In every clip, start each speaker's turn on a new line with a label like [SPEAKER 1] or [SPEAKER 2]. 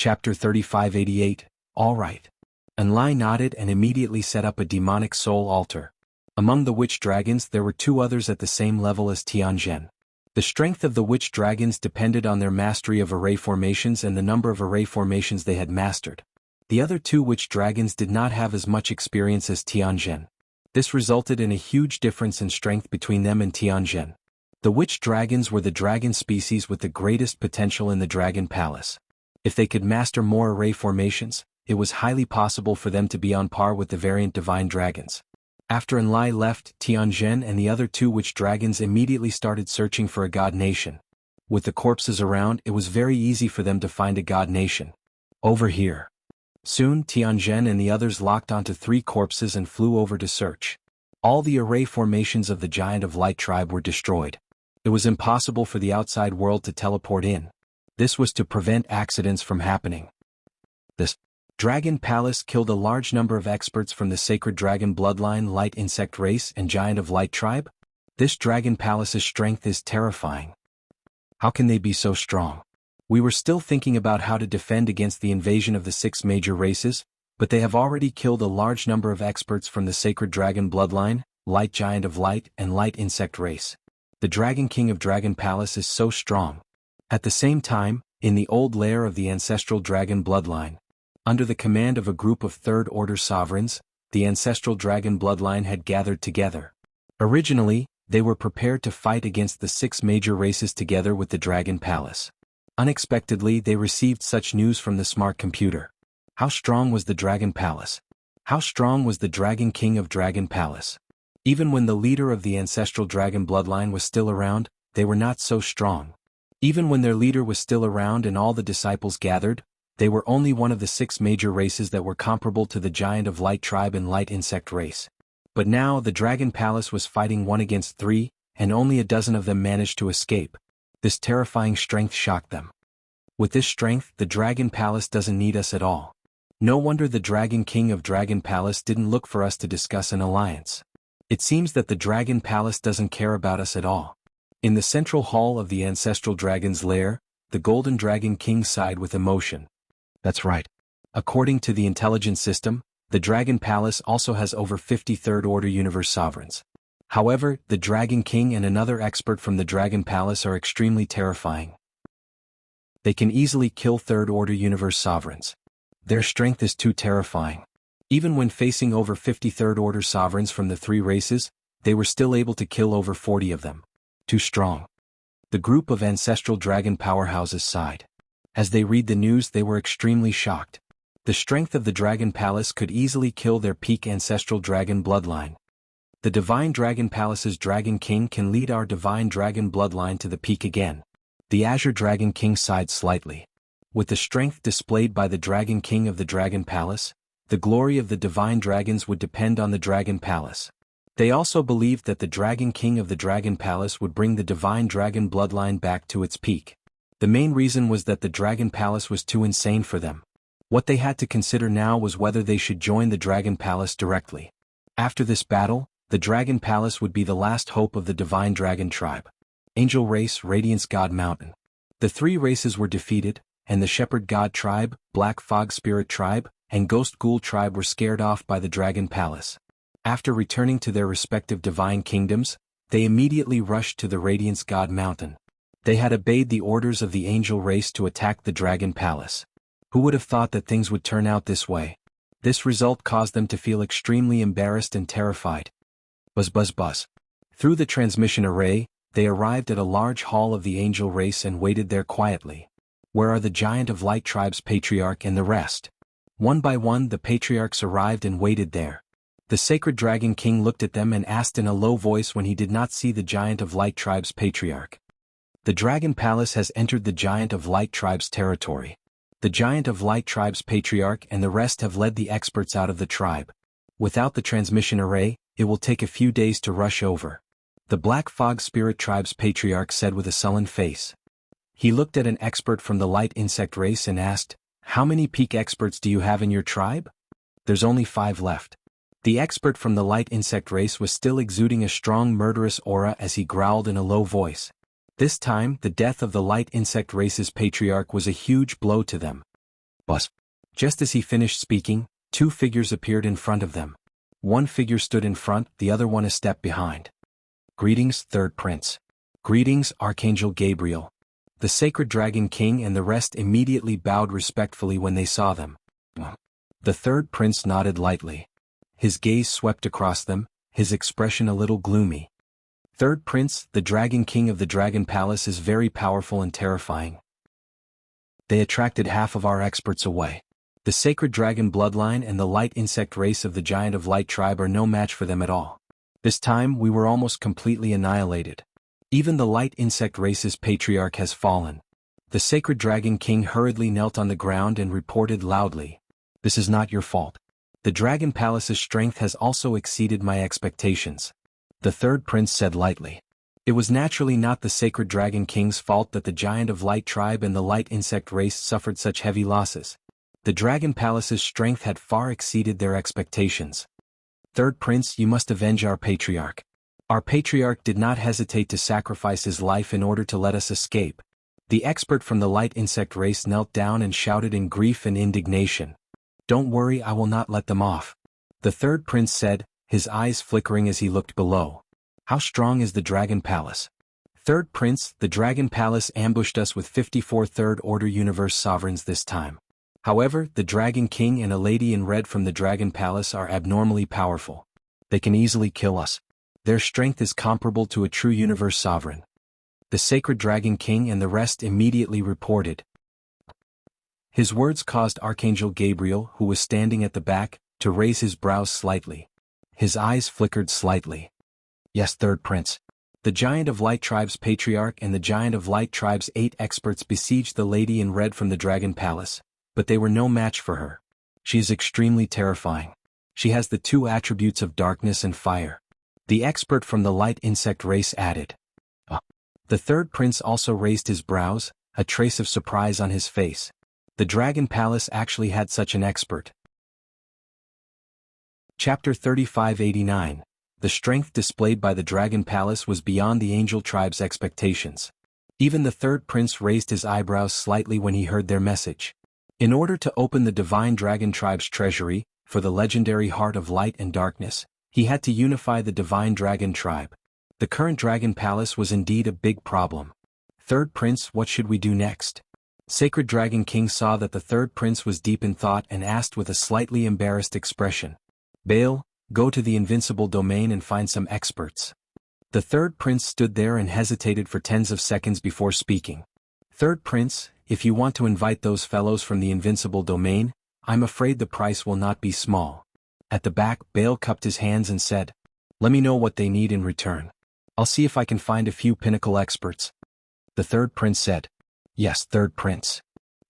[SPEAKER 1] Chapter 3588, All right. Enlai nodded and immediately set up a demonic soul altar. Among the witch dragons there were two others at the same level as Tianzhen. The strength of the witch dragons depended on their mastery of array formations and the number of array formations they had mastered. The other two witch dragons did not have as much experience as Tianzhen. This resulted in a huge difference in strength between them and Tianzhen. The witch dragons were the dragon species with the greatest potential in the Dragon Palace. If they could master more array formations, it was highly possible for them to be on par with the variant divine dragons. After Enlai left, Tianzhen and the other two witch dragons immediately started searching for a god nation. With the corpses around, it was very easy for them to find a god nation. Over here. Soon Tianzhen and the others locked onto 3 corpses and flew over to search. All the array formations of the Giant of Light tribe were destroyed. It was impossible for the outside world to teleport in. This was to prevent accidents from happening. This Dragon Palace killed a large number of experts from the Sacred Dragon Bloodline Light Insect Race and Giant of Light tribe. This Dragon Palace's strength is terrifying. How can they be so strong? We were still thinking about how to defend against the invasion of the 6 major races, but they have already killed a large number of experts from the Sacred Dragon Bloodline, Light Giant of Light and Light Insect Race. The Dragon King of Dragon Palace is so strong. At the same time, in the old lair of the Ancestral Dragon Bloodline, under the command of a group of Third-Order sovereigns, the Ancestral Dragon Bloodline had gathered together. Originally, they were prepared to fight against the 6 major races together with the Dragon Palace. Unexpectedly, they received such news from the smart computer. How strong was the Dragon Palace? How strong was the Dragon King of Dragon Palace? Even when the leader of the Ancestral Dragon Bloodline was still around, they were not so strong. Even when their leader was still around and all the disciples gathered, they were only one of the 6 major races that were comparable to the Giant of Light tribe and Light Insect race. But now the Dragon Palace was fighting 1 against 3, and only a dozen of them managed to escape. This terrifying strength shocked them. With this strength, the Dragon Palace doesn't need us at all. No wonder the Dragon King of Dragon Palace didn't look for us to discuss an alliance. It seems that the Dragon Palace doesn't care about us at all. In the central hall of the Ancestral Dragon's lair, the Golden Dragon King sighed with emotion. That's right. According to the intelligence system, the Dragon Palace also has over 50 Third-Order Universe sovereigns. However, the Dragon King and another expert from the Dragon Palace are extremely terrifying. They can easily kill Third-Order Universe sovereigns. Their strength is too terrifying. Even when facing over 50 Third-Order sovereigns from the 3 races, they were still able to kill over 40 of them. Too strong. The group of Ancestral Dragon powerhouses sighed. As they read the news, they were extremely shocked. The strength of the Dragon Palace could easily kill their peak Ancestral Dragon bloodline. The Divine Dragon Palace's Dragon King can lead our Divine Dragon bloodline to the peak again. The Azure Dragon King sighed slightly. With the strength displayed by the Dragon King of the Dragon Palace, the glory of the Divine Dragons would depend on the Dragon Palace. They also believed that the Dragon King of the Dragon Palace would bring the Divine Dragon bloodline back to its peak. The main reason was that the Dragon Palace was too insane for them. What they had to consider now was whether they should join the Dragon Palace directly. After this battle, the Dragon Palace would be the last hope of the Divine Dragon tribe. Angel Race, Radiance God Mountain. The 3 races were defeated, and the Shepherd God tribe, Black Fog Spirit tribe, and Ghost Ghoul tribe were scared off by the Dragon Palace. After returning to their respective divine kingdoms, they immediately rushed to the Radiance God Mountain. They had obeyed the orders of the Angel Race to attack the Dragon Palace. Who would have thought that things would turn out this way? This result caused them to feel extremely embarrassed and terrified. Buzz buzz buzz. Through the transmission array, they arrived at a large hall of the Angel Race and waited there quietly. Where are the Giant of Light tribe's patriarch and the rest? One by one the patriarchs arrived and waited there. The Sacred Dragon King looked at them and asked in a low voice when he did not see the Giant of Light tribe's patriarch. The Dragon Palace has entered the Giant of Light tribe's territory. The Giant of Light tribe's patriarch and the rest have led the experts out of the tribe. Without the transmission array, it will take a few days to rush over. The Black Fog Spirit tribe's patriarch said with a sullen face. He looked at an expert from the Light Insect race and asked, "How many peak experts do you have in your tribe?" "There's only 5 left." The expert from the Light Insect race was still exuding a strong murderous aura as he growled in a low voice. This time, the death of the Light Insect race's patriarch was a huge blow to them. Just as he finished speaking, two figures appeared in front of them. One figure stood in front, the other one a step behind. Greetings, Third Prince. Greetings, Archangel Gabriel. The Sacred Dragon King and the rest immediately bowed respectfully when they saw them. The Third Prince nodded lightly. His gaze swept across them, his expression a little gloomy. Third Prince, the Dragon King of the Dragon Palace is very powerful and terrifying. They attracted half of our experts away. The Sacred Dragon bloodline and the light insect race of the Giant of Light tribe are no match for them at all. This time we were almost completely annihilated. Even the light insect race's patriarch has fallen. The Sacred Dragon King hurriedly knelt on the ground and reported loudly, "This is not your fault. The Dragon Palace's strength has also exceeded my expectations." The Third Prince said lightly. It was naturally not the Sacred Dragon King's fault that the Giant of Light tribe and the light insect race suffered such heavy losses. The Dragon Palace's strength had far exceeded their expectations. Third Prince, you must avenge our patriarch. Our patriarch did not hesitate to sacrifice his life in order to let us escape. The expert from the light insect race knelt down and shouted in grief and indignation. "Don't worry, I will not let them off." The Third Prince said, his eyes flickering as he looked below. "How strong is the Dragon Palace?" Third Prince, the Dragon Palace ambushed us with 54 Third Order Universe Sovereigns this time. However, the Dragon King and a lady in red from the Dragon Palace are abnormally powerful. They can easily kill us. Their strength is comparable to a true Universe Sovereign. The Sacred Dragon King and the rest immediately reported. His words caused Archangel Gabriel, who was standing at the back, to raise his brows slightly. His eyes flickered slightly. "Yes, Third Prince. The Giant of Light tribe's patriarch and the Giant of Light tribe's 8 experts besieged the lady in red from the Dragon Palace, but they were no match for her. She is extremely terrifying. She has the 2 attributes of darkness and fire." The expert from the light insect race added. The Third Prince also raised his brows, a trace of surprise on his face. The Dragon Palace actually had such an expert. Chapter 3589. The strength displayed by the Dragon Palace was beyond the Angel Tribe's expectations. Even the Third Prince raised his eyebrows slightly when he heard their message. In order to open the Divine Dragon Tribe's treasury, for the legendary Heart of Light and Darkness, he had to unify the Divine Dragon Tribe. The current Dragon Palace was indeed a big problem. "Third Prince, what should we do next?" Sacred Dragon King saw that the Third Prince was deep in thought and asked with a slightly embarrassed expression. "Baal, go to the Invincible Domain and find some experts." The Third Prince stood there and hesitated for tens of seconds before speaking. "Third Prince, if you want to invite those fellows from the Invincible Domain, I'm afraid the price will not be small." At the back, Baal cupped his hands and said, "Let me know what they need in return. I'll see if I can find a few pinnacle experts." The Third Prince said, "Yes, Third Prince."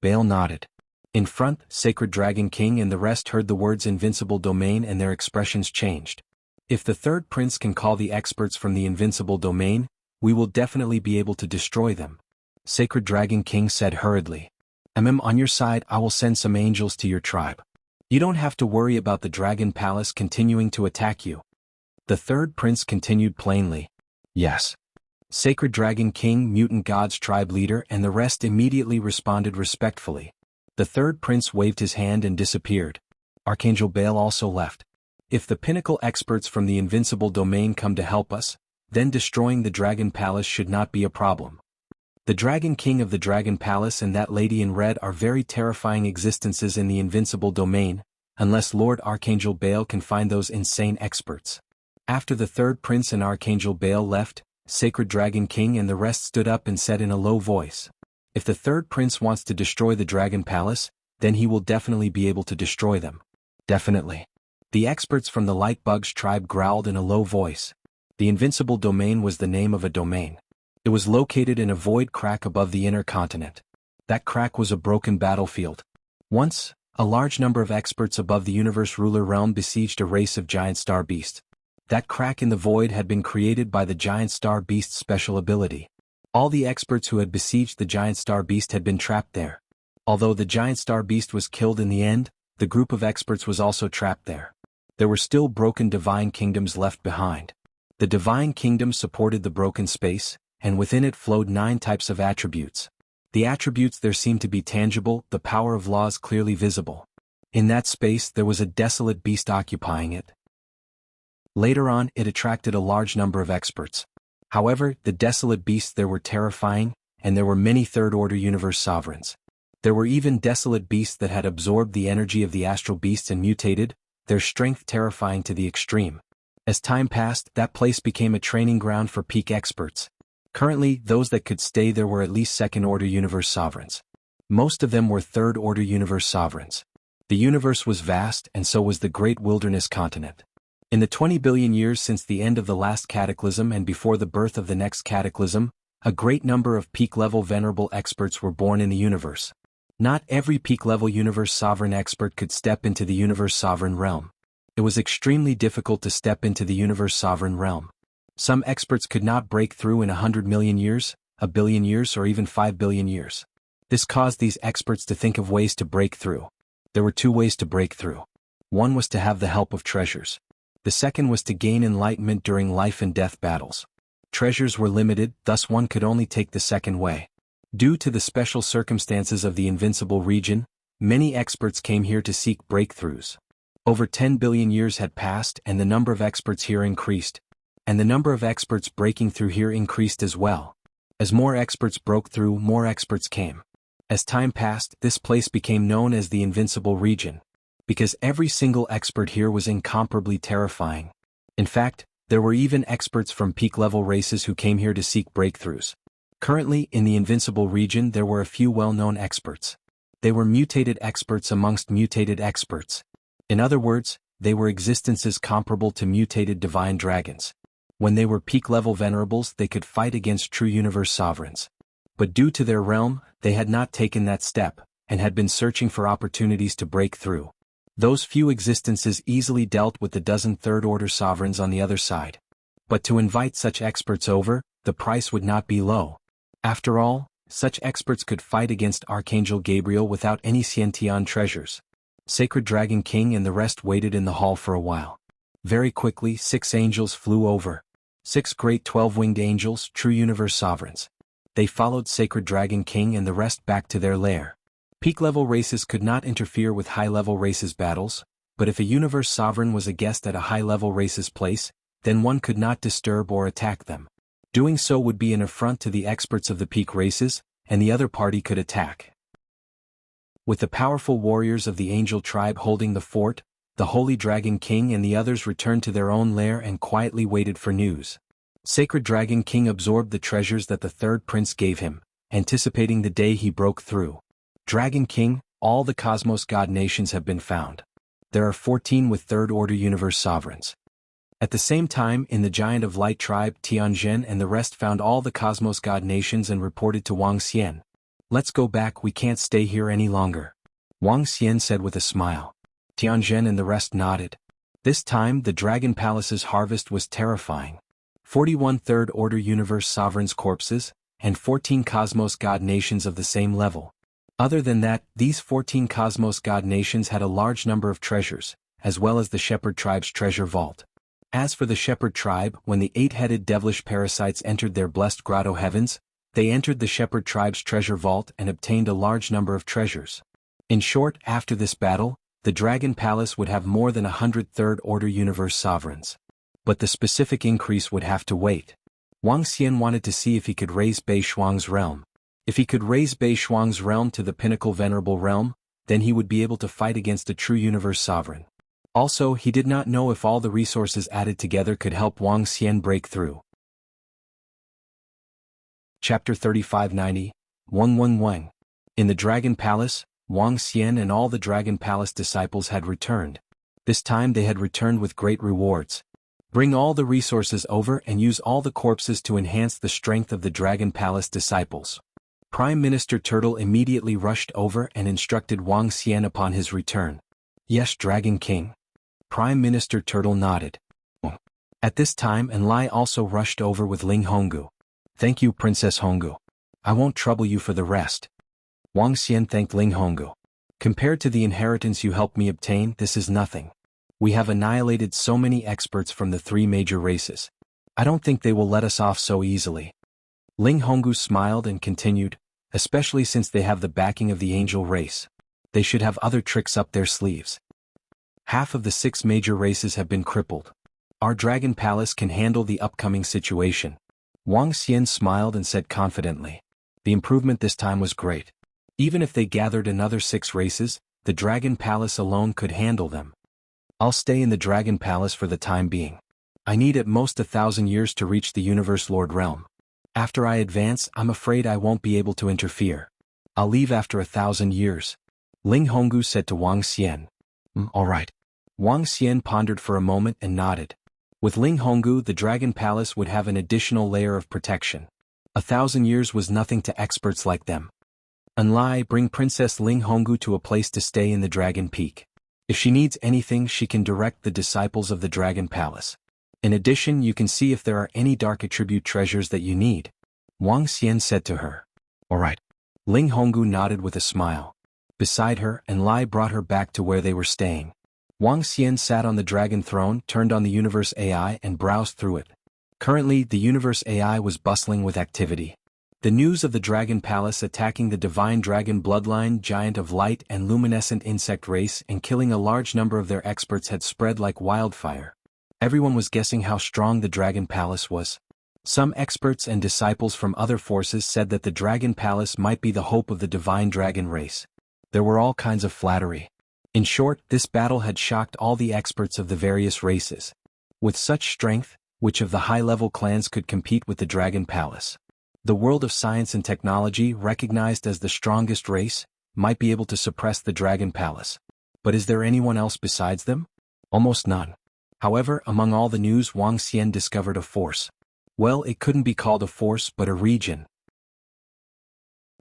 [SPEAKER 1] Baal nodded. In front, Sacred Dragon King and the rest heard the words Invincible Domain and their expressions changed. "If the Third Prince can call the experts from the Invincible Domain, we will definitely be able to destroy them." Sacred Dragon King said hurriedly, On your side, I will send some angels to your tribe. You don't have to worry about the Dragon Palace continuing to attack you." The Third Prince continued plainly, "Yes." Sacred Dragon King, Mutant God's tribe leader and the rest immediately responded respectfully. The Third Prince waved his hand and disappeared. Archangel Baal also left. "If the pinnacle experts from the Invincible Domain come to help us, then destroying the Dragon Palace should not be a problem. The Dragon King of the Dragon Palace and that lady in red are very terrifying existences in the Invincible Domain, unless Lord Archangel Baal can find those insane experts." After the Third Prince and Archangel Baal left, Sacred Dragon King and the rest stood up and said in a low voice, "If the Third Prince wants to destroy the Dragon Palace, then he will definitely be able to destroy them." "Definitely." The experts from the Light Bugs tribe growled in a low voice. The Invincible Domain was the name of a domain. It was located in a void crack above the inner continent. That crack was a broken battlefield. Once, a large number of experts above the Universe Ruler Realm besieged a race of giant star beasts. That crack in the void had been created by the giant star beast's special ability. All the experts who had besieged the giant star beast had been trapped there. Although the giant star beast was killed in the end, the group of experts was also trapped there. There were still broken divine kingdoms left behind. The divine kingdom supported the broken space, and within it flowed 9 types of attributes. The attributes there seemed to be tangible, the power of laws clearly visible. In that space there was a desolate beast occupying it. Later on, it attracted a large number of experts. However, the desolate beasts there were terrifying, and there were many third-order universe sovereigns. There were even desolate beasts that had absorbed the energy of the astral beasts and mutated, their strength terrifying to the extreme. As time passed, that place became a training ground for peak experts. Currently, those that could stay there were at least second-order universe sovereigns. Most of them were third-order universe sovereigns. The universe was vast, and so was the great wilderness continent. In the 20 billion years since the end of the last cataclysm and before the birth of the next cataclysm, a great number of peak-level venerable experts were born in the universe. Not every peak-level universe sovereign expert could step into the universe sovereign realm. It was extremely difficult to step into the universe sovereign realm. Some experts could not break through in 100 million years, a billion years, or even 5 billion years. This caused these experts to think of ways to break through. There were two ways to break through. One was to have the help of treasures. The second was to gain enlightenment during life and death battles. Treasures were limited, thus one could only take the second way. Due to the special circumstances of the invincible region, many experts came here to seek breakthroughs. Over 10 billion years had passed and the number of experts here increased. And the number of experts breaking through here increased as well. As more experts broke through, more experts came. As time passed, this place became known as the invincible region. Because every single expert here was incomparably terrifying. In fact, there were even experts from peak-level races who came here to seek breakthroughs. Currently, in the invincible region there were a few well-known experts. They were mutated experts amongst mutated experts. In other words, they were existences comparable to mutated divine dragons. When they were peak-level venerables, they could fight against true universe sovereigns. But due to their realm, they had not taken that step, and had been searching for opportunities to break through. Those few existences easily dealt with the dozen third-order sovereigns on the other side. But to invite such experts over, the price would not be low. After all, such experts could fight against Archangel Gabriel without any Xiantian treasures. Sacred Dragon King and the rest waited in the hall for a while. Very quickly, 6 angels flew over. 6 great 12-winged angels, true universe sovereigns. They followed Sacred Dragon King and the rest back to their lair. Peak-level races could not interfere with high-level races' battles, but if a universe sovereign was a guest at a high-level race's place, then one could not disturb or attack them. Doing so would be an affront to the experts of the peak races, and the other party could attack. With the powerful warriors of the angel tribe holding the fort, the Holy Dragon King and the others returned to their own lair and quietly waited for news. Sacred Dragon King absorbed the treasures that the third prince gave him, anticipating the day he broke through. Dragon King, all the cosmos god nations have been found. There are 14 with third-order universe sovereigns. At the same time, in the Giant of Light tribe, Tianzhen and the rest found all the cosmos god nations and reported to Wang Xian. "Let's go back, we can't stay here any longer," Wang Xian said with a smile. Tianzhen and the rest nodded. This time the Dragon Palace's harvest was terrifying. 41 third-order universe sovereigns' corpses, and 14 cosmos god nations of the same level. Other than that, these 14 cosmos god nations had a large number of treasures, as well as the Shepherd tribe's treasure vault. As for the Shepherd tribe, when the 8-headed devilish parasites entered their blessed grotto heavens, they entered the Shepherd tribe's treasure vault and obtained a large number of treasures. In short, after this battle, the Dragon Palace would have more than 100 third-order universe sovereigns. But the specific increase would have to wait. Wang Xian wanted to see if he could raise Bei Shuang's realm. If he could raise Bei Shuang's realm to the pinnacle venerable realm, then he would be able to fight against a true universe sovereign. Also, he did not know if all the resources added together could help Wang Xian break through. Chapter 3590, Wang. In the Dragon Palace, Wang Xian and all the Dragon Palace disciples had returned. This time they had returned with great rewards. Bring all the resources over and use all the corpses to enhance the strength of the Dragon Palace disciples. Prime Minister Turtle immediately rushed over and instructed Wang Xian upon his return. "Yes, Dragon King." Prime Minister Turtle nodded. At this time Enlai also rushed over with Ling Honggu. "Thank you, Princess Honggu. I won't trouble you for the rest." Wang Xian thanked Ling Honggu. "Compared to the inheritance you helped me obtain, this is nothing. We have annihilated so many experts from the 3 major races. I don't think they will let us off so easily." Ling Honggu smiled and continued, especially since they have the backing of the angel race. They should have other tricks up their sleeves. Half of the 6 major races have been crippled. Our Dragon Palace can handle the upcoming situation. Wang Xian smiled and said confidently. The improvement this time was great. Even if they gathered another 6 races, the Dragon Palace alone could handle them. I'll stay in the Dragon Palace for the time being. I need at most 1,000 years to reach the Universe Lord realm. After I advance, I'm afraid I won't be able to interfere. I'll leave after 1,000 years. Ling Honggu said to Wang Xian. All right. Wang Xian pondered for a moment and nodded. With Ling Honggu, the Dragon Palace would have an additional layer of protection. 1,000 years was nothing to experts like them. Enlai, bring Princess Ling Honggu to a place to stay in the Dragon Peak. If she needs anything, she can direct the disciples of the Dragon Palace. In addition, you can see if there are any dark attribute treasures that you need. Wang Xian said to her. All right. Ling Honggu nodded with a smile. Beside her, Enlai brought her back to where they were staying. Wang Xian sat on the dragon throne, turned on the Universe AI and browsed through it. Currently, the Universe AI was bustling with activity. The news of the Dragon Palace attacking the Divine Dragon Bloodline Giant of Light and Luminescent Insect race and killing a large number of their experts had spread like wildfire. Everyone was guessing how strong the Dragon Palace was. Some experts and disciples from other forces said that the Dragon Palace might be the hope of the Divine Dragon race. There were all kinds of flattery. In short, this battle had shocked all the experts of the various races. With such strength, which of the high-level clans could compete with the Dragon Palace? The world of science and technology, recognized as the strongest race, might be able to suppress the Dragon Palace. But is there anyone else besides them? Almost none. However, among all the news, Wang Xian discovered a force. Well, it couldn't be called a force but a region.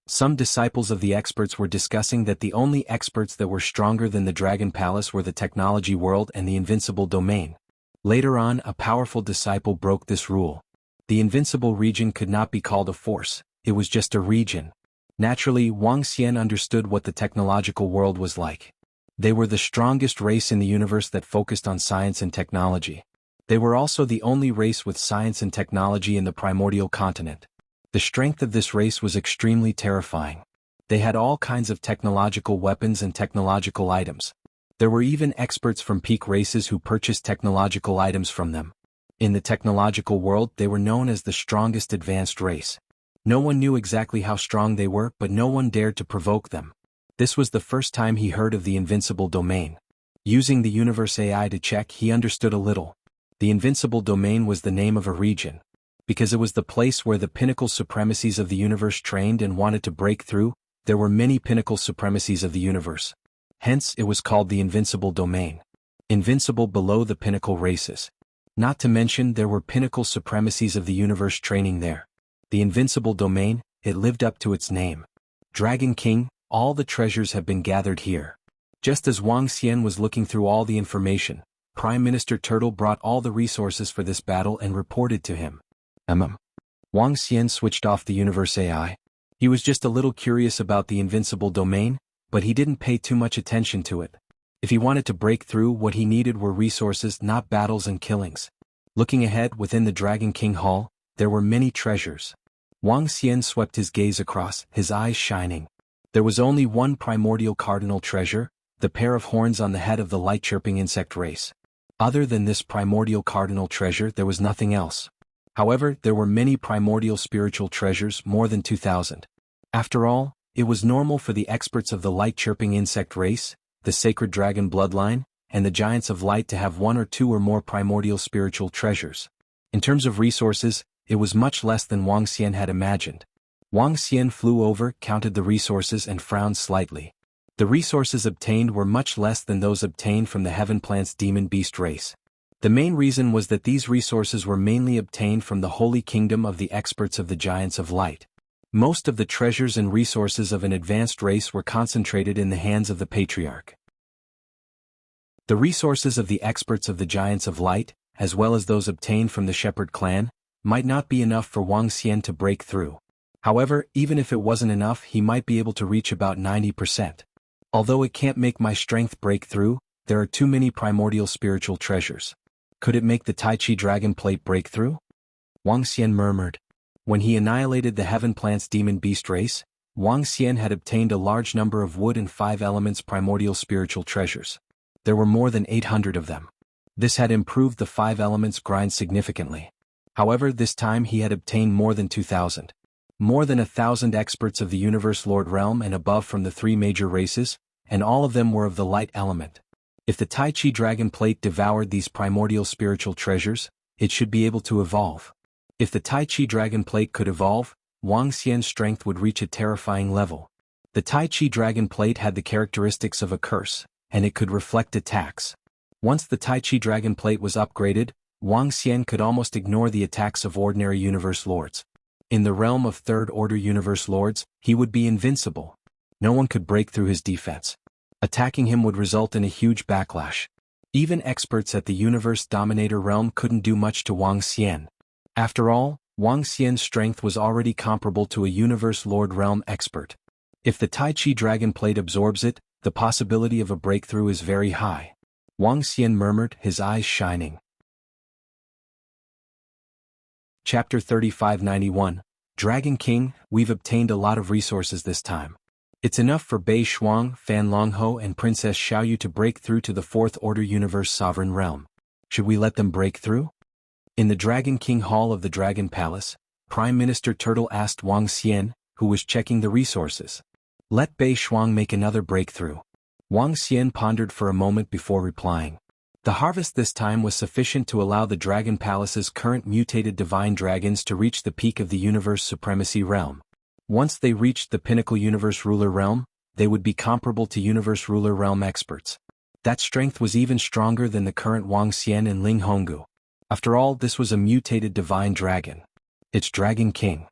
[SPEAKER 1] Some disciples of the experts were discussing that the only experts that were stronger than the Dragon Palace were the technology world and the invincible domain. Later on, a powerful disciple broke this rule. The invincible region could not be called a force, it was just a region. Naturally, Wang Xian understood what the technological world was like. They were the strongest race in the universe that focused on science and technology. They were also the only race with science and technology in the primordial continent. The strength of this race was extremely terrifying. They had all kinds of technological weapons and technological items. There were even experts from peak races who purchased technological items from them. In the technological world, they were known as the strongest advanced race. No one knew exactly how strong they were, but no one dared to provoke them. This was the first time he heard of the invincible domain. Using the Universe AI to check, he understood a little. The invincible domain was the name of a region. Because it was the place where the pinnacle supremacies of the universe trained and wanted to break through, there were many pinnacle supremacies of the universe. Hence, it was called the invincible domain. Invincible below the pinnacle races. Not to mention there were pinnacle supremacies of the universe training there. The invincible domain, it lived up to its name. Dragon King, all the treasures have been gathered here. Just as Wang Xian was looking through all the information, Prime Minister Turtle brought all the resources for this battle and reported to him. Wang Xian switched off the Universe AI. He was just a little curious about the invincible domain, but he didn't pay too much attention to it. If he wanted to break through, what he needed were resources, not battles and killings. Looking ahead within the Dragon King Hall, there were many treasures. Wang Xian swept his gaze across, his eyes shining. There was only one primordial cardinal treasure, the pair of horns on the head of the light-chirping insect race. Other than this primordial cardinal treasure, there was nothing else. However, there were many primordial spiritual treasures, more than 2,000. After all, it was normal for the experts of the light-chirping insect race, the sacred dragon bloodline, and the giants of light to have one or two or more primordial spiritual treasures. In terms of resources, it was much less than Wang Xian had imagined. Wang Xian flew over, counted the resources and frowned slightly. The resources obtained were much less than those obtained from the Heaven Plant's demon beast race. The main reason was that these resources were mainly obtained from the holy kingdom of the experts of the giants of light. Most of the treasures and resources of an advanced race were concentrated in the hands of the patriarch. The resources of the experts of the giants of light, as well as those obtained from the shepherd clan, might not be enough for Wang Xian to break through. However, even if it wasn't enough, he might be able to reach about 90%. Although it can't make my strength break through, there are too many primordial spiritual treasures. Could it make the Tai Chi Dragon Plate break through? Wang Xian murmured. When he annihilated the Heaven Plant's demon beast race, Wang Xian had obtained a large number of wood and 5 elements primordial spiritual treasures. There were more than 800 of them. This had improved the 5 elements grind significantly. However, this time he had obtained more than 2,000. More than 1,000 experts of the Universe Lord realm and above from the 3 major races, and all of them were of the light element. If the Tai Chi Dragon Plate devoured these primordial spiritual treasures, it should be able to evolve. If the Tai Chi Dragon Plate could evolve, Wang Xian's strength would reach a terrifying level. The Tai Chi Dragon Plate had the characteristics of a curse, and it could reflect attacks. Once the Tai Chi Dragon Plate was upgraded, Wang Xian could almost ignore the attacks of ordinary Universe Lords. In the realm of Third-Order Universe Lords, he would be invincible. No one could break through his defense. Attacking him would result in a huge backlash. Even experts at the Universe Dominator realm couldn't do much to Wang Xian. After all, Wang Xian's strength was already comparable to a Universe Lord realm expert. If the Tai Chi Dragon Plate absorbs it, the possibility of a breakthrough is very high. Wang Xian murmured, his eyes shining. Chapter 3591, Dragon King, we've obtained a lot of resources this time. It's enough for Bei Shuang, Fan Longho and Princess Xiaoyu to break through to the Fourth Order Universe Sovereign Realm. Should we let them break through? In the Dragon King Hall of the Dragon Palace, Prime Minister Turtle asked Wang Xian, who was checking the resources. Let Bei Shuang make another breakthrough. Wang Xian pondered for a moment before replying. The harvest this time was sufficient to allow the Dragon Palace's current mutated divine dragons to reach the peak of the Universe Supremacy Realm. Once they reached the pinnacle Universe Ruler Realm, they would be comparable to Universe Ruler Realm experts. That strength was even stronger than the current Wang Xian and Ling Honggu. After all, this was a mutated divine dragon. It's Dragon King.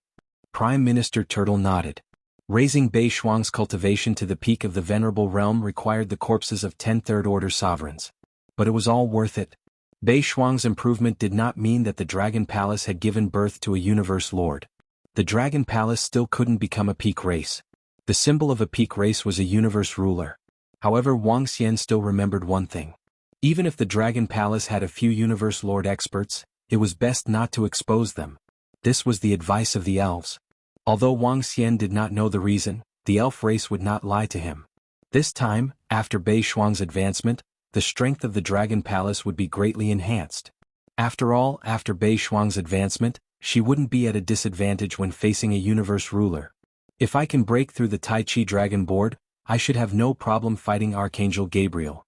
[SPEAKER 1] Prime Minister Turtle nodded. Raising Bei Shuang's cultivation to the peak of the Venerable Realm required the corpses of 10 Third-Order sovereigns. But it was all worth it. Bei Shuang's improvement did not mean that the Dragon Palace had given birth to a Universe Lord. The Dragon Palace still couldn't become a peak race. The symbol of a peak race was a Universe Ruler. However, Wang Xian still remembered one thing. Even if the Dragon Palace had a few Universe Lord experts, it was best not to expose them. This was the advice of the elves. Although Wang Xian did not know the reason, the elf race would not lie to him. This time, after Bei Shuang's advancement, the strength of the Dragon Palace would be greatly enhanced. After all, after Bei Shuang's advancement, she wouldn't be at a disadvantage when facing a Universe Ruler. If I can break through the Tai Chi Dragon Board, I should have no problem fighting Archangel Gabriel.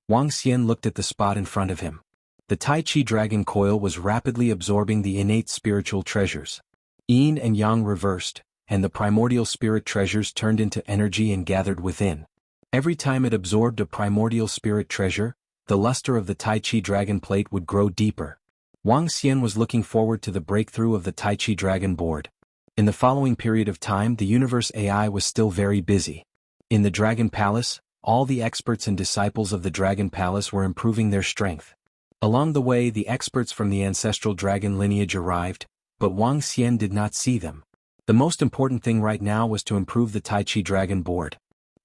[SPEAKER 1] Wang Xian looked at the spot in front of him. The Tai Chi Dragon Coil was rapidly absorbing the innate spiritual treasures. Yin and Yang reversed, and the primordial spirit treasures turned into energy and gathered within. Every time it absorbed a primordial spirit treasure, the luster of the Tai Chi Dragon Plate would grow deeper. Wang Xian was looking forward to the breakthrough of the Tai Chi Dragon Board. In the following period of time, the Universe AI was still very busy. In the Dragon Palace, all the experts and disciples of the Dragon Palace were improving their strength. Along the way, the experts from the ancestral dragon lineage arrived, but Wang Xian did not see them. The most important thing right now was to improve the Tai Chi Dragon Board.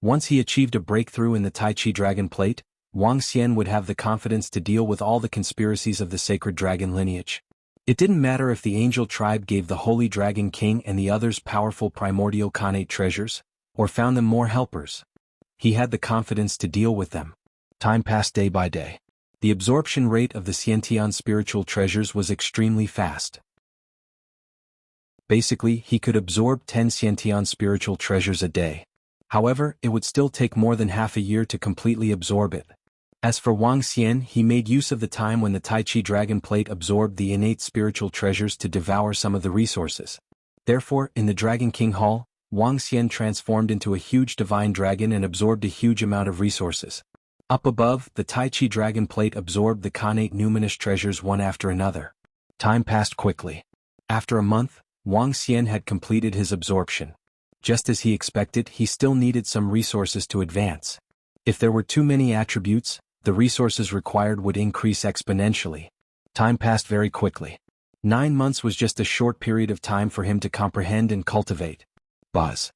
[SPEAKER 1] Once he achieved a breakthrough in the Tai Chi Dragon Plate, Wang Xian would have the confidence to deal with all the conspiracies of the sacred dragon lineage. It didn't matter if the angel tribe gave the Holy Dragon King and the others powerful primordial Khanate treasures, or found them more helpers. He had the confidence to deal with them. Time passed day by day. The absorption rate of the Xiantian spiritual treasures was extremely fast. Basically, he could absorb 10 Xiantian spiritual treasures a day. However, it would still take more than half a year to completely absorb it. As for Wang Xian, he made use of the time when the Tai Chi Dragon Plate absorbed the innate spiritual treasures to devour some of the resources. Therefore, in the Dragon King Hall, Wang Xian transformed into a huge divine dragon and absorbed a huge amount of resources. Up above, the Tai Chi Dragon Plate absorbed the Khanate numinous treasures one after another. Time passed quickly. After a month, Wang Xian had completed his absorption. Just as he expected, he still needed some resources to advance. If there were too many attributes, the resources required would increase exponentially. Time passed very quickly. 9 months was just a short period of time for him to comprehend and cultivate. Buzz.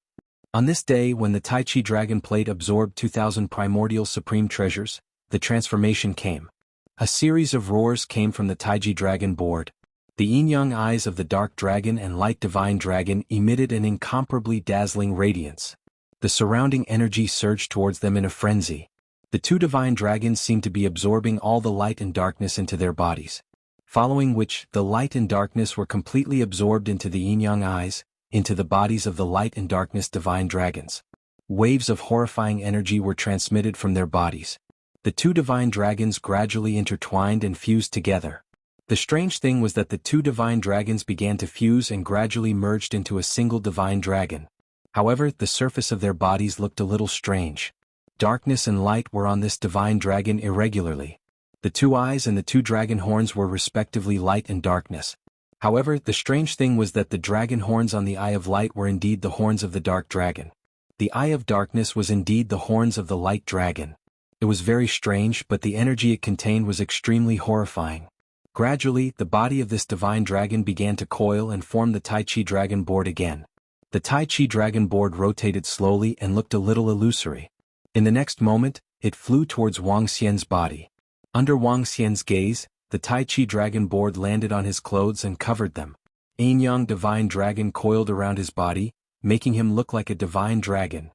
[SPEAKER 1] On this day, when the Tai Chi Dragon Plate absorbed 2,000 primordial supreme treasures, the transformation came. A series of roars came from the Tai Chi Dragon Board. The yin-yang eyes of the dark dragon and light divine dragon emitted an incomparably dazzling radiance. The surrounding energy surged towards them in a frenzy. The two divine dragons seemed to be absorbing all the light and darkness into their bodies. Following which, the light and darkness were completely absorbed into the yin-yang eyes, into the bodies of the light and darkness divine dragons. Waves of horrifying energy were transmitted from their bodies. The two divine dragons gradually intertwined and fused together. The strange thing was that the two divine dragons began to fuse and gradually merged into a single divine dragon. However, the surface of their bodies looked a little strange. Darkness and light were on this divine dragon irregularly. The two eyes and the two dragon horns were respectively light and darkness. However, the strange thing was that the dragon horns on the eye of light were indeed the horns of the dark dragon. The eye of darkness was indeed the horns of the light dragon. It was very strange, but the energy it contained was extremely horrifying. Gradually, the body of this divine dragon began to coil and form the Tai Chi dragon board again. The Tai Chi dragon board rotated slowly and looked a little illusory. In the next moment, it flew towards Wang Xian's body. Under Wang Xian's gaze, the Tai Chi dragon board landed on his clothes and covered them. A yin-yang divine dragon coiled around his body, making him look like a divine dragon.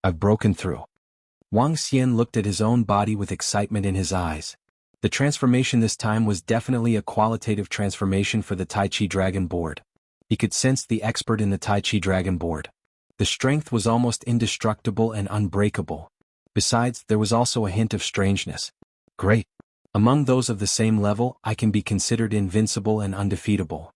[SPEAKER 1] I've broken through. Wang Xian looked at his own body with excitement in his eyes. The transformation this time was definitely a qualitative transformation for the Tai Chi dragon board. He could sense the expert in the Tai Chi dragon board. The strength was almost indestructible and unbreakable. Besides, there was also a hint of strangeness. Great. Among those of the same level, I can be considered invincible and undefeatable.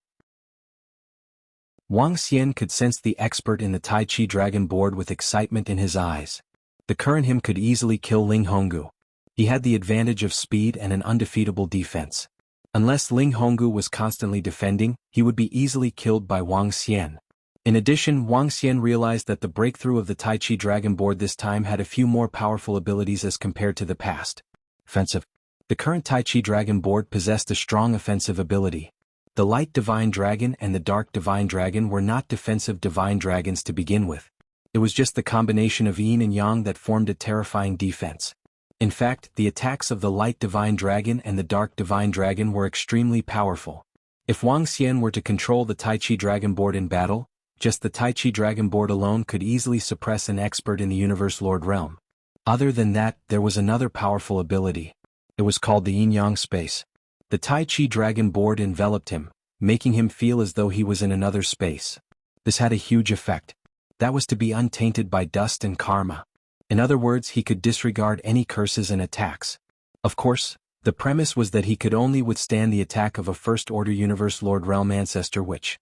[SPEAKER 1] Wang Xian could sense the expert in the Tai Chi dragon board with excitement in his eyes. The current him could easily kill Ling Honggu. He had the advantage of speed and an undefeatable defense. Unless Ling Honggu was constantly defending, he would be easily killed by Wang Xian. In addition, Wang Xian realized that the breakthrough of the Tai Chi dragon board this time had a few more powerful abilities as compared to the past. Offensive. The current Tai Chi dragon board possessed a strong offensive ability. The light divine dragon and the dark divine dragon were not defensive divine dragons to begin with. It was just the combination of yin and yang that formed a terrifying defense. In fact, the attacks of the light divine dragon and the dark divine dragon were extremely powerful. If Wang Xian were to control the Tai Chi dragon board in battle, just the Tai Chi dragon board alone could easily suppress an expert in the Universe Lord realm. Other than that, there was another powerful ability. It was called the yin-yang space. The Tai Chi dragon board enveloped him, making him feel as though he was in another space. This had a huge effect. That was to be untainted by dust and karma. In other words, he could disregard any curses and attacks. Of course, the premise was that he could only withstand the attack of a First-Order Universe Lord Realm ancestor which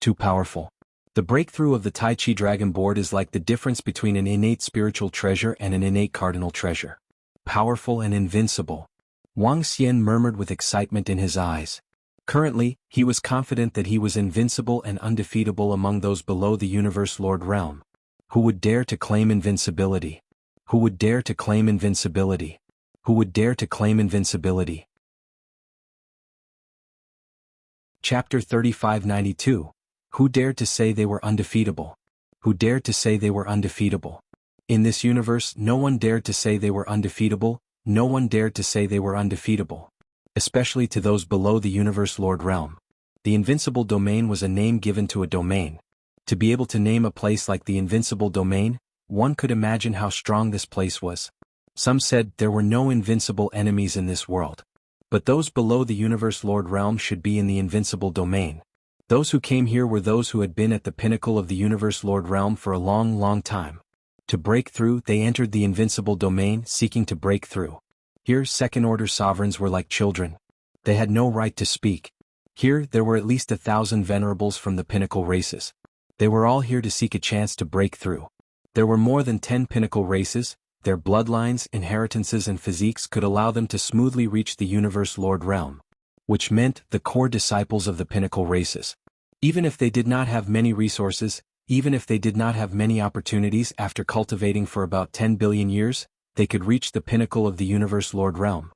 [SPEAKER 1] too powerful. The breakthrough of the Tai Chi dragon board is like the difference between an innate spiritual treasure and an innate cardinal treasure. Powerful and invincible. Wang Xian murmured with excitement in his eyes. Currently, he was confident that he was invincible and undefeatable among those below the Universe Lord realm. Who would dare to claim invincibility? Who would dare to claim invincibility? Who would dare to claim invincibility? Chapter 3592. Who dared to say they were undefeatable? Who dared to say they were undefeatable? In this universe, no one dared to say they were undefeatable, no one dared to say they were undefeatable. Especially to those below the Universe Lord realm. The invincible domain was a name given to a domain. To be able to name a place like the invincible domain, one could imagine how strong this place was. Some said there were no invincible enemies in this world. But those below the Universe Lord realm should be in the invincible domain. Those who came here were those who had been at the pinnacle of the Universe Lord realm for a long, long time. To break through, they entered the invincible domain seeking to break through. Here, second-order sovereigns were like children. They had no right to speak. Here, there were at least 1,000 venerables from the pinnacle races. They were all here to seek a chance to break through. There were more than 10 pinnacle races. Their bloodlines, inheritances and physiques could allow them to smoothly reach the Universe Lord realm, which meant the core disciples of the pinnacle races. Even if they did not have many resources, even if they did not have many opportunities after cultivating for about 10 billion years, they could reach the pinnacle of the Universe Lord realm.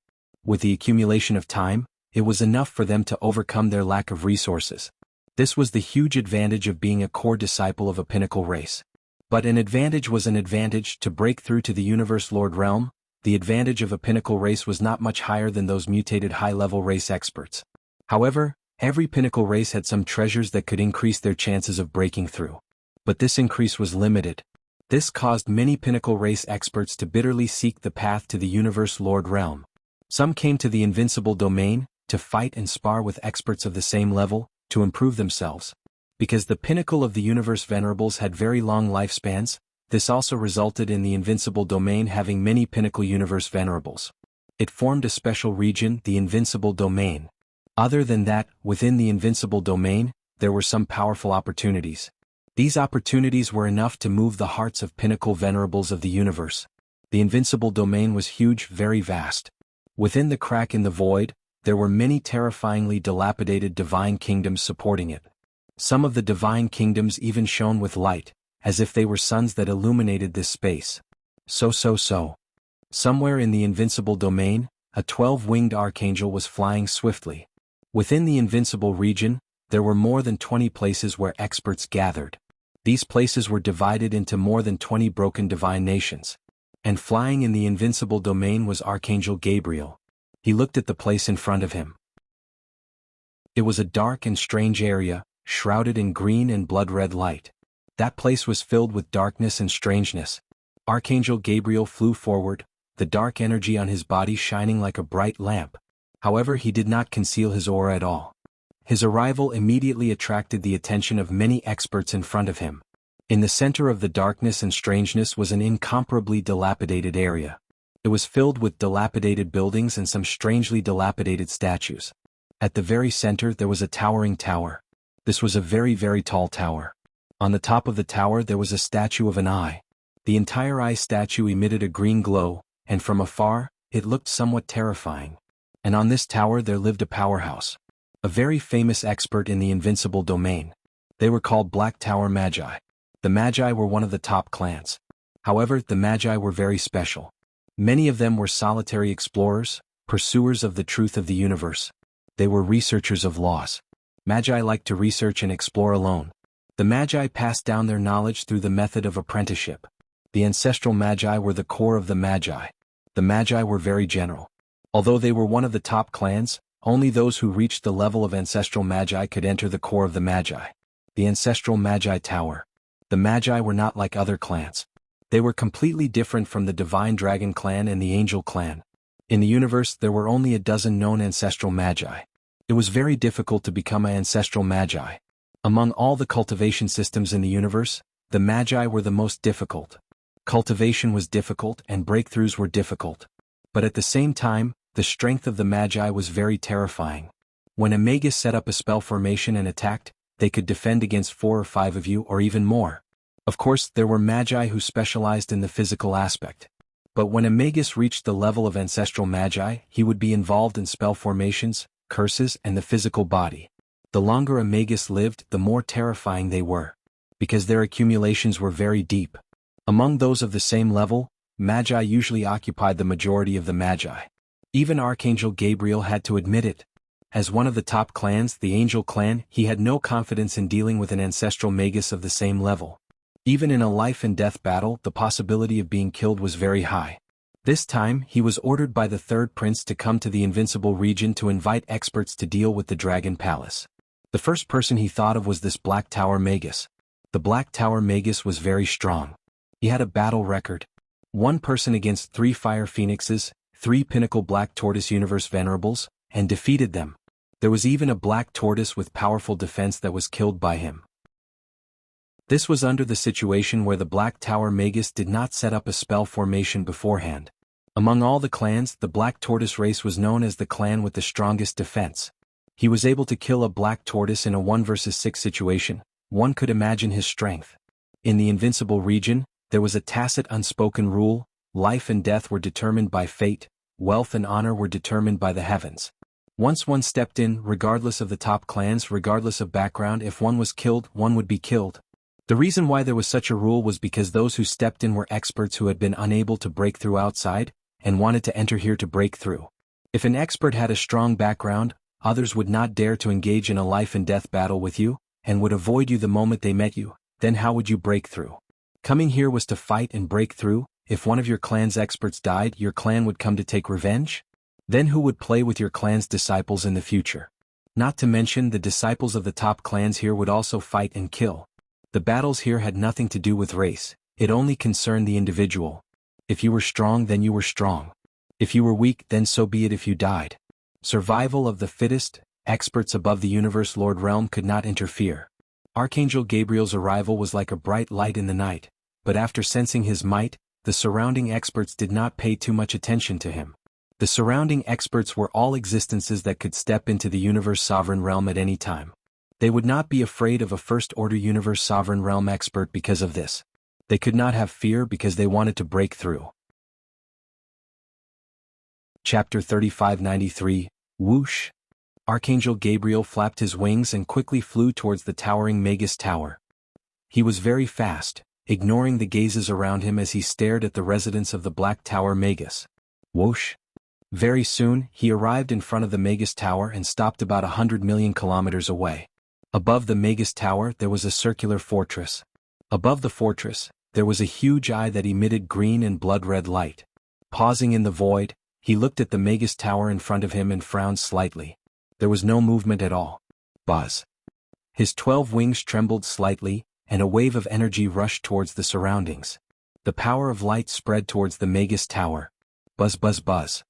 [SPEAKER 1] With the accumulation of time, it was enough for them to overcome their lack of resources. This was the huge advantage of being a core disciple of a pinnacle race. But an advantage was an advantage to break through to the Universe Lord realm. The advantage of a pinnacle race was not much higher than those mutated high-level race experts. However, Every pinnacle race had some treasures that could increase their chances of breaking through. But this increase was limited. This caused many pinnacle race experts to bitterly seek the path to the Universe Lord realm. Some came to the invincible domain, to fight and spar with experts of the same level, to improve themselves. Because the pinnacle of the universe venerables had very long lifespans, this also resulted in the invincible domain having many pinnacle universe venerables. It formed a special region, the invincible domain. Other than that, within the invincible domain, there were some powerful opportunities. These opportunities were enough to move the hearts of pinnacle venerables of the universe. The invincible domain was huge, very vast. Within the crack in the void, there were many terrifyingly dilapidated divine kingdoms supporting it. Some of the divine kingdoms even shone with light, as if they were suns that illuminated this space. Somewhere in the invincible domain, a 12-winged archangel was flying swiftly. Within the invincible region, there were more than 20 places where experts gathered. These places were divided into more than 20 broken divine nations. And flying in the invincible domain was Archangel Gabriel. He looked at the place in front of him. It was a dark and strange area, shrouded in green and blood-red light. That place was filled with darkness and strangeness. Archangel Gabriel flew forward, the dark energy on his body shining like a bright lamp. However, he did not conceal his aura at all. His arrival immediately attracted the attention of many experts in front of him. In the center of the darkness and strangeness was an incomparably dilapidated area. It was filled with dilapidated buildings and some strangely dilapidated statues. At the very center there was a towering tower. This was a very, very tall tower. On the top of the tower there was a statue of an eye. The entire eye statue emitted a green glow, and from afar, it looked somewhat terrifying. And on this tower there lived a powerhouse. A very famous expert in the invincible domain. They were called Black Tower Magi. The Magi were one of the top clans. However, the Magi were very special. Many of them were solitary explorers, pursuers of the truth of the universe. They were researchers of laws. Magi liked to research and explore alone. The Magi passed down their knowledge through the method of apprenticeship. The ancestral Magi were the core of the Magi. The Magi were very general. Although they were one of the top clans, only those who reached the level of ancestral Magi could enter the core of the Magi. The ancestral Magi Tower. The Magi were not like other clans. They were completely different from the Divine Dragon clan and the Angel clan. In the universe there were only a dozen known ancestral Magi. It was very difficult to become an ancestral Magi. Among all the cultivation systems in the universe, the Magi were the most difficult. Cultivation was difficult and breakthroughs were difficult. But at the same time, the strength of the Magi was very terrifying. When a Magus set up a spell formation and attacked, they could defend against 4 or 5 of you or even more. Of course, there were Magi who specialized in the physical aspect. But when a Magus reached the level of ancestral Magi, he would be involved in spell formations, curses, and the physical body. The longer a Magus lived, the more terrifying they were. Because their accumulations were very deep. Among those of the same level, Magi usually occupied the majority of the Magi. Even Archangel Gabriel had to admit it. As one of the top clans, the Angel clan, he had no confidence in dealing with an ancestral Magus of the same level. Even in a life and death battle, the possibility of being killed was very high. This time, he was ordered by the third prince to come to the invincible region to invite experts to deal with the Dragon Palace. The first person he thought of was this Black Tower Magus. The Black Tower Magus was very strong. He had a battle record. 1 person against 3 Fire Phoenixes, 3 Pinnacle Black Tortoise Universe Venerables, and defeated them. There was even a Black Tortoise with powerful defense that was killed by him. This was under the situation where the Black Tower Magus did not set up a spell formation beforehand. Among all the clans, the Black Tortoise race was known as the clan with the strongest defense. He was able to kill a Black Tortoise in a 1 versus 6 situation. One could imagine his strength. In the invincible region, there was a tacit unspoken rule: life and death were determined by fate, wealth and honor were determined by the heavens. Once one stepped in, regardless of the top clans, regardless of background, if one was killed, one would be killed. The reason why there was such a rule was because those who stepped in were experts who had been unable to break through outside, and wanted to enter here to break through. If an expert had a strong background, others would not dare to engage in a life and death battle with you, and would avoid you the moment they met you. Then how would you break through? Coming here was to fight and break through. If one of your clan's experts died, your clan would come to take revenge? Then who would play with your clan's disciples in the future? Not to mention the disciples of the top clans here would also fight and kill. The battles here had nothing to do with race, it only concerned the individual. If you were strong, then you were strong. If you were weak, then so be it if you died. Survival of the fittest, experts above the universe Lord realm could not interfere. Archangel Gabriel's arrival was like a bright light in the night, but after sensing his might, the surrounding experts did not pay too much attention to him. The surrounding experts were all existences that could step into the universe sovereign realm at any time. They would not be afraid of a first-order universe sovereign realm expert because of this. They could not have fear because they wanted to break through. Chapter 3593, Whoosh. Archangel Gabriel flapped his wings and quickly flew towards the towering Magus Tower. He was very fast, ignoring the gazes around him as he stared at the residence of the Black Tower Magus. Whoosh. Very soon, he arrived in front of the Magus Tower and stopped about 100 million kilometers away. Above the Magus Tower there was a circular fortress. Above the fortress, there was a huge eye that emitted green and blood-red light. Pausing in the void, he looked at the Magus Tower in front of him and frowned slightly. There was no movement at all. Buzz. His 12 wings trembled slightly, and a wave of energy rushed towards the surroundings. The power of light spread towards the Magus Tower. Buzz buzz buzz.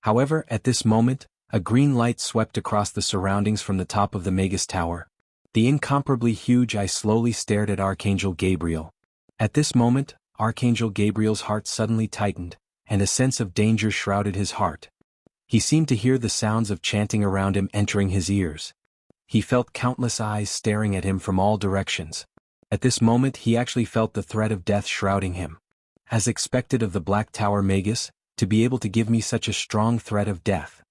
[SPEAKER 1] However, at this moment, a green light swept across the surroundings from the top of the Magus Tower. The incomparably huge eye slowly stared at Archangel Gabriel. At this moment, Archangel Gabriel's heart suddenly tightened, and a sense of danger shrouded his heart. He seemed to hear the sounds of chanting around him entering his ears. He felt countless eyes staring at him from all directions. At this moment he actually felt the threat of death shrouding him. As expected of the Black Tower Magus, to be able to give me such a strong threat of death.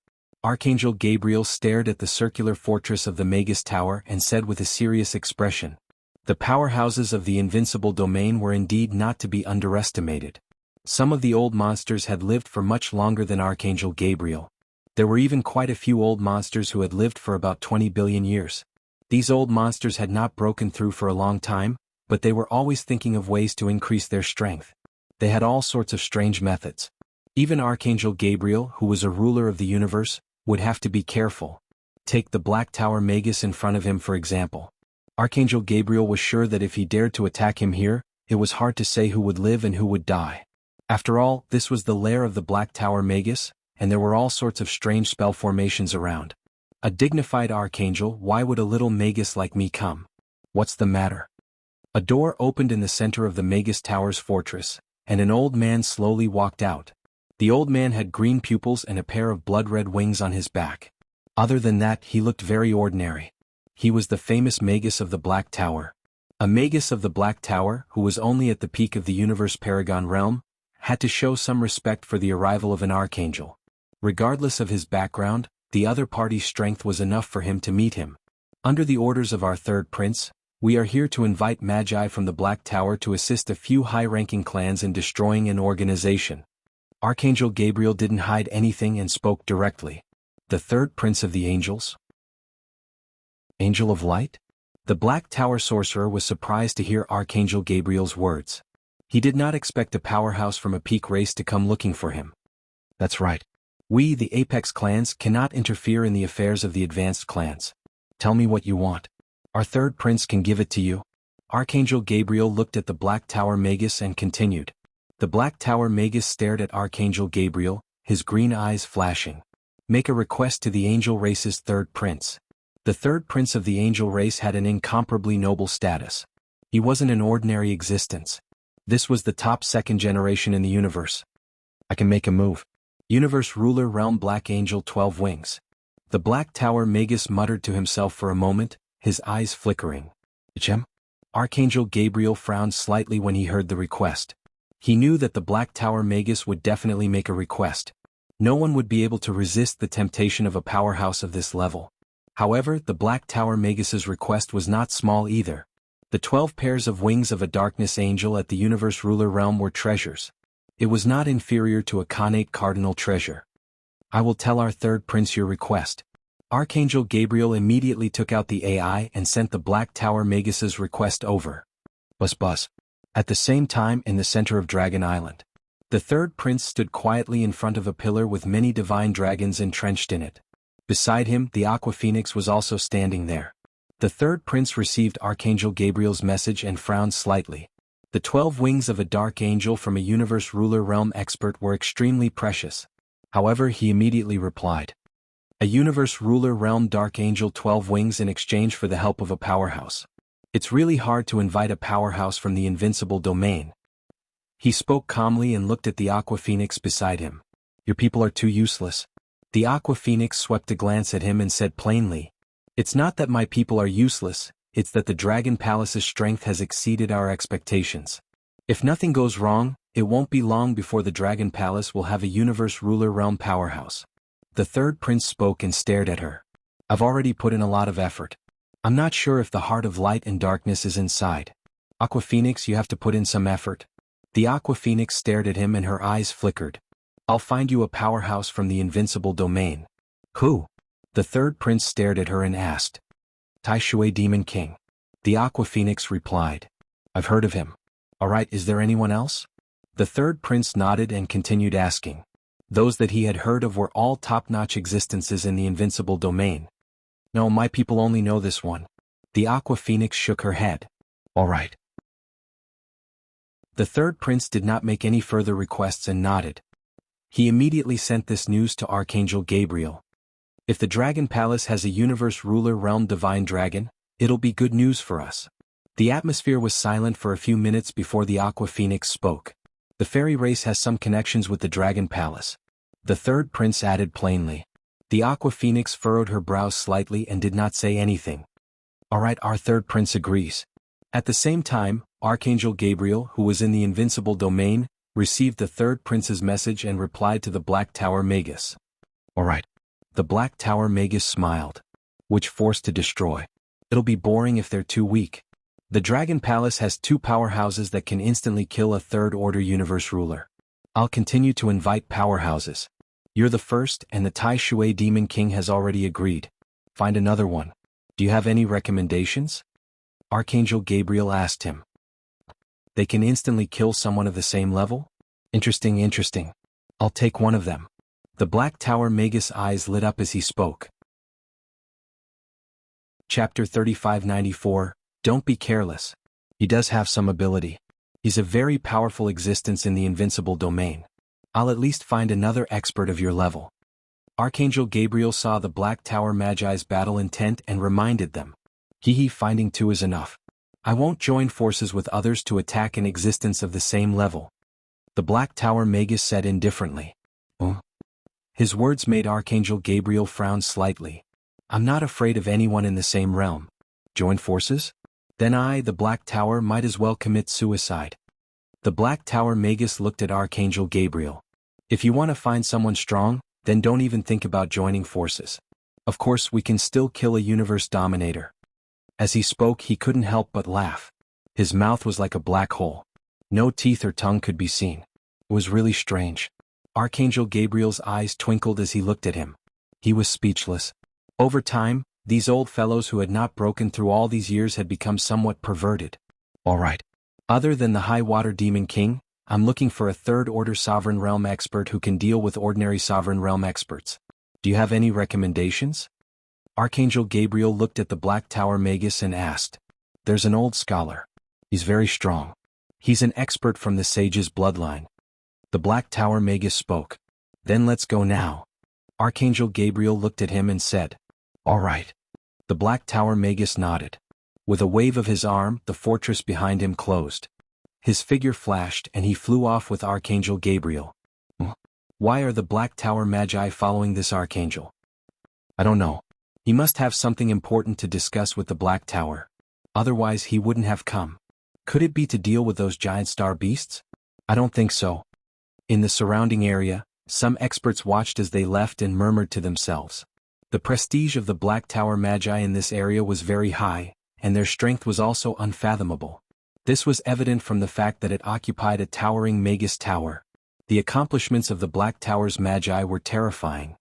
[SPEAKER 1] Archangel Gabriel stared at the circular fortress of the Magus Tower and said with a serious expression, "The powerhouses of the invincible domain were indeed not to be underestimated." Some of the old monsters had lived for much longer than Archangel Gabriel. There were even quite a few old monsters who had lived for about 20 billion years. These old monsters had not broken through for a long time, but they were always thinking of ways to increase their strength. They had all sorts of strange methods. Even Archangel Gabriel, who was a ruler of the universe, would have to be careful. Take the Black Tower Magus in front of him for example. Archangel Gabriel was sure that if he dared to attack him here, it was hard to say who would live and who would die. After all, this was the lair of the Black Tower Magus, and there were all sorts of strange spell formations around. A dignified archangel, why would a little Magus like me come? What's the matter? A door opened in the center of the Magus Tower's fortress, and an old man slowly walked out. The old man had green pupils and a pair of blood-red wings on his back. Other than that, he looked very ordinary. He was the famous Magus of the Black Tower. A Magus of the Black Tower, who was only at the peak of the universe Paragon realm, had to show some respect for the arrival of an archangel. Regardless of his background, the other party's strength was enough for him to meet him. Under the orders of our third prince, we are here to invite Magi from the Black Tower to assist a few high-ranking clans in destroying an organization. Archangel Gabriel didn't hide anything and spoke directly. The third prince of the angels? Angel of Light? The Black Tower sorcerer was surprised to hear Archangel Gabriel's words. He did not expect a powerhouse from a peak race to come looking for him. That's right. We, the Apex clans, cannot interfere in the affairs of the advanced clans. Tell me what you want. Our third prince can give it to you. Archangel Gabriel looked at the Black Tower Magus and continued. The Black Tower Magus stared at Archangel Gabriel, his green eyes flashing. Make a request to the angel race's third prince. The third prince of the angel race had an incomparably noble status. He wasn't an ordinary existence. This was the top second generation in the universe. I can make a move. Universe ruler realm Black Angel 12 wings. The Black Tower Magus muttered to himself for a moment, his eyes flickering. Gem? Archangel Gabriel frowned slightly when he heard the request. He knew that the Black Tower Magus would definitely make a request. No one would be able to resist the temptation of a powerhouse of this level. However, the Black Tower Magus's request was not small either. The 12 pairs of wings of a darkness angel at the universe ruler realm were treasures. It was not inferior to a connate cardinal treasure. I will tell our third prince your request. Archangel Gabriel immediately took out the AI and sent the Black Tower Magus's request over. Buzz buzz. At the same time, in the center of Dragon Island, the third prince stood quietly in front of a pillar with many divine dragons entrenched in it. Beside him, the Aqua Phoenix was also standing there. The third prince received Archangel Gabriel's message and frowned slightly. The 12 wings of a dark angel from a universe ruler realm expert were extremely precious. However, he immediately replied. A universe ruler realm dark angel 12 wings in exchange for the help of a powerhouse. It's really hard to invite a powerhouse from the invincible domain. He spoke calmly and looked at the Aqua Phoenix beside him. Your people are too useless. The Aqua Phoenix swept a glance at him and said plainly, it's not that my people are useless, it's that the Dragon Palace's strength has exceeded our expectations. If nothing goes wrong, it won't be long before the Dragon Palace will have a universe ruler realm powerhouse. The third prince spoke and stared at her. I've already put in a lot of effort. I'm not sure if the heart of light and darkness is inside. Aqua Phoenix, you have to put in some effort. The Aqua Phoenix stared at him and her eyes flickered. I'll find you a powerhouse from the invincible domain. Who? The third prince stared at her and asked. Tai Shui Demon King. The Aqua Phoenix replied. I've heard of him. Alright, is there anyone else? The third prince nodded and continued asking. Those that he had heard of were all top-notch existences in the invincible domain. No, my people only know this one. The Aqua Phoenix shook her head. Alright. The third prince did not make any further requests and nodded. He immediately sent this news to Archangel Gabriel. If the Dragon Palace has a universe ruler realm divine dragon, it'll be good news for us. The atmosphere was silent for a few minutes before the Aqua Phoenix spoke. The fairy race has some connections with the Dragon Palace. The third prince added plainly. The Aqua Phoenix furrowed her brows slightly and did not say anything. Alright, our third prince agrees. At the same time, Archangel Gabriel, who was in the invincible domain, received the third prince's message and replied to the Black Tower Magus. Alright. The Black Tower Magus smiled. Which force to destroy? It'll be boring if they're too weak. The Dragon Palace has 2 powerhouses that can instantly kill a third-order universe ruler. I'll continue to invite powerhouses. You're the first, and the Tai Shui Demon King has already agreed. Find another one. Do you have any recommendations? Archangel Gabriel asked him. They can instantly kill someone of the same level? Interesting. I'll take one of them. The Black Tower Magus' eyes lit up as he spoke. Chapter 3594, Don't be careless. He does have some ability. He's a very powerful existence in the invincible domain. I'll at least find another expert of your level. Archangel Gabriel saw the Black Tower Magi's battle intent and reminded them. Finding 2 is enough. I won't join forces with others to attack an existence of the same level. The Black Tower Magus said indifferently. His words made Archangel Gabriel frown slightly. I'm not afraid of anyone in the same realm. Join forces? Then I, the Black Tower, might as well commit suicide. The Black Tower Magus looked at Archangel Gabriel. If you want to find someone strong, then don't even think about joining forces. Of course, we can still kill a universe dominator. As he spoke, he couldn't help but laugh. His mouth was like a black hole. No teeth or tongue could be seen. It was really strange. Archangel Gabriel's eyes twinkled as he looked at him. He was speechless. Over time, these old fellows who had not broken through all these years had become somewhat perverted. Alright. Other than the High Water Demon King, I'm looking for a third-order Sovereign Realm expert who can deal with ordinary Sovereign Realm experts. Do you have any recommendations? Archangel Gabriel looked at the Black Tower Magus and asked. There's an old scholar. He's very strong. He's an expert from the Sage's bloodline. The Black Tower Magus spoke. Then let's go now. Archangel Gabriel looked at him and said. Alright. The Black Tower Magus nodded. With a wave of his arm, the fortress behind him closed. His figure flashed and he flew off with Archangel Gabriel. Why are the Black Tower Magi following this Archangel? I don't know. He must have something important to discuss with the Black Tower. Otherwise he wouldn't have come. Could it be to deal with those giant star beasts? I don't think so. In the surrounding area, some experts watched as they left and murmured to themselves. The prestige of the Black Tower Magi in this area was very high, and their strength was also unfathomable. This was evident from the fact that it occupied a towering Magus tower. The accomplishments of the Black Tower's Magi were terrifying.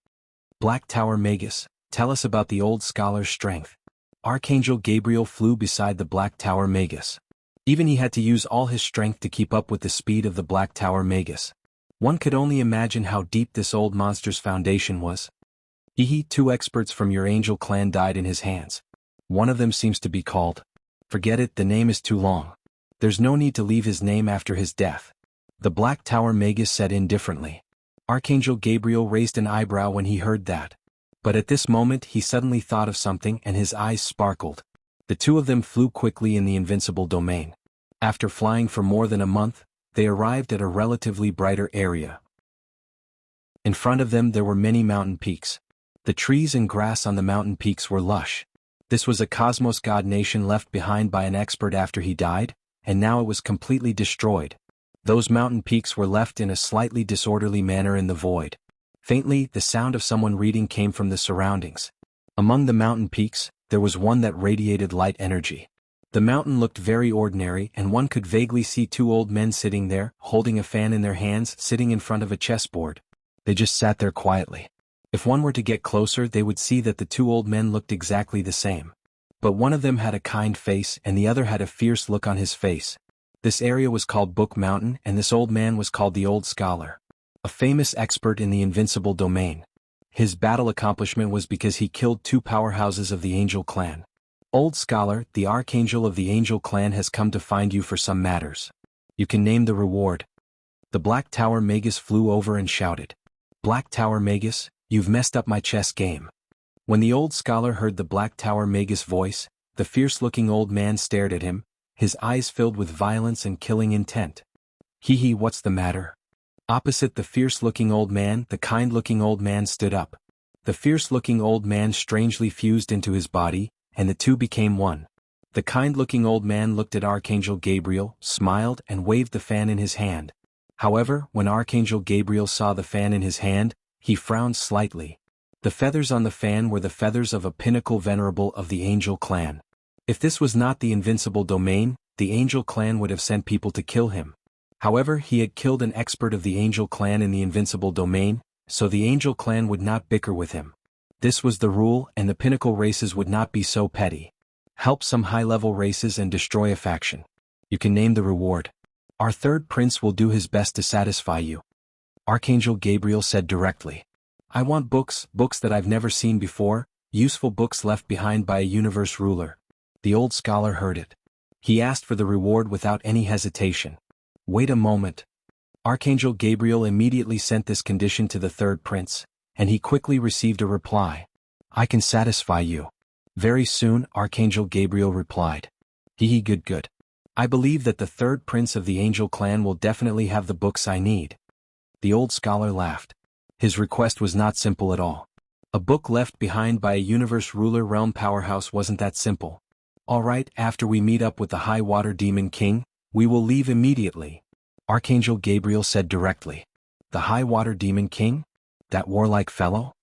[SPEAKER 1] Black Tower Magus, tell us about the old scholar's strength. Archangel Gabriel flew beside the Black Tower Magus. Even he had to use all his strength to keep up with the speed of the Black Tower Magus. One could only imagine how deep this old monster's foundation was. Two experts from your angel clan died in his hands. One of them seems to be called. Forget it, the name is too long. There's no need to leave his name after his death. The Black Tower Magus said indifferently. Archangel Gabriel raised an eyebrow when he heard that. But at this moment he suddenly thought of something and his eyes sparkled. The two of them flew quickly in the invincible domain. After flying for more than a month, they arrived at a relatively brighter area. In front of them there were many mountain peaks. The trees and grass on the mountain peaks were lush. This was a cosmos god nation left behind by an expert after he died, and now it was completely destroyed. Those mountain peaks were left in a slightly disorderly manner in the void. Faintly, the sound of someone reading came from the surroundings. Among the mountain peaks, there was one that radiated light energy. The mountain looked very ordinary and one could vaguely see two old men sitting there, holding a fan in their hands, sitting in front of a chessboard. They just sat there quietly. If one were to get closer they would see that the two old men looked exactly the same. But one of them had a kind face and the other had a fierce look on his face. This area was called Book Mountain and this old man was called the Old Scholar. A famous expert in the invincible domain. His battle accomplishment was because he killed two powerhouses of the Angel clan. Old Scholar, the Archangel of the Angel clan has come to find you for some matters. You can name the reward. The Black Tower Magus flew over and shouted. Black Tower Magus, you've messed up my chess game. When the Old Scholar heard the Black Tower Magus voice, the fierce-looking old man stared at him, his eyes filled with violence and killing intent. What's the matter? Opposite the fierce-looking old man, the kind-looking old man stood up. The fierce-looking old man strangely fused into his body, and the two became one. The kind-looking old man looked at Archangel Gabriel, smiled and waved the fan in his hand. However, when Archangel Gabriel saw the fan in his hand, he frowned slightly. The feathers on the fan were the feathers of a pinnacle venerable of the Angel clan. If this was not the invincible domain, the Angel clan would have sent people to kill him. However, he had killed an expert of the Angel clan in the invincible domain, so the Angel clan would not bicker with him. This was the rule, and the pinnacle races would not be so petty. Help some high-level races and destroy a faction. You can name the reward. Our third prince will do his best to satisfy you. Archangel Gabriel said directly. I want books that I've never seen before, useful books left behind by a universe ruler. The Old Scholar heard it. He asked for the reward without any hesitation. Wait a moment. Archangel Gabriel immediately sent this condition to the third prince, and he quickly received a reply. I can satisfy you. Very soon, Archangel Gabriel replied. Good. I believe that the third prince of the Angel clan will definitely have the books I need. The Old Scholar laughed. His request was not simple at all. A book left behind by a universe ruler realm powerhouse wasn't that simple. Alright, after we meet up with the High Water Demon King, we will leave immediately. Archangel Gabriel said directly. The High Water Demon King? That warlike fellow?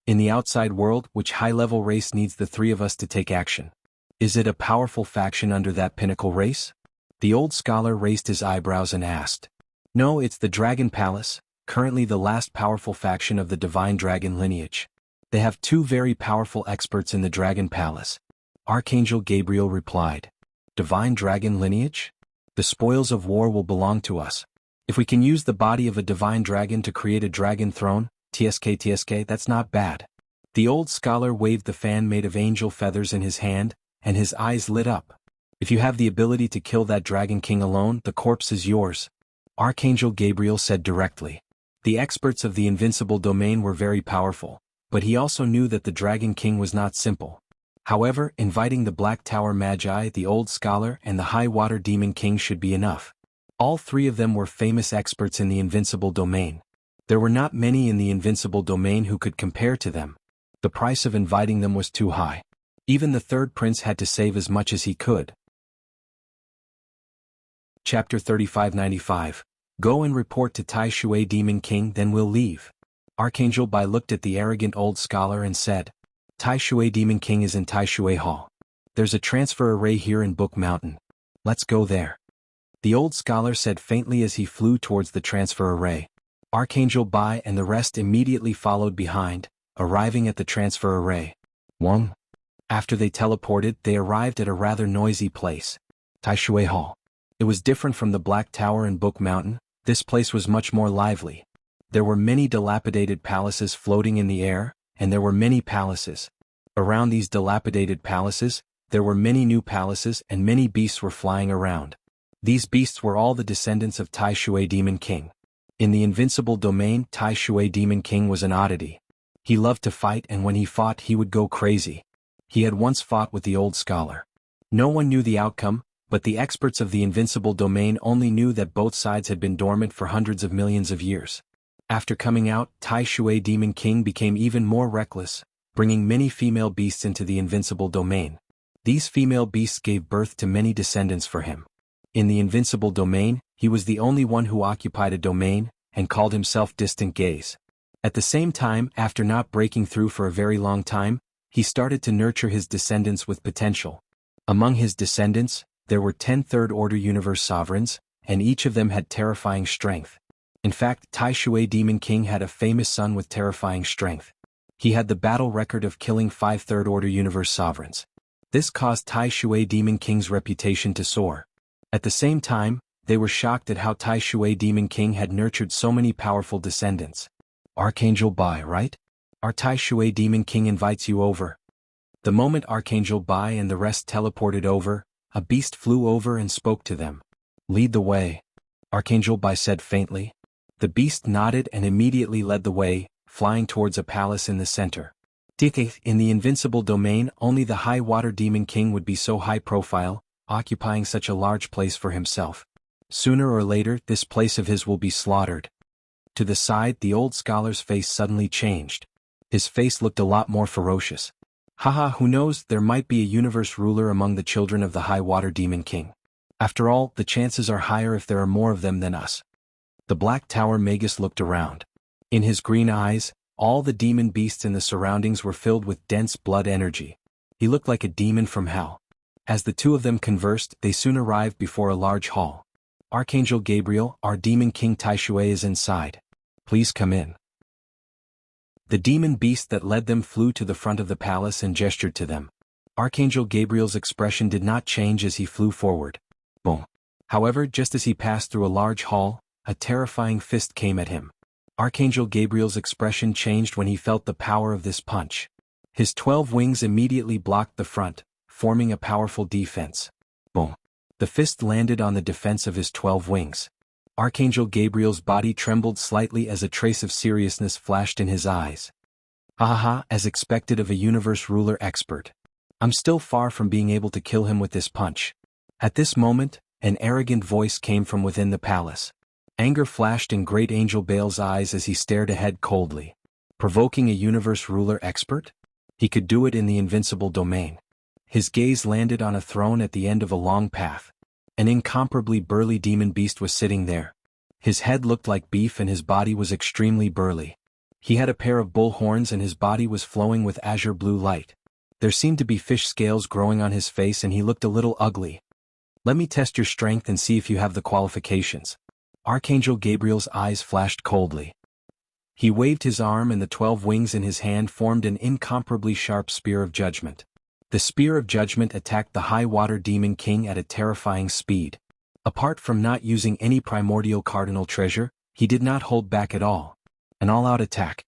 [SPEAKER 1] In the outside world, which high-level race needs the three of us to take action? Is it a powerful faction under that pinnacle race? The Old Scholar raised his eyebrows and asked. No, it's the Dragon Palace, currently the last powerful faction of the Divine Dragon lineage. They have two very powerful experts in the Dragon Palace. Archangel Gabriel replied. Divine Dragon lineage? The spoils of war will belong to us. If we can use the body of a divine dragon to create a dragon throne, TSK, that's not bad. The Old Scholar waved the fan made of angel feathers in his hand, and his eyes lit up. If you have the ability to kill that Dragon King alone, the corpse is yours. Archangel Gabriel said directly. The experts of the invincible domain were very powerful, but he also knew that the Dragon King was not simple. However, inviting the Black Tower Magi, the Old Scholar, and the High Water Demon King should be enough. All three of them were famous experts in the invincible domain. There were not many in the invincible domain who could compare to them. The price of inviting them was too high. Even the third prince had to save as much as he could. Chapter 3595. Go and report to Tai Shui Demon King, then we'll leave. Archangel Bai looked at the arrogant Old Scholar and said. Tai Shui Demon King is in Tai Shui Hall. There's a transfer array here in Book Mountain. Let's go there. The Old Scholar said faintly as he flew towards the transfer array. Archangel Bai and the rest immediately followed behind, arriving at the transfer array. Wong. After they teleported, they arrived at a rather noisy place. Tai Shui Hall. It was different from the Black Tower and Book Mountain. This place was much more lively. There were many dilapidated palaces floating in the air, and there were many palaces. Around these dilapidated palaces, there were many new palaces and many beasts were flying around. These beasts were all the descendants of Tai Shui Demon King. In the invincible domain, Tai Shui Demon King was an oddity. He loved to fight, and when he fought he would go crazy. He had once fought with the old scholar. No one knew the outcome, but the experts of the invincible domain only knew that both sides had been dormant for hundreds of millions of years. After coming out, Tai Shui Demon King became even more reckless, bringing many female beasts into the invincible domain. These female beasts gave birth to many descendants for him. In the invincible domain, he was the only one who occupied a domain, and called himself Distant Gaze. At the same time, after not breaking through for a very long time, he started to nurture his descendants with potential. Among his descendants, there were 10 third-order universe sovereigns, and each of them had terrifying strength. In fact, Tai Shui Demon King had a famous son with terrifying strength. He had the battle record of killing 5 third-order universe sovereigns. This caused Tai Shui Demon King's reputation to soar. At the same time, they were shocked at how Tai Shui Demon King had nurtured so many powerful descendants. Archangel Bai, right? Our Tai Shui Demon King invites you over. The moment Archangel Bai and the rest teleported over, a beast flew over and spoke to them. Lead the way, Archangel Bai said faintly. The beast nodded and immediately led the way, flying towards a palace in the center. In the invincible domain, only the high water demon king would be so high profile, occupying such a large place for himself. Sooner or later, this place of his will be slaughtered. To the side, the old scholar's face suddenly changed. His face looked a lot more ferocious. Haha, who knows, there might be a universe ruler among the children of the high water demon king. After all, the chances are higher if there are more of them than us. The Black Tower Magus looked around. In his green eyes, all the demon beasts in the surroundings were filled with dense blood energy. He looked like a demon from hell. As the two of them conversed, they soon arrived before a large hall. Archangel Gabriel, our demon king Tai Shui is inside. Please come in. The demon beast that led them flew to the front of the palace and gestured to them. Archangel Gabriel's expression did not change as he flew forward. Boom. However, just as he passed through a large hall, a terrifying fist came at him. Archangel Gabriel's expression changed when he felt the power of this punch. His 12 wings immediately blocked the front, forming a powerful defense. Boom. The fist landed on the defense of his 12 wings. Archangel Gabriel's body trembled slightly as a trace of seriousness flashed in his eyes. Haha, as expected of a universe ruler expert. I'm still far from being able to kill him with this punch. At this moment, an arrogant voice came from within the palace. Anger flashed in Great Angel Baal's eyes as he stared ahead coldly. Provoking a universe ruler expert? He could do it in the invincible domain. His gaze landed on a throne at the end of a long path. An incomparably burly demon beast was sitting there. His head looked like beef and his body was extremely burly. He had a pair of bull horns and his body was flowing with azure blue light. There seemed to be fish scales growing on his face and he looked a little ugly. Let me test your strength and see if you have the qualifications. Archangel Gabriel's eyes flashed coldly. He waved his arm and the 12 wings in his hand formed an incomparably sharp spear of judgment. The spear of judgment attacked the high water demon king at a terrifying speed. Apart from not using any primordial cardinal treasure, he did not hold back at all. An all-out attack.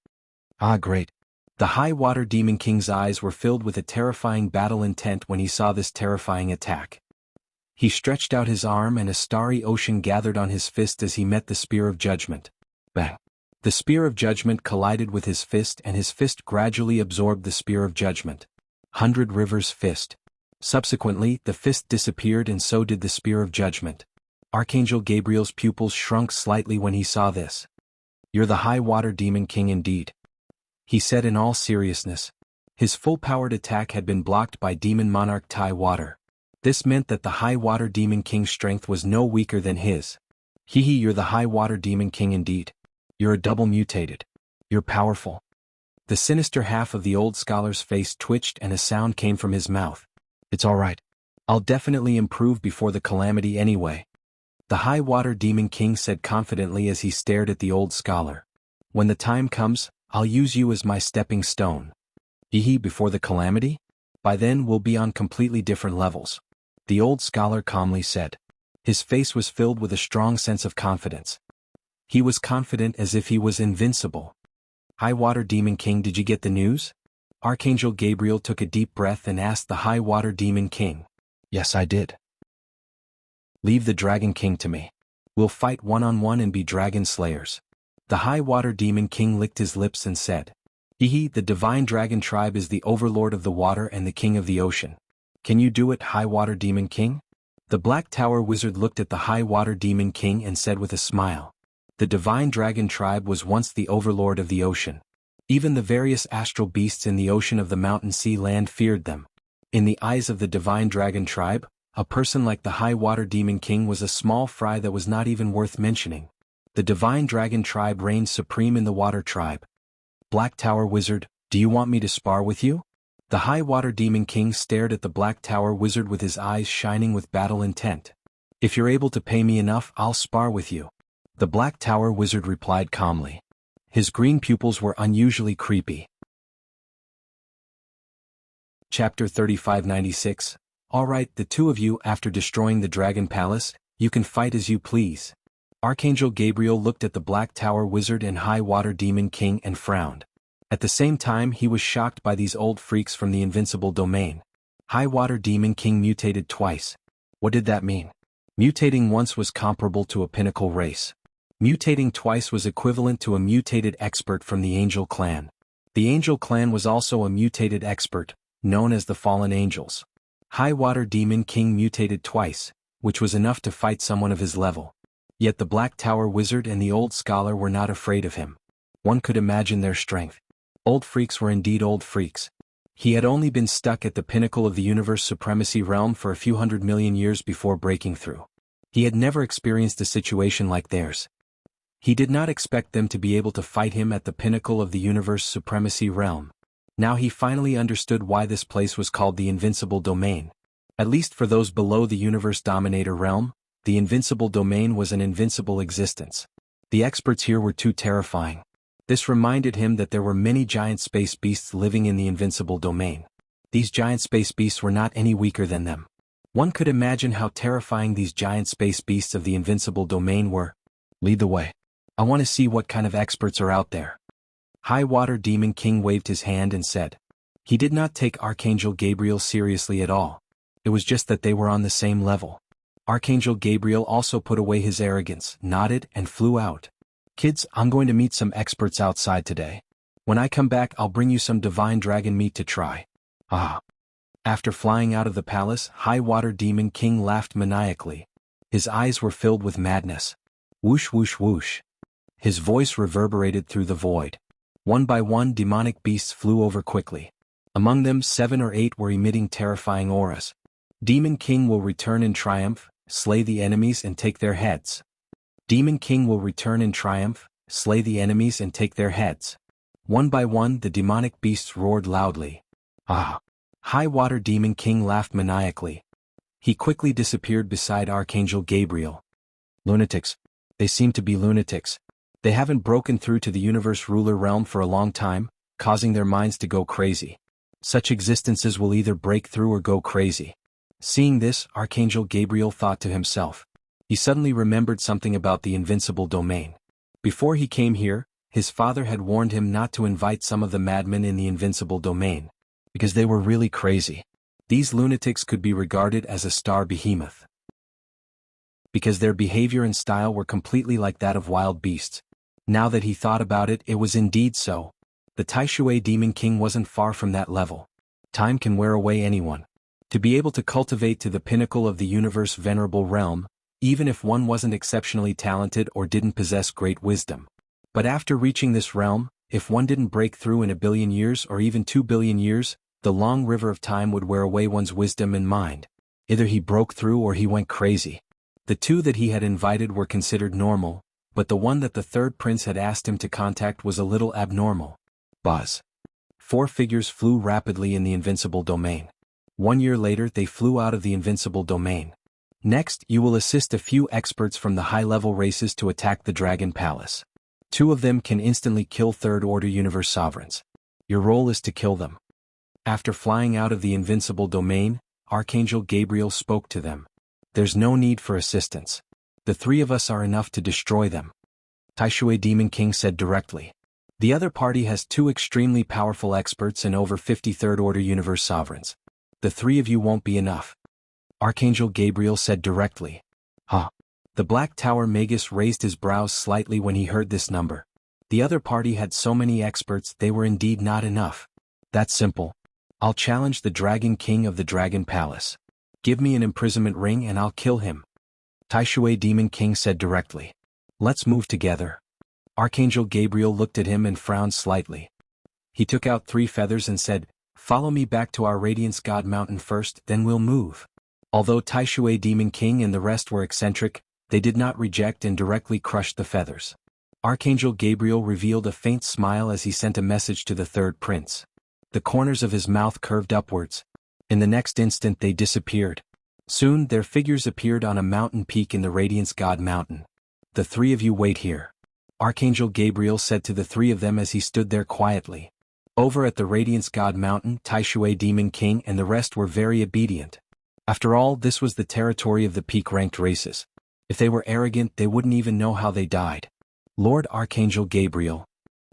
[SPEAKER 1] Ah, great. The high water demon king's eyes were filled with a terrifying battle intent when he saw this terrifying attack. He stretched out his arm and a starry ocean gathered on his fist as he met the spear of judgment. Bang! The spear of judgment collided with his fist and his fist gradually absorbed the spear of judgment. 100 Rivers Fist. Subsequently, the fist disappeared and so did the spear of judgment. Archangel Gabriel's pupils shrunk slightly when he saw this. You're the high water demon king indeed, he said in all seriousness. His full-powered attack had been blocked by demon monarch Tai Water. This meant that the high water demon king's strength was no weaker than his. Hehe, you're the high water demon king indeed. You're a double mutated. You're powerful. The sinister half of the old scholar's face twitched and a sound came from his mouth. It's all right. I'll definitely improve before the calamity anyway. The high water demon king said confidently as he stared at the old scholar. When the time comes, I'll use you as my stepping stone. Hehe, before the calamity? By then we'll be on completely different levels. The old scholar calmly said. His face was filled with a strong sense of confidence. He was confident as if he was invincible. High Water Demon King, did you get the news? Archangel Gabriel took a deep breath and asked the High Water Demon King.
[SPEAKER 2] Yes, I did.
[SPEAKER 1] Leave the Dragon King to me. We'll fight one-on-one and be dragon slayers. The High Water Demon King licked his lips and said, He, the Divine Dragon Tribe, is the overlord of the water and the king of the ocean. Can you do it, High Water Demon King? The Black Tower Wizard looked at the High Water Demon King and said with a smile, The Divine Dragon Tribe was once the overlord of the ocean. Even the various astral beasts in the ocean of the mountain sea land feared them. In the eyes of the Divine Dragon Tribe, a person like the High Water Demon King was a small fry that was not even worth mentioning. The Divine Dragon Tribe reigned supreme in the Water Tribe. Black Tower Wizard, do you want me to spar with you? The High Water Demon King stared at the Black Tower Wizard with his eyes shining with battle intent. If you're able to pay me enough, I'll spar with you. The Black Tower Wizard replied calmly. His green pupils were unusually creepy. Chapter 3596. Alright, the two of you, after destroying the Dragon Palace, you can fight as you please. Archangel Gabriel looked at the Black Tower Wizard and High Water Demon King and frowned. At the same time, he was shocked by these old freaks from the invincible domain. High Water Demon King mutated twice. What did that mean? Mutating once was comparable to a pinnacle race. Mutating twice was equivalent to a mutated expert from the Angel Clan. The Angel Clan was also a mutated expert, known as the Fallen Angels. High Water Demon King mutated twice, which was enough to fight someone of his level. Yet the Black Tower Wizard and the Old Scholar were not afraid of him. One could imagine their strength. Old freaks were indeed old freaks. He had only been stuck at the pinnacle of the universe supremacy realm for a few 100 million years before breaking through. He had never experienced a situation like theirs. He did not expect them to be able to fight him at the pinnacle of the universe supremacy realm. Now he finally understood why this place was called the Invincible Domain. At least for those below the Universe Dominator realm, the Invincible Domain was an invincible existence. The experts here were too terrifying. This reminded him that there were many giant space beasts living in the Invincible Domain. These giant space beasts were not any weaker than them. One could imagine how terrifying these giant space beasts of the Invincible Domain were. Lead the way. I want to see what kind of experts are out there. High Water Demon King waved his hand and said. He did not take Archangel Gabriel seriously at all. It was just that they were on the same level. Archangel Gabriel also put away his arrogance, nodded, and flew out. Kids, I'm going to meet some experts outside today. When I come back, I'll bring you some divine dragon meat to try. Ah. After flying out of the palace, High Water Demon King laughed maniacally. His eyes were filled with madness. Whoosh whoosh whoosh. His voice reverberated through the void. One by one, demonic beasts flew over quickly. Among them, 7 or 8 were emitting terrifying auras. Demon King will return in triumph, slay the enemies and take their heads. Demon King will return in triumph, slay the enemies and take their heads. One by one, the demonic beasts roared loudly. Ah! High Water Demon King laughed maniacally. He quickly disappeared beside Archangel Gabriel. Lunatics. They seem to be lunatics. They haven't broken through to the universe ruler realm for a long time, causing their minds to go crazy. Such existences will either break through or go crazy. Seeing this, Archangel Gabriel thought to himself. He suddenly remembered something about the Invincible Domain. Before he came here, his father had warned him not to invite some of the madmen in the Invincible Domain, because they were really crazy. These lunatics could be regarded as a star behemoth, because their behavior and style were completely like that of wild beasts. Now that he thought about it, it was indeed so. The Taishui Demon King wasn't far from that level. Time can wear away anyone. To be able to cultivate to the pinnacle of the universe venerable realm, even if one wasn't exceptionally talented or didn't possess great wisdom. But after reaching this realm, if one didn't break through in 1 billion years or even 2 billion years, the long river of time would wear away one's wisdom and mind. Either he broke through or he went crazy. The 2 that he had invited were considered normal, but the one that the 3rd prince had asked him to contact was a little abnormal. Buzz. 4 figures flew rapidly in the Invincible Domain. 1 year later, they flew out of the Invincible Domain. Next, you will assist a few experts from the high-level races to attack the Dragon Palace. 2 of them can instantly kill Third-Order Universe Sovereigns. Your role is to kill them. After flying out of the Invincible Domain, Archangel Gabriel spoke to them. There's no need for assistance. The 3 of us are enough to destroy them. Taishui Demon King said directly. The other party has 2 extremely powerful experts and over 50 Third Order Universe Sovereigns. The 3 of you won't be enough. Archangel Gabriel said directly. Huh. The Black Tower Magus raised his brows slightly when he heard this number. The other party had so many experts, they were indeed not enough. That's simple. I'll challenge the Dragon King of the Dragon Palace. Give me an imprisonment ring and I'll kill him. Taishui Demon King said directly. Let's move together. Archangel Gabriel looked at him and frowned slightly. He took out 3 feathers and said, Follow me back to our Radiance God Mountain first, then we'll move. Although Taishui Demon King and the rest were eccentric, they did not reject and directly crushed the feathers. Archangel Gabriel revealed a faint smile as he sent a message to the third prince. The corners of his mouth curved upwards. In the next instant they disappeared. Soon their figures appeared on a mountain peak in the Radiance God Mountain. The 3 of you wait here. Archangel Gabriel said to the 3 of them as he stood there quietly. Over at the Radiance God Mountain, Taishui Demon King and the rest were very obedient. After all, this was the territory of the peak-ranked races. If they were arrogant, they wouldn't even know how they died. Lord Archangel Gabriel.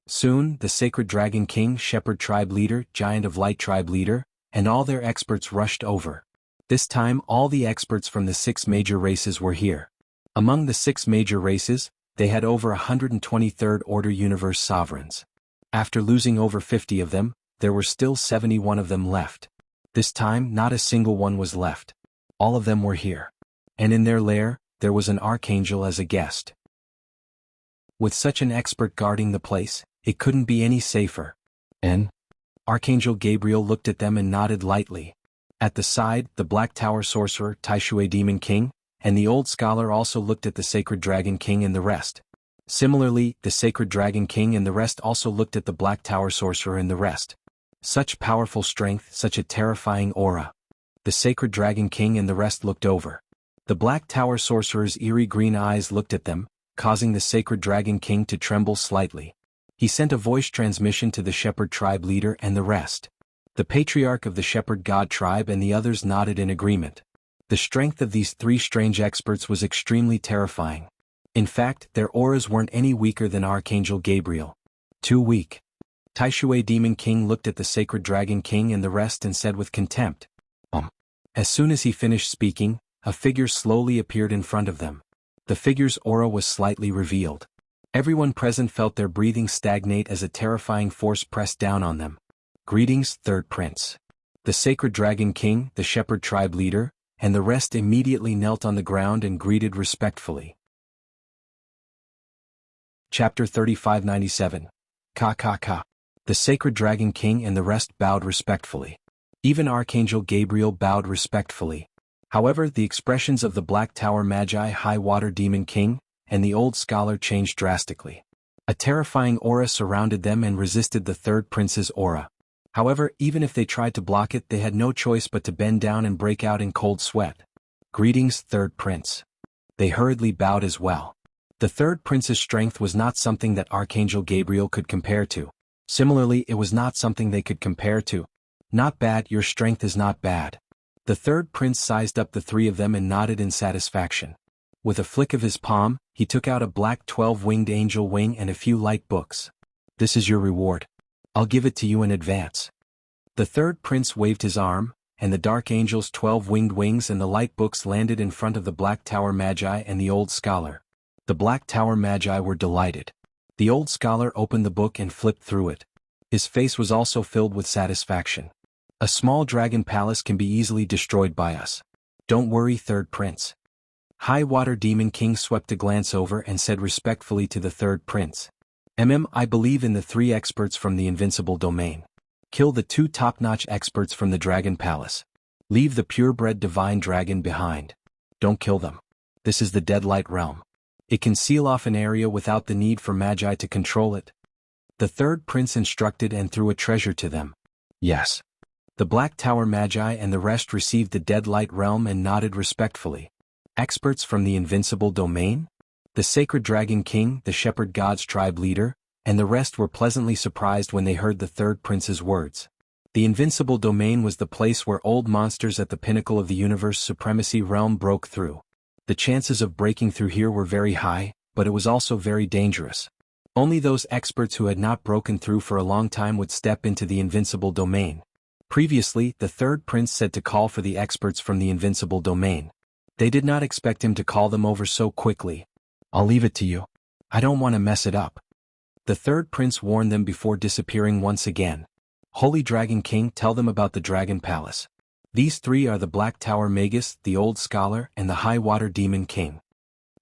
[SPEAKER 1] Soon, the Sacred Dragon King, Shepherd Tribe Leader, Giant of Light Tribe Leader, and all their experts rushed over. This time, all the experts from the 6 major races were here. Among the 6 major races, they had over 120 Third Order Universe Sovereigns. After losing over 50 of them, there were still 71 of them left. This time, not a single one was left. All of them were here. And in their lair, there was an archangel as a guest. With such an expert guarding the place, it couldn't be any safer. And? Archangel Gabriel looked at them and nodded lightly. At the side, the Black Tower Sorcerer, Taishui Demon King, and the old scholar also looked at the Sacred Dragon King and the rest. Similarly, the Sacred Dragon King and the rest also looked at the Black Tower Sorcerer and the rest. Such powerful strength, such a terrifying aura. The Sacred Dragon King and the rest looked over. The Black Tower Sorcerer's eerie green eyes looked at them, causing the Sacred Dragon King to tremble slightly. He sent a voice transmission to the Shepherd Tribe Leader and the rest. The Patriarch of the Shepherd God Tribe and the others nodded in agreement. The strength of these 3 strange experts was extremely terrifying. In fact, their auras weren't any weaker than Archangel Gabriel. Too weak. Taishui Demon King looked at the Sacred Dragon King and the rest and said with contempt. As soon as he finished speaking, a figure slowly appeared in front of them. The figure's aura was slightly revealed. Everyone present felt their breathing stagnate as a terrifying force pressed down on them. Greetings, Third Prince. The Sacred Dragon King, the Shepherd Tribe Leader, and the rest immediately knelt on the ground and greeted respectfully. Chapter 3597. Ka. The Sacred Dragon King and the rest bowed respectfully. Even Archangel Gabriel bowed respectfully. However, the expressions of the Black Tower Magi, High Water Demon King, and the old scholar changed drastically. A terrifying aura surrounded them and resisted the third prince's aura. However, even if they tried to block it, they had no choice but to bend down and break out in cold sweat. Greetings, Third Prince. They hurriedly bowed as well. The third prince's strength was not something that Archangel Gabriel could compare to. Similarly, it was not something they could compare to. Not bad, your strength is not bad. The third prince sized up the 3 of them and nodded in satisfaction. With a flick of his palm, he took out a black 12-winged angel wing and a few light books. This is your reward. I'll give it to you in advance. The third prince waved his arm, and the dark angel's 12-winged wings and the light books landed in front of the Black Tower Magi and the old scholar. The Black Tower Magi were delighted. The old scholar opened the book and flipped through it. His face was also filled with satisfaction. A small dragon palace can be easily destroyed by us. Don't worry, Third Prince. High Water Demon King swept a glance over and said respectfully to the third prince. I believe in the 3 experts from the Invincible Domain. Kill the 2 top-notch experts from the Dragon Palace. Leave the purebred divine dragon behind. Don't kill them. This is the Deadlight Realm. It can seal off an area without the need for magi to control it. The third prince instructed and threw a treasure to them. Yes. The Black Tower Magi and the rest received the Deadlight Realm and nodded respectfully. Experts from the Invincible Domain? The Sacred Dragon King, the Shepherd God's Tribe Leader, and the rest were pleasantly surprised when they heard the third prince's words. The Invincible Domain was the place where old monsters at the pinnacle of the universe supremacy realm broke through. The chances of breaking through here were very high, but it was also very dangerous. Only those experts who had not broken through for a long time would step into the invincible domain. Previously, the third prince said to call for the experts from the invincible domain. They did not expect him to call them over so quickly. "I'll leave it to you. I don't want to mess it up." The third prince warned them before disappearing once again. "Holy Dragon King, tell them about the Dragon Palace. These three are the Black Tower Magus, the Old Scholar, and the High Water Demon King."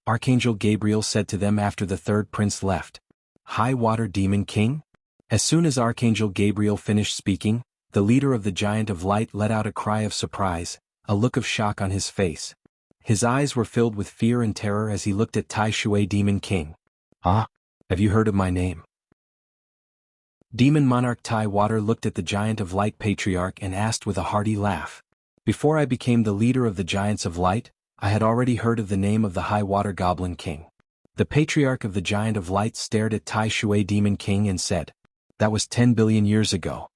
[SPEAKER 1] Archangel Gabriel said to them after the third prince left. "High Water Demon King?" As soon as Archangel Gabriel finished speaking, the leader of the Giant of Light let out a cry of surprise, a look of shock on his face. His eyes were filled with fear and terror as he looked at Tai Shui Demon King. "Ah, have you heard of my name?" Demon Monarch Tai Water looked at the Giant of Light Patriarch and asked with a hearty laugh. "Before I became the leader of the Giants of Light, I had already heard of the name of the High Water Goblin King." The Patriarch of the Giant of Light stared at Tai Shui Demon King and said, "That was 10 billion years ago.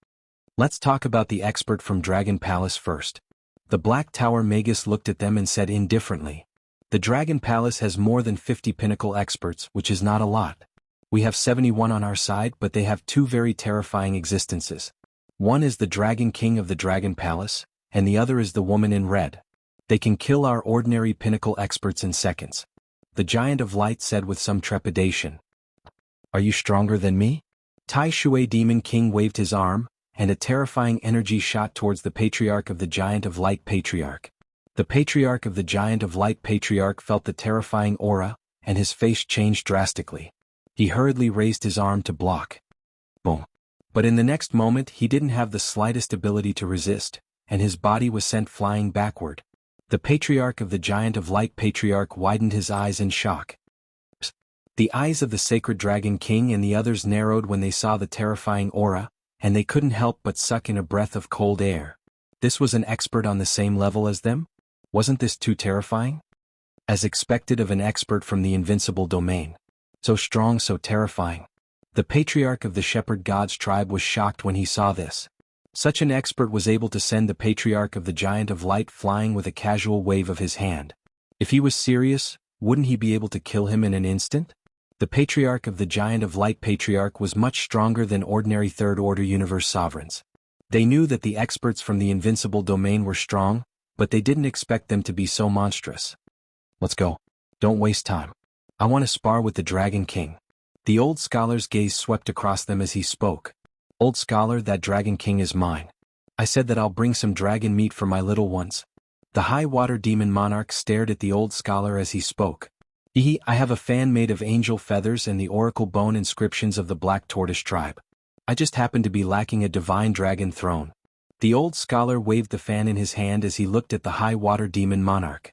[SPEAKER 1] Let's talk about the expert from Dragon Palace first." The Black Tower Magus looked at them and said indifferently, "The Dragon Palace has more than 50 pinnacle experts, which is not a lot. We have 71 on our side, but they have two very terrifying existences. One is the Dragon King of the Dragon Palace, and the other is the woman in red. They can kill our ordinary pinnacle experts in seconds." The Giant of Light said with some trepidation. "Are you stronger than me?" Tai Shui Demon King waved his arm, and a terrifying energy shot towards the Patriarch of the Giant of Light Patriarch. The Patriarch of the Giant of Light Patriarch felt the terrifying aura, and his face changed drastically. He hurriedly raised his arm to block. Boom. But in the next moment he didn't have the slightest ability to resist, and his body was sent flying backward. The Patriarch of the Giant of Light Patriarch widened his eyes in shock. The eyes of the Sacred Dragon King and the others narrowed when they saw the terrifying aura, and they couldn't help but suck in a breath of cold air. This was an expert on the same level as them? Wasn't this too terrifying? As expected of an expert from the invincible domain. So strong, so terrifying. The Patriarch of the Shepherd God's tribe was shocked when he saw this. Such an expert was able to send the Patriarch of the Giant of Light flying with a casual wave of his hand. If he was serious, wouldn't he be able to kill him in an instant? The Patriarch of the Giant of Light Patriarch was much stronger than ordinary Third Order Universe sovereigns. They knew that the experts from the invincible domain were strong, but they didn't expect them to be so monstrous. "Let's go. Don't waste time. I want to spar with the Dragon King." The Old Scholar's gaze swept across them as he spoke. "Old Scholar, that Dragon King is mine. I said that I'll bring some dragon meat for my little ones." The High Water Demon Monarch stared at the Old Scholar as he spoke. I have a fan made of angel feathers and the oracle bone inscriptions of the Black Tortoise tribe. I just happen to be lacking a divine dragon throne." The Old Scholar waved the fan in his hand as he looked at the High Water Demon Monarch.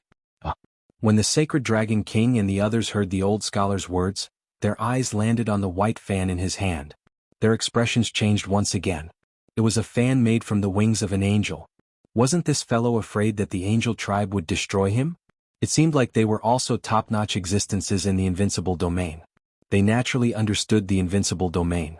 [SPEAKER 1] When the Sacred Dragon King and the others heard the Old Scholar's words, their eyes landed on the white fan in his hand. Their expressions changed once again. It was a fan made from the wings of an angel. Wasn't this fellow afraid that the angel tribe would destroy him? It seemed like they were also top-notch existences in the invincible domain. They naturally understood the invincible domain.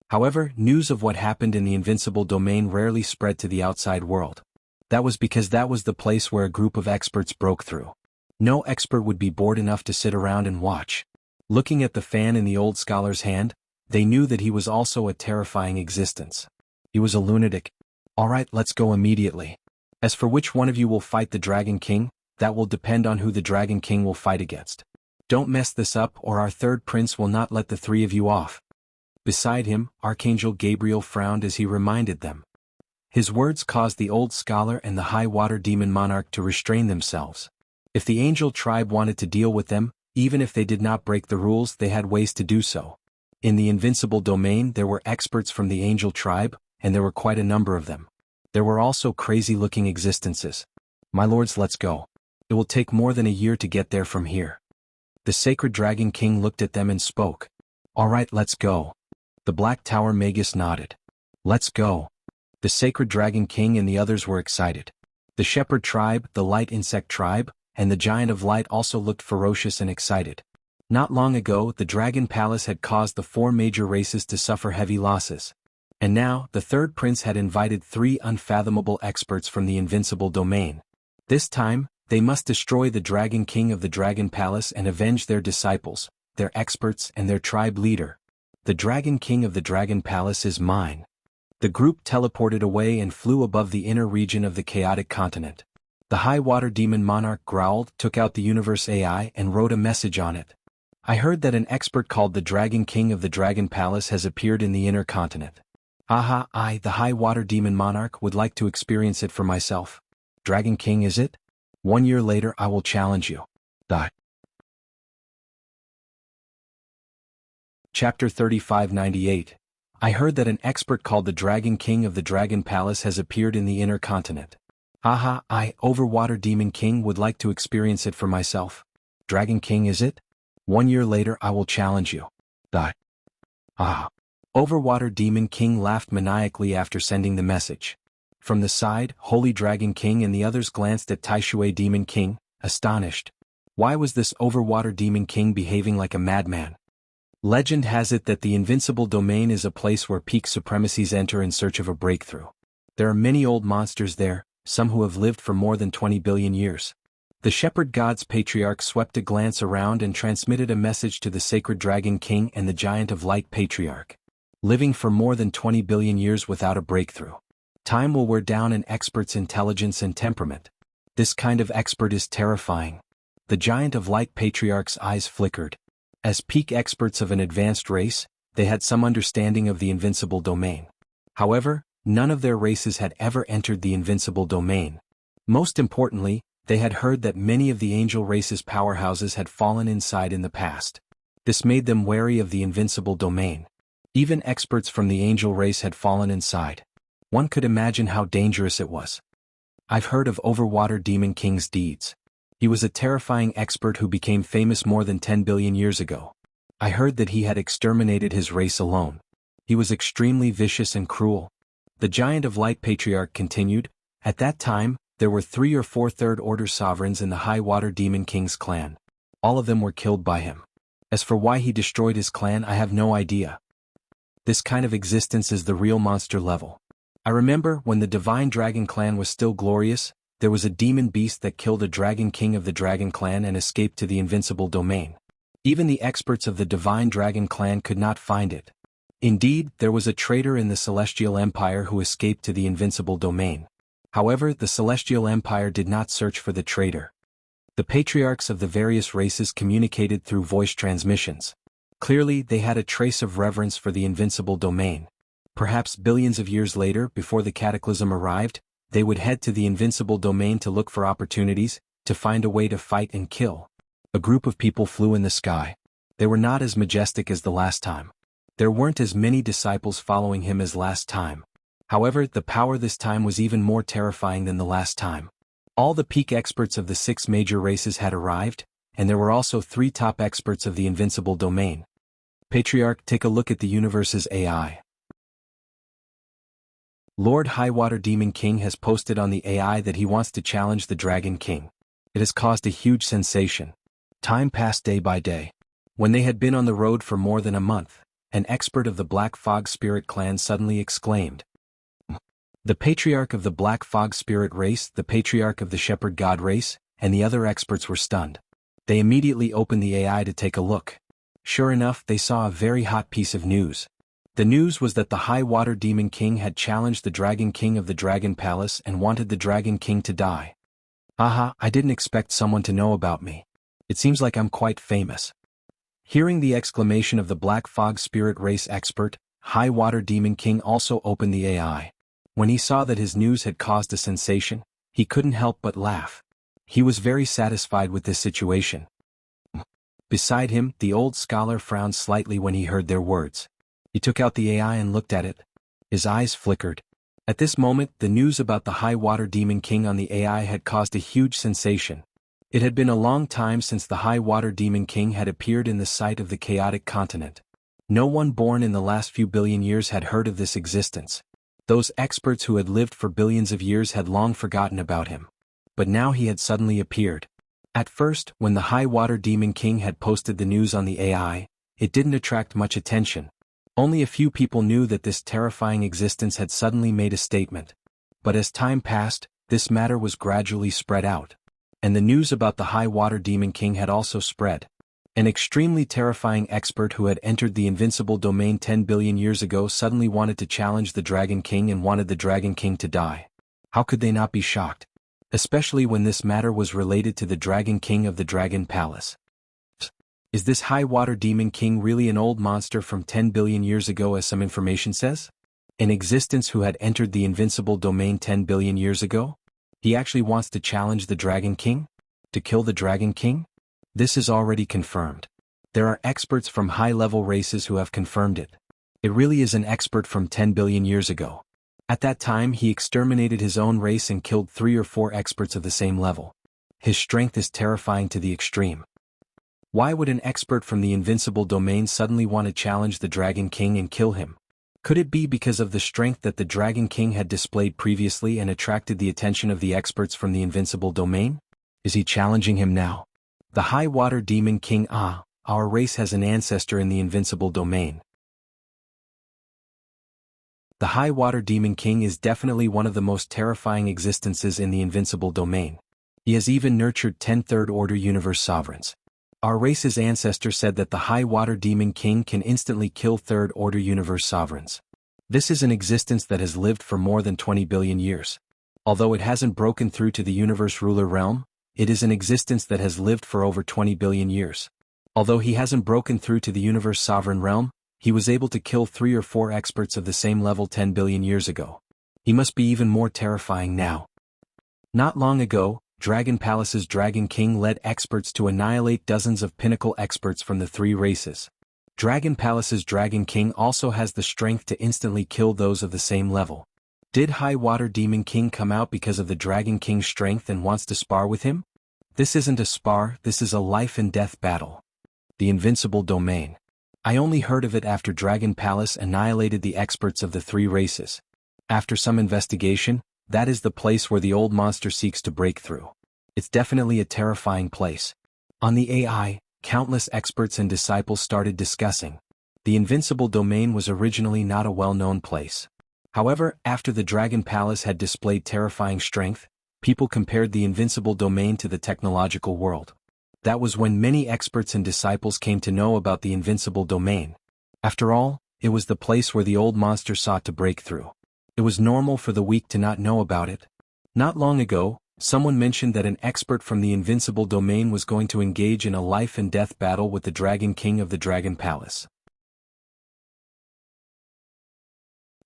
[SPEAKER 1] However, news of what happened in the invincible domain rarely spread to the outside world. That was because that was the place where a group of experts broke through. No expert would be bored enough to sit around and watch. Looking at the fan in the Old Scholar's hand, they knew that he was also a terrifying existence. He was a lunatic. "All right, let's go immediately. As for which one of you will fight the Dragon King, that will depend on who the Dragon King will fight against. Don't mess this up or our third prince will not let the three of you off." Beside him, Archangel Gabriel frowned as he reminded them. His words caused the Old Scholar and the High Water Demon Monarch to restrain themselves. If the angel tribe wanted to deal with them, even if they did not break the rules, they had ways to do so. In the invincible domain there were experts from the angel tribe, and there were quite a number of them. There were also crazy-looking existences. "My lords, let's go. It will take more than a year to get there from here." The Sacred Dragon King looked at them and spoke. "All right, let's go." The Black Tower Magus nodded. "Let's go." The Sacred Dragon King and the others were excited. The Shepherd tribe, the Light Insect tribe, and the Giant of Light also looked ferocious and excited. Not long ago, the Dragon Palace had caused the four major races to suffer heavy losses. And now, the third prince had invited three unfathomable experts from the invincible domain. This time, They must destroy the Dragon King of the Dragon Palace and avenge their disciples, their experts and their tribe leader. The Dragon King of the Dragon Palace is mine. The group teleported away and flew above the inner region of the chaotic continent. The high water demon monarch growled, took out the universe AI and wrote a message on it. I heard that an expert called the Dragon King of the Dragon Palace has appeared in the inner continent. Aha, I, the high water demon monarch, would like to experience it for myself. Dragon King, is it? 1 year later I will challenge you. Chapter 3598. I heard that an expert called the Dragon King of the Dragon Palace has appeared in the inner continent. Aha, I, Overwater Demon King, would like to experience it for myself. Dragon King, is it? 1 year later I will challenge you. Overwater Demon King laughed maniacally after sending the message. From the side, Holy Dragon King and the others glanced at Taishui Demon King, astonished. Why was this Overwater Demon King behaving like a madman? Legend has it that the invincible domain is a place where peak supremacies enter in search of a breakthrough. There are many old monsters there, some who have lived for more than 20 billion years. The Shepherd God's Patriarch swept a glance around and transmitted a message to the Sacred Dragon King and the Giant of Light Patriarch. Living for more than 20 billion years without a breakthrough. Time will wear down an expert's intelligence and temperament. This kind of expert is terrifying. The Giant of Light Patriarch's eyes flickered. As peak experts of an advanced race, they had some understanding of the invincible domain. However, none of their races had ever entered the invincible domain. Most importantly, they had heard that many of the angel race's powerhouses had fallen inside in the past. This made them wary of the invincible domain. Even experts from the angel race had fallen inside. One could imagine how dangerous it was. I've heard of Overwater Demon King's deeds. He was a terrifying expert who became famous more than 10 billion years ago. I heard that he had exterminated his race alone. He was extremely vicious and cruel. The Giant of Light Patriarch continued, at that time, there were 3 or 4 third-order sovereigns in the High Water Demon King's clan. All of them were killed by him. As for why he destroyed his clan, I have no idea. This kind of existence is the real monster level. I remember when the Divine Dragon clan was still glorious, there was a demon beast that killed a Dragon King of the Dragon clan and escaped to the invincible domain. Even the experts of the Divine Dragon clan could not find it. Indeed, there was a traitor in the Celestial Empire who escaped to the invincible domain. However, the Celestial Empire did not search for the traitor. The patriarchs of the various races communicated through voice transmissions. Clearly, they had a trace of reverence for the invincible domain. Perhaps billions of years later, before the cataclysm arrived, they would head to the invincible domain to look for opportunities, to find a way to fight and kill. A group of people flew in the sky. They were not as majestic as the last time. There weren't as many disciples following him as last time. However, the power this time was even more terrifying than the last time. All the peak experts of the 6 major races had arrived, and there were also 3 top experts of the invincible domain. Patriarch, take a look at the universe's AI. Lord Highwater Demon King has posted on the AI that he wants to challenge the Dragon King. It has caused a huge sensation. Time passed day by day. When they had been on the road for more than a month, an expert of the Black Fog Spirit clan suddenly exclaimed. The Patriarch of the Black Fog Spirit race, the Patriarch of the Shepherd God race, and the other experts were stunned. They immediately opened the AI to take a look. Sure enough, they saw a very hot piece of news. The news was that the High Water Demon King had challenged the Dragon King of the Dragon Palace and wanted the Dragon King to die. Aha, I didn't expect someone to know about me. It seems like I'm quite famous. Hearing the exclamation of the Black Fog Spirit race expert, High Water Demon King also opened the AI. When he saw that his news had caused a sensation, he couldn't help but laugh. He was very satisfied with this situation. Beside him, the old scholar frowned slightly when he heard their words. He took out the AI and looked at it. His eyes flickered. At this moment, the news about the High Water Demon King on the AI had caused a huge sensation. It had been a long time since the High Water Demon King had appeared in the sight of the chaotic continent. No one born in the last few billion years had heard of this existence. Those experts who had lived for billions of years had long forgotten about him. But now he had suddenly appeared. At first, when the High Water Demon King had posted the news on the AI, it didn't attract much attention. Only a few people knew that this terrifying existence had suddenly made a statement. But as time passed, this matter was gradually spread out. And the news about the High Water Demon King had also spread. An extremely terrifying expert who had entered the invincible domain 10 billion years ago suddenly wanted to challenge the Dragon King and wanted the Dragon King to die. How could they not be shocked? Especially when this matter was related to the Dragon King of the Dragon Palace. Is this High Water Demon King really an old monster from 10 billion years ago as some information says? In existence who had entered the invincible domain 10 billion years ago? He actually wants to challenge the Dragon King? To kill the Dragon King? This is already confirmed. There are experts from high-level races who have confirmed it. It really is an expert from 10 billion years ago. At that time he exterminated his own race and killed 3 or 4 experts of the same level. His strength is terrifying to the extreme. Why would an expert from the invincible domain suddenly want to challenge the Dragon King and kill him? Could it be because of the strength that the Dragon King had displayed previously and attracted the attention of the experts from the invincible domain? Is he challenging him now? The High Water Demon King. Our race has an ancestor in the invincible domain. The High Water Demon King is definitely one of the most terrifying existences in the invincible domain. He has even nurtured 10 third-order universe sovereigns. Our race's ancestor said that the High Water Demon King can instantly kill third-order universe sovereigns. This is an existence that has lived for more than 20 billion years. Although it hasn't broken through to the universe ruler realm, it is an existence that has lived for over 20 billion years. Although he hasn't broken through to the universe sovereign realm, he was able to kill 3 or 4 experts of the same level 10 billion years ago. He must be even more terrifying now. Not long ago, Dragon Palace's Dragon King led experts to annihilate dozens of pinnacle experts from the 3 races. Dragon Palace's Dragon King also has the strength to instantly kill those of the same level. Did High Water Demon King come out because of the Dragon King's strength and wants to spar with him? This isn't a spar, this is a life and death battle. The invincible domain. I only heard of it after Dragon Palace annihilated the experts of the 3 races. After some investigation, that is the place where the old monster seeks to break through. It's definitely a terrifying place. On the AI, countless experts and disciples started discussing. The invincible domain was originally not a well-known place. However, after the Dragon Palace had displayed terrifying strength, people compared the invincible domain to the technological world. That was when many experts and disciples came to know about the invincible domain. After all, it was the place where the old monster sought to break through. It was normal for the weak to not know about it. Not long ago, someone mentioned that an expert from the invincible domain was going to engage in a life and death battle with the Dragon King of the Dragon Palace.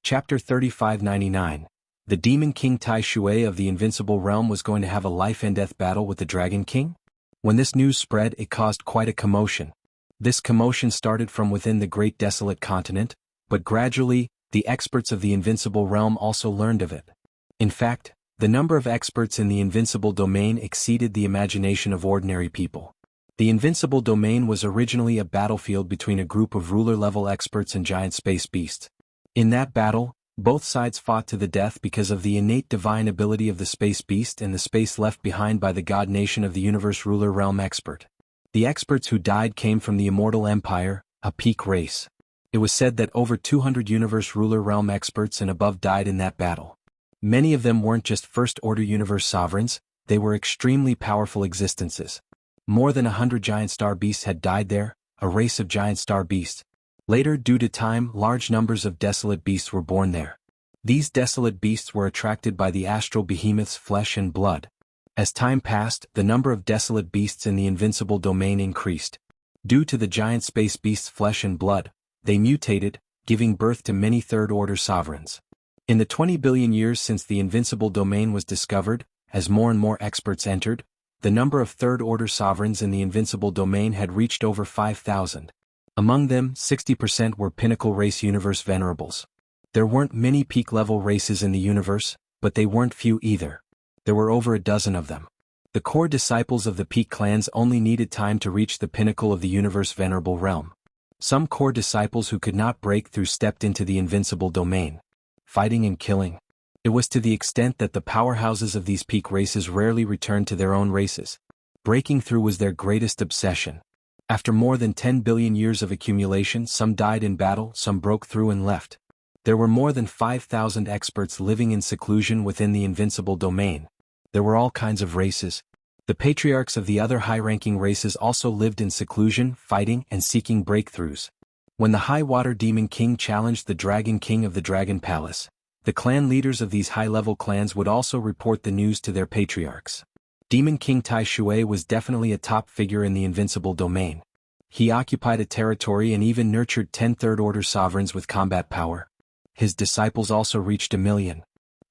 [SPEAKER 1] Chapter 3599. The Demon King Tai Shui of the Invincible Realm was going to have a life and death battle with the Dragon King? When this news spread, it caused quite a commotion. This commotion started from within the Great Desolate Continent, but gradually, the experts of the Invincible Realm also learned of it. In fact, the number of experts in the Invincible Domain exceeded the imagination of ordinary people. The Invincible Domain was originally a battlefield between a group of ruler-level experts and giant space beasts. In that battle, both sides fought to the death because of the innate divine ability of the space beast and the space left behind by the god nation of the universe ruler realm expert. The experts who died came from the Immortal Empire, a peak race. It was said that over 200 universe ruler realm experts and above died in that battle. Many of them weren't just first-order universe sovereigns, they were extremely powerful existences. More than 100 giant star beasts had died there, a race of giant star beasts. Later, due to time, large numbers of desolate beasts were born there. These desolate beasts were attracted by the astral behemoth's flesh and blood. As time passed, the number of desolate beasts in the invincible domain increased. Due to the giant space beasts' flesh and blood, they mutated, giving birth to many third-order sovereigns. In the 20 billion years since the invincible domain was discovered, as more and more experts entered, the number of third-order sovereigns in the invincible domain had reached over 5,000. Among them, 60% were pinnacle race universe venerables. There weren't many peak-level races in the universe, but they weren't few either. There were over a dozen of them. The core disciples of the peak clans only needed time to reach the pinnacle of the universe venerable realm. Some core disciples who could not break through stepped into the invincible domain, fighting and killing. It was to the extent that the powerhouses of these peak races rarely returned to their own races. Breaking through was their greatest obsession. After more than 10 billion years of accumulation, some died in battle, some broke through and left. There were more than 5,000 experts living in seclusion within the invincible domain. There were all kinds of races. The patriarchs of the other high-ranking races also lived in seclusion, fighting and seeking breakthroughs. When the High Water Demon King challenged the Dragon King of the Dragon Palace, the clan leaders of these high-level clans would also report the news to their patriarchs. Demon King Tai Shui was definitely a top figure in the Invincible Domain. He occupied a territory and even nurtured 10 third-order sovereigns with combat power. His disciples also reached 1,000,000.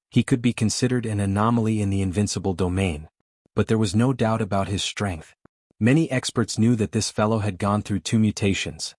[SPEAKER 1] He could be considered an anomaly in the Invincible Domain. But there was no doubt about his strength. Many experts knew that this fellow had gone through 2 mutations.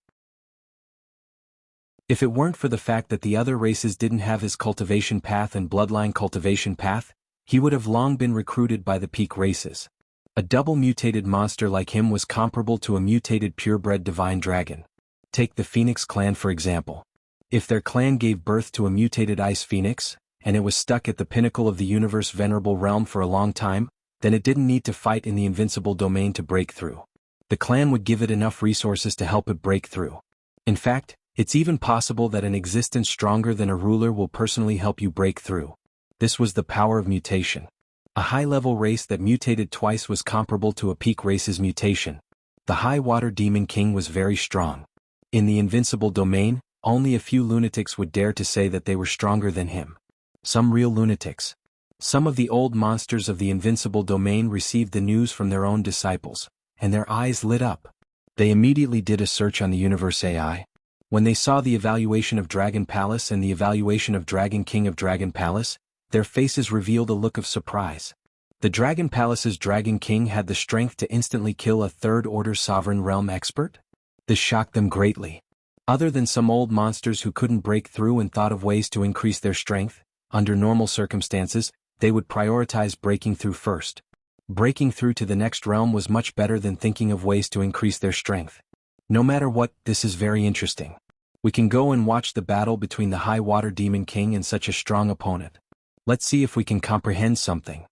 [SPEAKER 1] If it weren't for the fact that the other races didn't have his cultivation path and bloodline cultivation path, he would have long been recruited by the peak races. A double mutated monster like him was comparable to a mutated purebred divine dragon. Take the Phoenix clan for example. If their clan gave birth to a mutated ice phoenix, and it was stuck at the pinnacle of the universe venerable realm for a long time, then it didn't need to fight in the Invincible Domain to break through. The clan would give it enough resources to help it break through. In fact, it's even possible that an existence stronger than a ruler will personally help you break through. This was the power of mutation. A high-level race that mutated twice was comparable to a peak race's mutation. The High Water Demon King was very strong. In the Invincible Domain, only a few lunatics would dare to say that they were stronger than him. Some real lunatics. Some of the old monsters of the Invincible Domain received the news from their own disciples, and their eyes lit up. They immediately did a search on the Universe AI. When they saw the evaluation of Dragon Palace and the evaluation of Dragon King of Dragon Palace, their faces revealed a look of surprise. The Dragon Palace's Dragon King had the strength to instantly kill a third-order sovereign realm expert? This shocked them greatly. Other than some old monsters who couldn't break through and thought of ways to increase their strength, under normal circumstances, they would prioritize breaking through first. Breaking through to the next realm was much better than thinking of ways to increase their strength. No matter what, this is very interesting. We can go and watch the battle between the High Water Demon King and such a strong opponent. Let's see if we can comprehend something.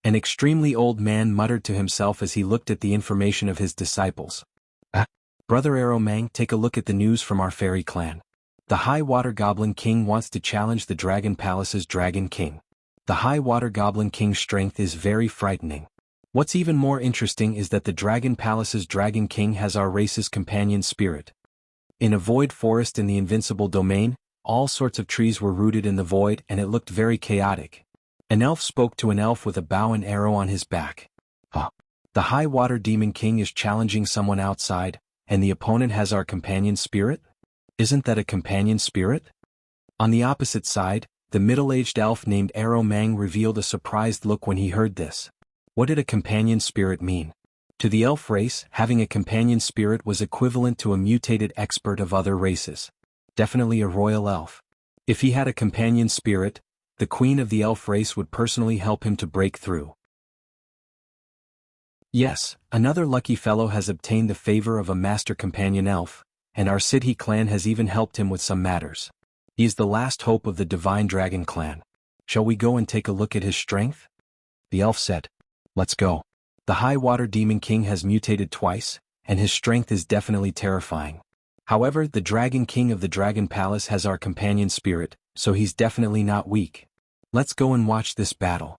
[SPEAKER 1] An extremely old man muttered to himself as he looked at the information of his disciples. Brother Arrow Mang, take a look at the news from our fairy clan. The High Water Goblin King wants to challenge the Dragon Palace's Dragon King. The High Water Goblin King's strength is very frightening. What's even more interesting is that the Dragon Palace's Dragon King has our race's companion spirit. In a void forest in the Invincible Domain, all sorts of trees were rooted in the void and it looked very chaotic. An elf spoke to an elf with a bow and arrow on his back. The High Water Demon King is challenging someone outside, and the opponent has our companion spirit? Isn't that a companion spirit? On the opposite side, the middle-aged elf named Arrow Mang revealed a surprised look when he heard this. What did a companion spirit mean? To the elf race, having a companion spirit was equivalent to a mutated expert of other races. Definitely a royal elf. If he had a companion spirit, the queen of the elf race would personally help him to break through. Yes, another lucky fellow has obtained the favor of a master companion elf, and our Sidhi clan has even helped him with some matters. He is the last hope of the Divine Dragon clan. Shall we go and take a look at his strength? The elf said. Let's go. The High Water Demon King has mutated twice, and his strength is definitely terrifying. However, the Dragon King of the Dragon Palace has our companion spirit, so he's definitely not weak. Let's go and watch this battle.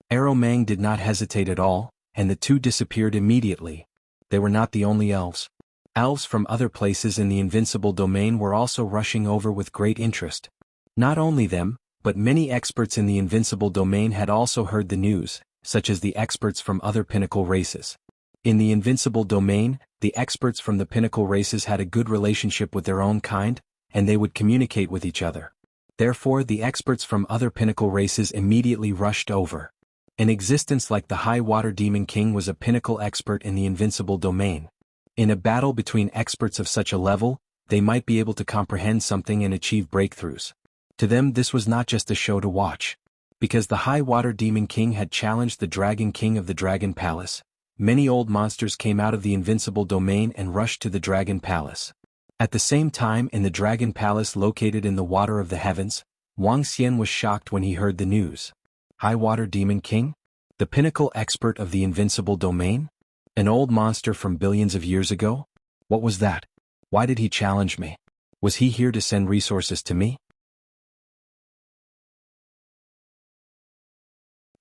[SPEAKER 1] Arrow Mang did not hesitate at all, and the two disappeared immediately. They were not the only elves. Elves from other places in the Invincible Domain were also rushing over with great interest. Not only them, but many experts in the Invincible Domain had also heard the news, such as the experts from other pinnacle races. In the Invincible Domain, the experts from the pinnacle races had a good relationship with their own kind, and they would communicate with each other. Therefore, the experts from other pinnacle races immediately rushed over. An existence like the High Water Demon King was a pinnacle expert in the Invincible Domain. In a battle between experts of such a level, they might be able to comprehend something and achieve breakthroughs. To them, this was not just a show to watch. Because the High Water Demon King had challenged the Dragon King of the Dragon Palace, many old monsters came out of the Invincible Domain and rushed to the Dragon Palace. At the same time, in the Dragon Palace located in the water of the heavens, Wang Xian was shocked when he heard the news. High Water Demon King? The pinnacle expert of the Invincible Domain? An old monster from billions of years ago? What was that? Why did he challenge me? Was he here to send resources to me?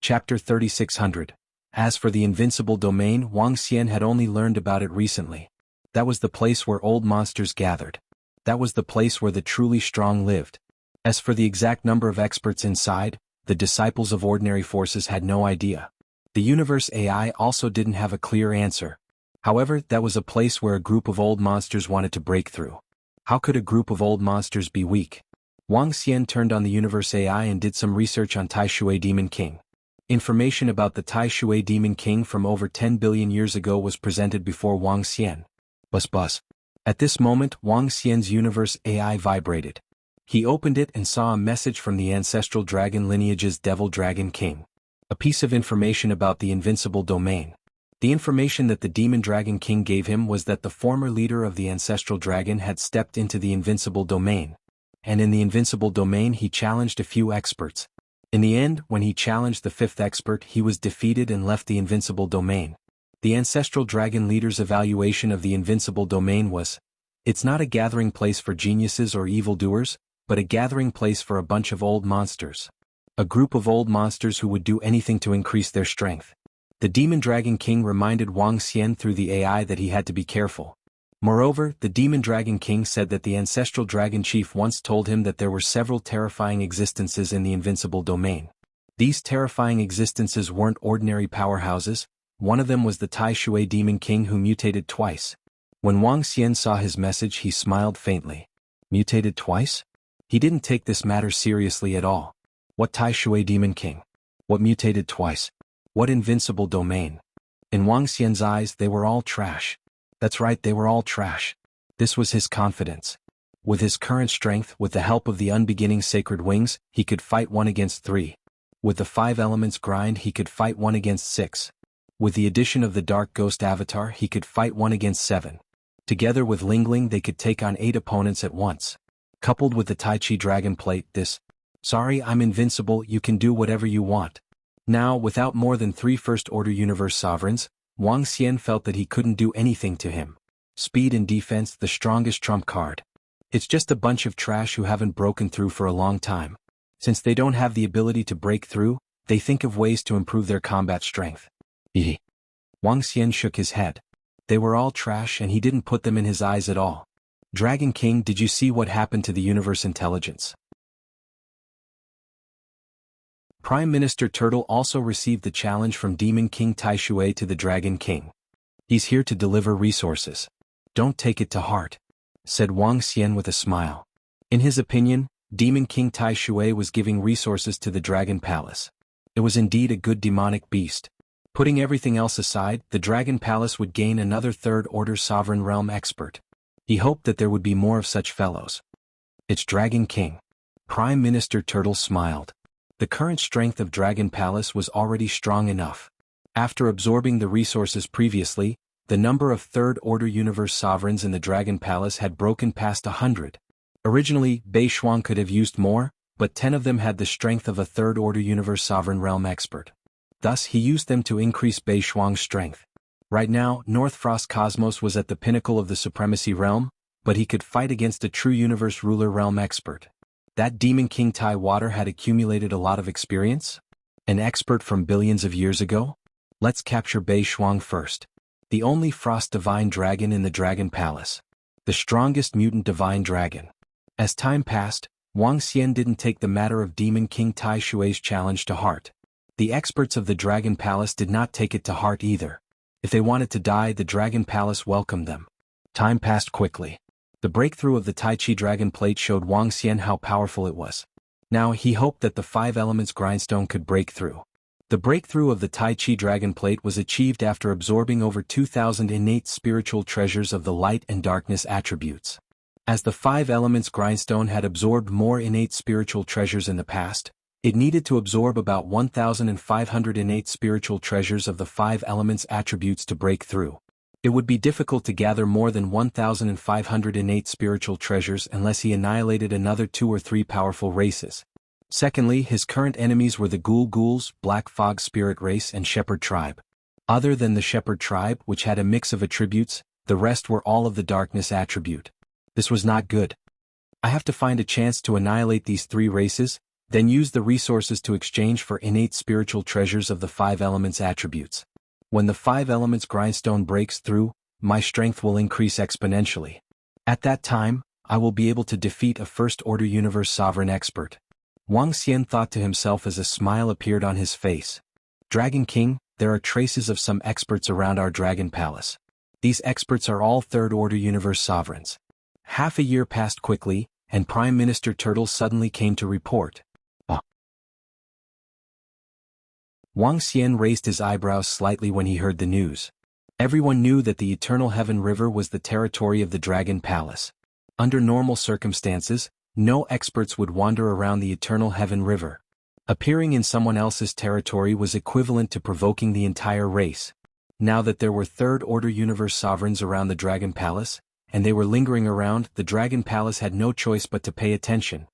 [SPEAKER 1] Chapter 3600. As for the invincible domain, Wang Xian had only learned about it recently. That was the place where old monsters gathered. That was the place where the truly strong lived. As for the exact number of experts inside, the disciples of ordinary forces had no idea. The universe AI also didn't have a clear answer. However, that was a place where a group of old monsters wanted to break through. How could a group of old monsters be weak? Wang Xian turned on the universe AI and did some research on Tai Shui Demon King. Information about the Tai Shui Demon King from over 10 billion years ago was presented before Wang Xian. Buzz buzz. At this moment, Wang Xian's universe AI vibrated. He opened it and saw a message from the ancestral dragon lineage's Devil Dragon King. A piece of information about the invincible domain. The information that the Demon Dragon King gave him was that the former leader of the ancestral dragon had stepped into the invincible domain. And in the invincible domain he challenged a few experts. In the end, when he challenged the fifth expert, he was defeated and left the invincible domain. The ancestral dragon leader's evaluation of the invincible domain was, it's not a gathering place for geniuses or evildoers, but a gathering place for a bunch of old monsters. A group of old monsters who would do anything to increase their strength. The Demon Dragon King reminded Wang Xian through the AI that he had to be careful. Moreover, the Demon Dragon King said that the ancestral dragon chief once told him that there were several terrifying existences in the invincible domain. These terrifying existences weren't ordinary powerhouses. One of them was the Tai Shui Demon King who mutated twice. When Wang Xian saw his message, he smiled faintly. Mutated twice? He didn't take this matter seriously at all. What Tai Shui Demon King? What mutated twice? What invincible domain? In Wang Xian's eyes, they were all trash. That's right, they were all trash. This was his confidence. With his current strength, with the help of the unbeginning sacred wings, he could fight 1 against 3. With the 5 elements grind, he could fight 1 against 6. With the addition of the Dark Ghost Avatar, he could fight 1 against 7. Together with Lingling, they could take on 8 opponents at once. Coupled with the Tai Chi Dragon Plate, sorry, I'm invincible, you can do whatever you want. Now, without more than 3 First Order Universe Sovereigns, Wang Xian felt that he couldn't do anything to him. Speed and defense, the strongest trump card. It's just a bunch of trash who haven't broken through for a long time. Since they don't have the ability to break through, they think of ways to improve their combat strength. Wang Xian shook his head. They were all trash and he didn't put them in his eyes at all. Dragon King, did you see what happened to the universe intelligence? Prime Minister Turtle also received the challenge from Demon King Tai Shui to the Dragon King. He's here to deliver resources. Don't take it to heart, said Wang Xian with a smile. In his opinion, Demon King Tai Shui was giving resources to the Dragon Palace. It was indeed a good demonic beast. Putting everything else aside, the Dragon Palace would gain another Third Order Sovereign Realm expert. He hoped that there would be more of such fellows. It's Dragon King. Prime Minister Turtle smiled. The current strength of Dragon Palace was already strong enough. After absorbing the resources previously, the number of Third Order Universe Sovereigns in the Dragon Palace had broken past 100. Originally, Bei Shuang could have used more, but 10 of them had the strength of a Third Order Universe Sovereign Realm expert. Thus, he used them to increase Bei Shuang's strength. Right now, North Frost Cosmos was at the pinnacle of the Supremacy Realm, but he could fight against a true Universe Ruler Realm expert. That Demon King Tai Water had accumulated a lot of experience? An expert from billions of years ago? Let's capture Bei Shuang first. The only Frost Divine Dragon in the Dragon Palace. The strongest mutant Divine Dragon. As time passed, Wang Xian didn't take the matter of Demon King Tai Shui's challenge to heart. The experts of the Dragon Palace did not take it to heart either. If they wanted to die, the Dragon Palace welcomed them. Time passed quickly. The breakthrough of the Tai Chi Dragon Plate showed Wang Xian how powerful it was. Now he hoped that the 5 elements grindstone could break through. The breakthrough of the Tai Chi Dragon Plate was achieved after absorbing over 2,000 innate spiritual treasures of the light and darkness attributes. As the 5 elements grindstone had absorbed more innate spiritual treasures in the past, it needed to absorb about 1,500 innate spiritual treasures of the 5 elements attributes to break through. It would be difficult to gather more than 1,500 innate spiritual treasures unless he annihilated another 2 or 3 powerful races. Secondly, his current enemies were the Ghouls, Black Fog Spirit Race and Shepherd Tribe. Other than the Shepherd Tribe, which had a mix of attributes, the rest were all of the darkness attribute. This was not good. I have to find a chance to annihilate these 3 races, Then use the resources to exchange for innate spiritual treasures of the 5 elements attributes. When the 5 elements grindstone breaks through, my strength will increase exponentially. At that time, I will be able to defeat a first-order universe sovereign expert. Wang Xian thought to himself as a smile appeared on his face. Dragon King, there are traces of some experts around our Dragon Palace. These experts are all third-order universe sovereigns. Half a year passed quickly, and Prime Minister Turtle suddenly came to report. Wang Xian raised his eyebrows slightly when he heard the news. Everyone knew that the Eternal Heaven River was the territory of the Dragon Palace. Under normal circumstances, no experts would wander around the Eternal Heaven River. Appearing in someone else's territory was equivalent to provoking the entire race. Now that there were third-order universe sovereigns around the Dragon Palace, and they were lingering around, the Dragon Palace had no choice but to pay attention.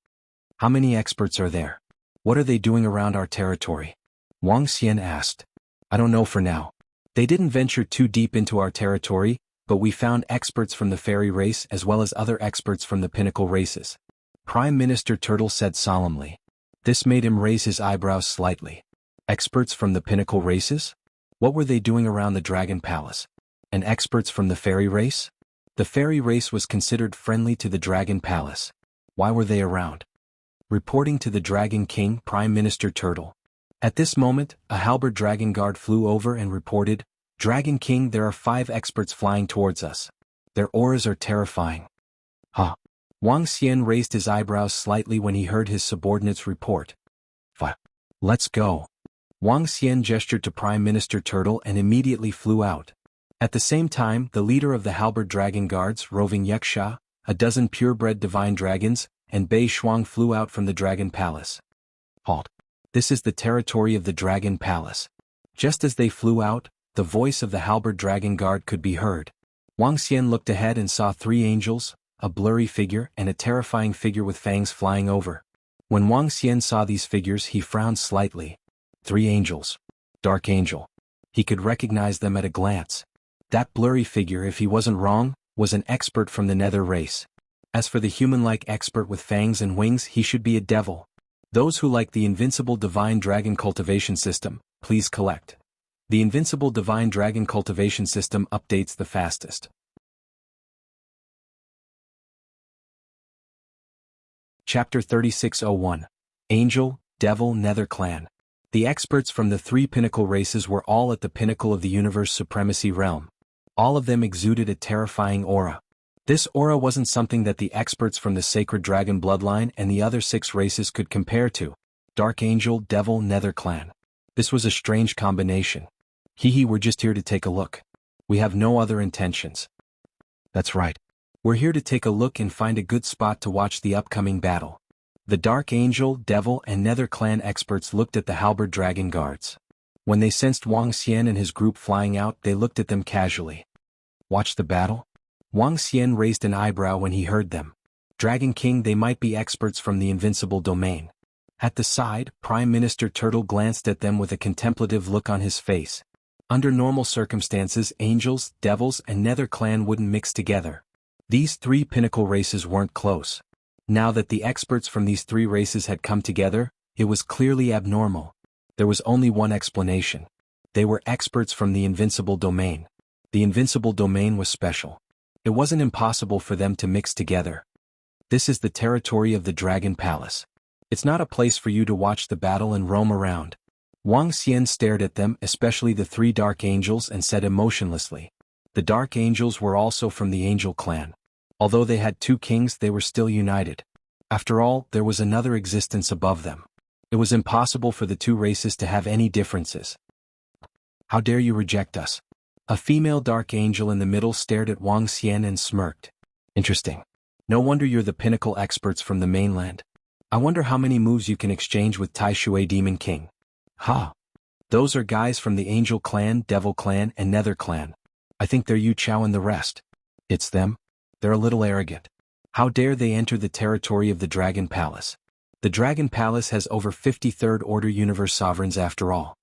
[SPEAKER 1] How many experts are there? What are they doing around our territory? Wang Xian asked. I don't know for now. They didn't venture too deep into our territory, but we found experts from the fairy race as well as other experts from the pinnacle races. Prime Minister Turtle said solemnly. This made him raise his eyebrows slightly. Experts from the pinnacle races? What were they doing around the Dragon Palace? And experts from the fairy race? The fairy race was considered friendly to the Dragon Palace. Why were they around? Reporting to the Dragon King, Prime Minister Turtle. At this moment, a halberd dragon guard flew over and reported, Dragon King, there are 5 experts flying towards us. Their auras are terrifying. Huh? Wang Xian raised his eyebrows slightly when he heard his subordinate's report. Let's go. Wang Xian gestured to Prime Minister Turtle and immediately flew out. At the same time, the leader of the halberd dragon guards, roving Wuxia, a dozen purebred divine dragons, and Bei Shuang flew out from the Dragon Palace. Halt. This is the territory of the Dragon Palace. Just as they flew out, the voice of the halberd dragon guard could be heard. Wang Xian looked ahead and saw 3 angels, a blurry figure and a terrifying figure with fangs flying over. When Wang Xian saw these figures, he frowned slightly. 3 angels. Dark Angel. He could recognize them at a glance. That blurry figure, if he wasn't wrong, was an expert from the Nether race. As for the human-like expert with fangs and wings, he should be a devil. Those who like the Invincible Divine Dragon Cultivation System, please collect. The Invincible Divine Dragon Cultivation System updates the fastest. Chapter 3601. Angel, Devil, Nether Clan. The experts from the 3 pinnacle races were all at the pinnacle of the universe supremacy realm. All of them exuded a terrifying aura. This aura wasn't something that the experts from the Sacred Dragon bloodline and the other 6 races could compare to. Dark Angel, Devil, Nether Clan. This was a strange combination. We're just here to take a look. We have no other intentions. That's right. We're here to take a look and find a good spot to watch the upcoming battle. The Dark Angel, Devil, and Nether Clan experts looked at the halberd dragon guards. When they sensed Wang Xian and his group flying out, they looked at them casually. Watch the battle? Wang Xian raised an eyebrow when he heard them. Dragon King, they might be experts from the invincible domain. At the side, Prime Minister Turtle glanced at them with a contemplative look on his face. Under normal circumstances, angels, devils, and Nether Clan wouldn't mix together. These 3 pinnacle races weren't close. Now that the experts from these 3 races had come together, it was clearly abnormal. There was only one explanation. They were experts from the invincible domain. The invincible domain was special. It wasn't impossible for them to mix together. This is the territory of the Dragon Palace. It's not a place for you to watch the battle and roam around. Wang Xian stared at them, especially the 3 Dark Angels, and said emotionlessly. The Dark Angels were also from the Angel Clan. Although they had 2 kings, they were still united. After all, there was another existence above them. It was impossible for the 2 races to have any differences. How dare you reject us? A female Dark Angel in the middle stared at Wang Xian and smirked. Interesting. No wonder you're the pinnacle experts from the mainland. I wonder how many moves you can exchange with Tai Shui Demon King. Ha! Those are guys from the Angel Clan, Devil Clan, and Nether Clan. I think they're Yu Chao and the rest. It's them? They're a little arrogant. How dare they enter the territory of the Dragon Palace? The Dragon Palace has over 50 third-order universe sovereigns after all.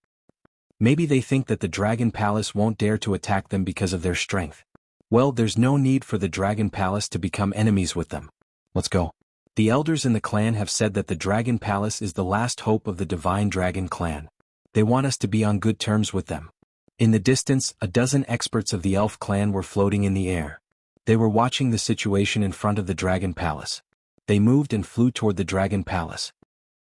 [SPEAKER 1] Maybe they think that the Dragon Palace won't dare to attack them because of their strength. Well, there's no need for the Dragon Palace to become enemies with them. Let's go. The elders in the clan have said that the Dragon Palace is the last hope of the Divine Dragon clan. They want us to be on good terms with them. In the distance, a dozen experts of the Elf clan were floating in the air. They were watching the situation in front of the Dragon Palace. They moved and flew toward the Dragon Palace.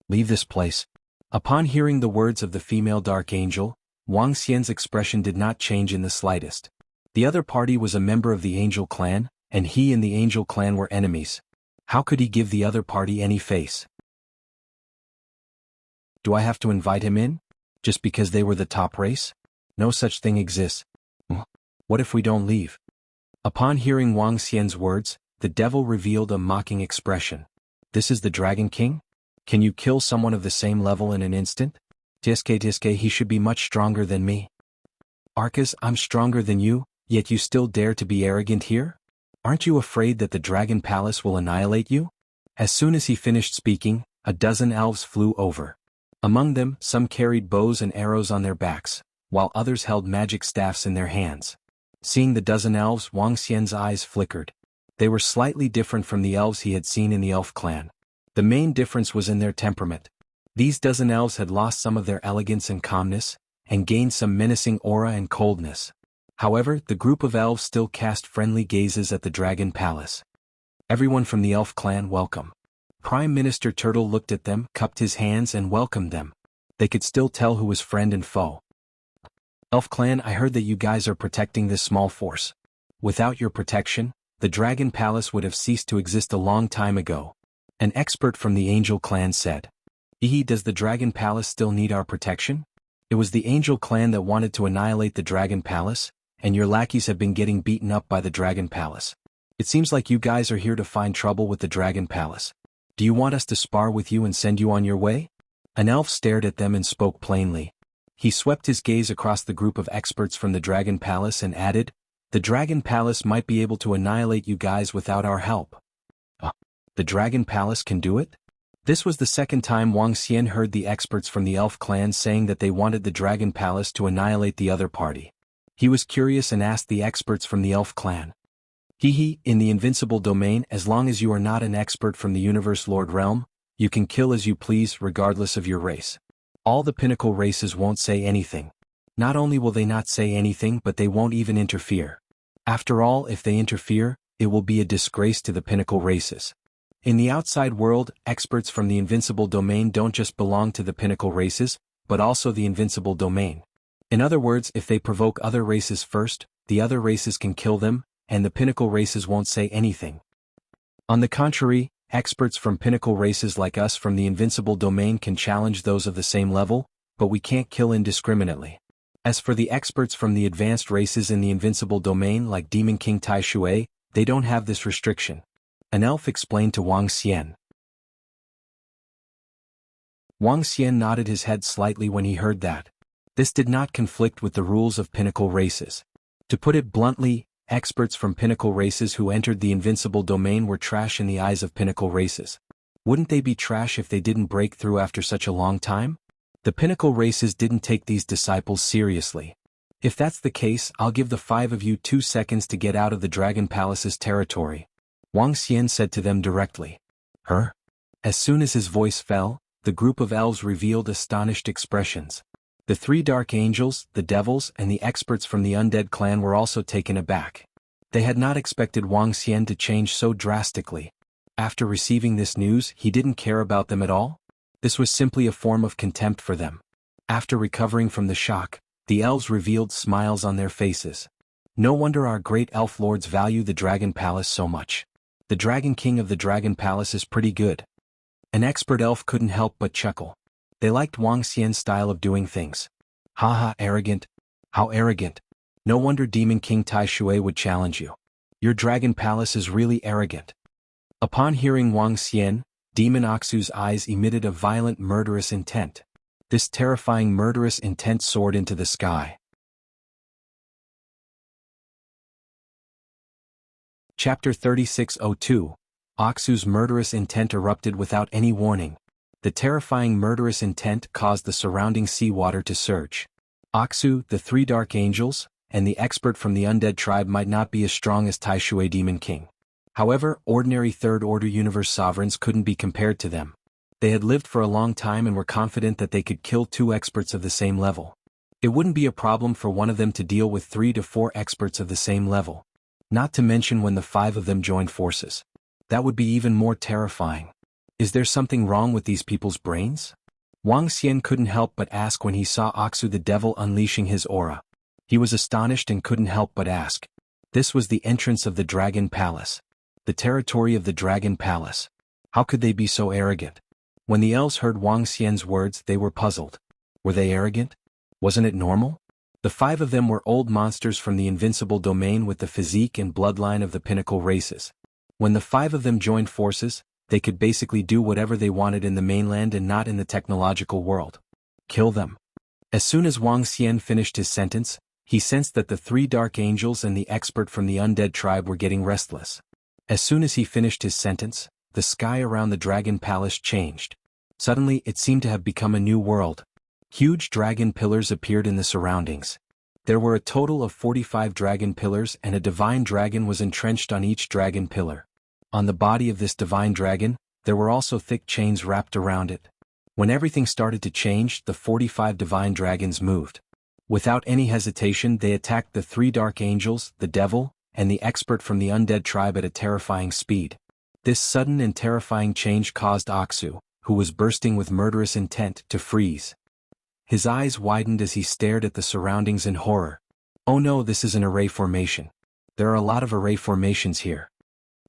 [SPEAKER 1] Leave this place. Upon hearing the words of the female Dark Angel, Wang Xian's expression did not change in the slightest. The other party was a member of the Angel clan, and he and the Angel clan were enemies. How could he give the other party any face? Do I have to invite him in? Just because they were the top race? No such thing exists. What if we don't leave? Upon hearing Wang Xian's words, the devil revealed a mocking expression. This is the Dragon King? Can you kill someone of the same level in an instant? Tiske, he should be much stronger than me. Arcas, I'm stronger than you, yet you still dare to be arrogant here? Aren't you afraid that the Dragon Palace will annihilate you? As soon as he finished speaking, a dozen elves flew over. Among them, some carried bows and arrows on their backs, while others held magic staffs in their hands. Seeing the dozen elves, Wang Xian's eyes flickered. They were slightly different from the elves he had seen in the Elf clan. The main difference was in their temperament. These dozen elves had lost some of their elegance and calmness, and gained some menacing aura and coldness. However, the group of elves still cast friendly gazes at the Dragon Palace. Everyone from the Elf clan welcome. Prime Minister Turtle looked at them, cupped his hands and welcomed them. They could still tell who was friend and foe. Elf clan, I heard that you guys are protecting this small force. Without your protection, the Dragon Palace would have ceased to exist a long time ago. An expert from the Angel clan said. Does the Dragon Palace still need our protection? It was the Angel clan that wanted to annihilate the Dragon Palace, and your lackeys have been getting beaten up by the Dragon Palace. It seems like you guys are here to find trouble with the Dragon Palace. Do you want us to spar with you and send you on your way? An elf stared at them and spoke plainly. He swept his gaze across the group of experts from the Dragon Palace and added, the Dragon Palace might be able to annihilate you guys without our help. The Dragon Palace can do it? This was the second time Wang Xian heard the experts from the Elf clan saying that they wanted the Dragon Palace to annihilate the other party. He was curious and asked the experts from the Elf clan. In the invincible domain, as long as you are not an expert from the Universe Lord realm, you can kill as you please regardless of your race. All the pinnacle races won't say anything. Not only will they not say anything, but they won't even interfere. After all, if they interfere, it will be a disgrace to the pinnacle races. In the outside world, experts from the invincible domain don't just belong to the pinnacle races, but also the invincible domain. In other words, if they provoke other races first, the other races can kill them, and the pinnacle races won't say anything. On the contrary, experts from pinnacle races like us from the invincible domain can challenge those of the same level, but we can't kill indiscriminately. As for the experts from the advanced races in the invincible domain like Demon King Tai Shui, they don't have this restriction. An elf explained to Wang Xian. Wang Xian nodded his head slightly when he heard that. This did not conflict with the rules of pinnacle races. To put it bluntly, experts from pinnacle races who entered the invincible domain were trash in the eyes of pinnacle races. Wouldn't they be trash if they didn't break through after such a long time? The pinnacle races didn't take these disciples seriously. If that's the case, I'll give the 5 of you 2 seconds to get out of the Dragon Palace's territory. Wang Xian said to them directly. As soon as his voice fell, the group of elves revealed astonished expressions. The 3 dark angels, the devils, and the experts from the undead clan were also taken aback. They had not expected Wang Xian to change so drastically. After receiving this news, he didn't care about them at all? This was simply a form of contempt for them. After recovering from the shock, the elves revealed smiles on their faces. No wonder our great elf lords value the Dragon Palace so much. The Dragon King of the Dragon Palace is pretty good. An expert elf couldn't help but chuckle. They liked Wang Xian's style of doing things. Haha, arrogant. How arrogant. No wonder Demon King Tai Shui would challenge you. Your Dragon Palace is really arrogant. Upon hearing Wang Xian, Demon Oxu's eyes emitted a violent murderous intent. This terrifying murderous intent soared into the sky. Chapter 3602. Oxu's murderous intent erupted without any warning. The terrifying murderous intent caused the surrounding seawater to surge. Oxu, the 3 dark angels, and the expert from the undead tribe might not be as strong as Tai Shui Demon King. However, ordinary third-order universe sovereigns couldn't be compared to them. They had lived for a long time and were confident that they could kill 2 experts of the same level. It wouldn't be a problem for one of them to deal with 3 to 4 experts of the same level. Not to mention when the 5 of them joined forces. That would be even more terrifying. Is there something wrong with these people's brains? Wang Xian couldn't help but ask when he saw Oxu the devil unleashing his aura. He was astonished and couldn't help but ask. This was the entrance of the Dragon Palace. The territory of the Dragon Palace. How could they be so arrogant? When the elves heard Wang Xian's words, they were puzzled. Were they arrogant? Wasn't it normal? The 5 of them were old monsters from the invincible domain with the physique and bloodline of the pinnacle races. When the 5 of them joined forces, they could basically do whatever they wanted in the mainland and not in the technological world. Kill them. As soon as Wang Xian finished his sentence, he sensed that the 3 dark angels and the expert from the undead tribe were getting restless. As soon as he finished his sentence, the sky around the Dragon Palace changed. Suddenly it seemed to have become a new world. Huge dragon pillars appeared in the surroundings. There were a total of 45 dragon pillars and a divine dragon was entrenched on each dragon pillar. On the body of this divine dragon, there were also thick chains wrapped around it. When everything started to change, the 45 divine dragons moved. Without any hesitation they attacked the 3 dark angels, the devil, and the expert from the undead tribe at a terrifying speed. This sudden and terrifying change caused Oxu, who was bursting with murderous intent, to freeze. His eyes widened as he stared at the surroundings in horror. Oh no, this is an array formation. There are a lot of array formations here.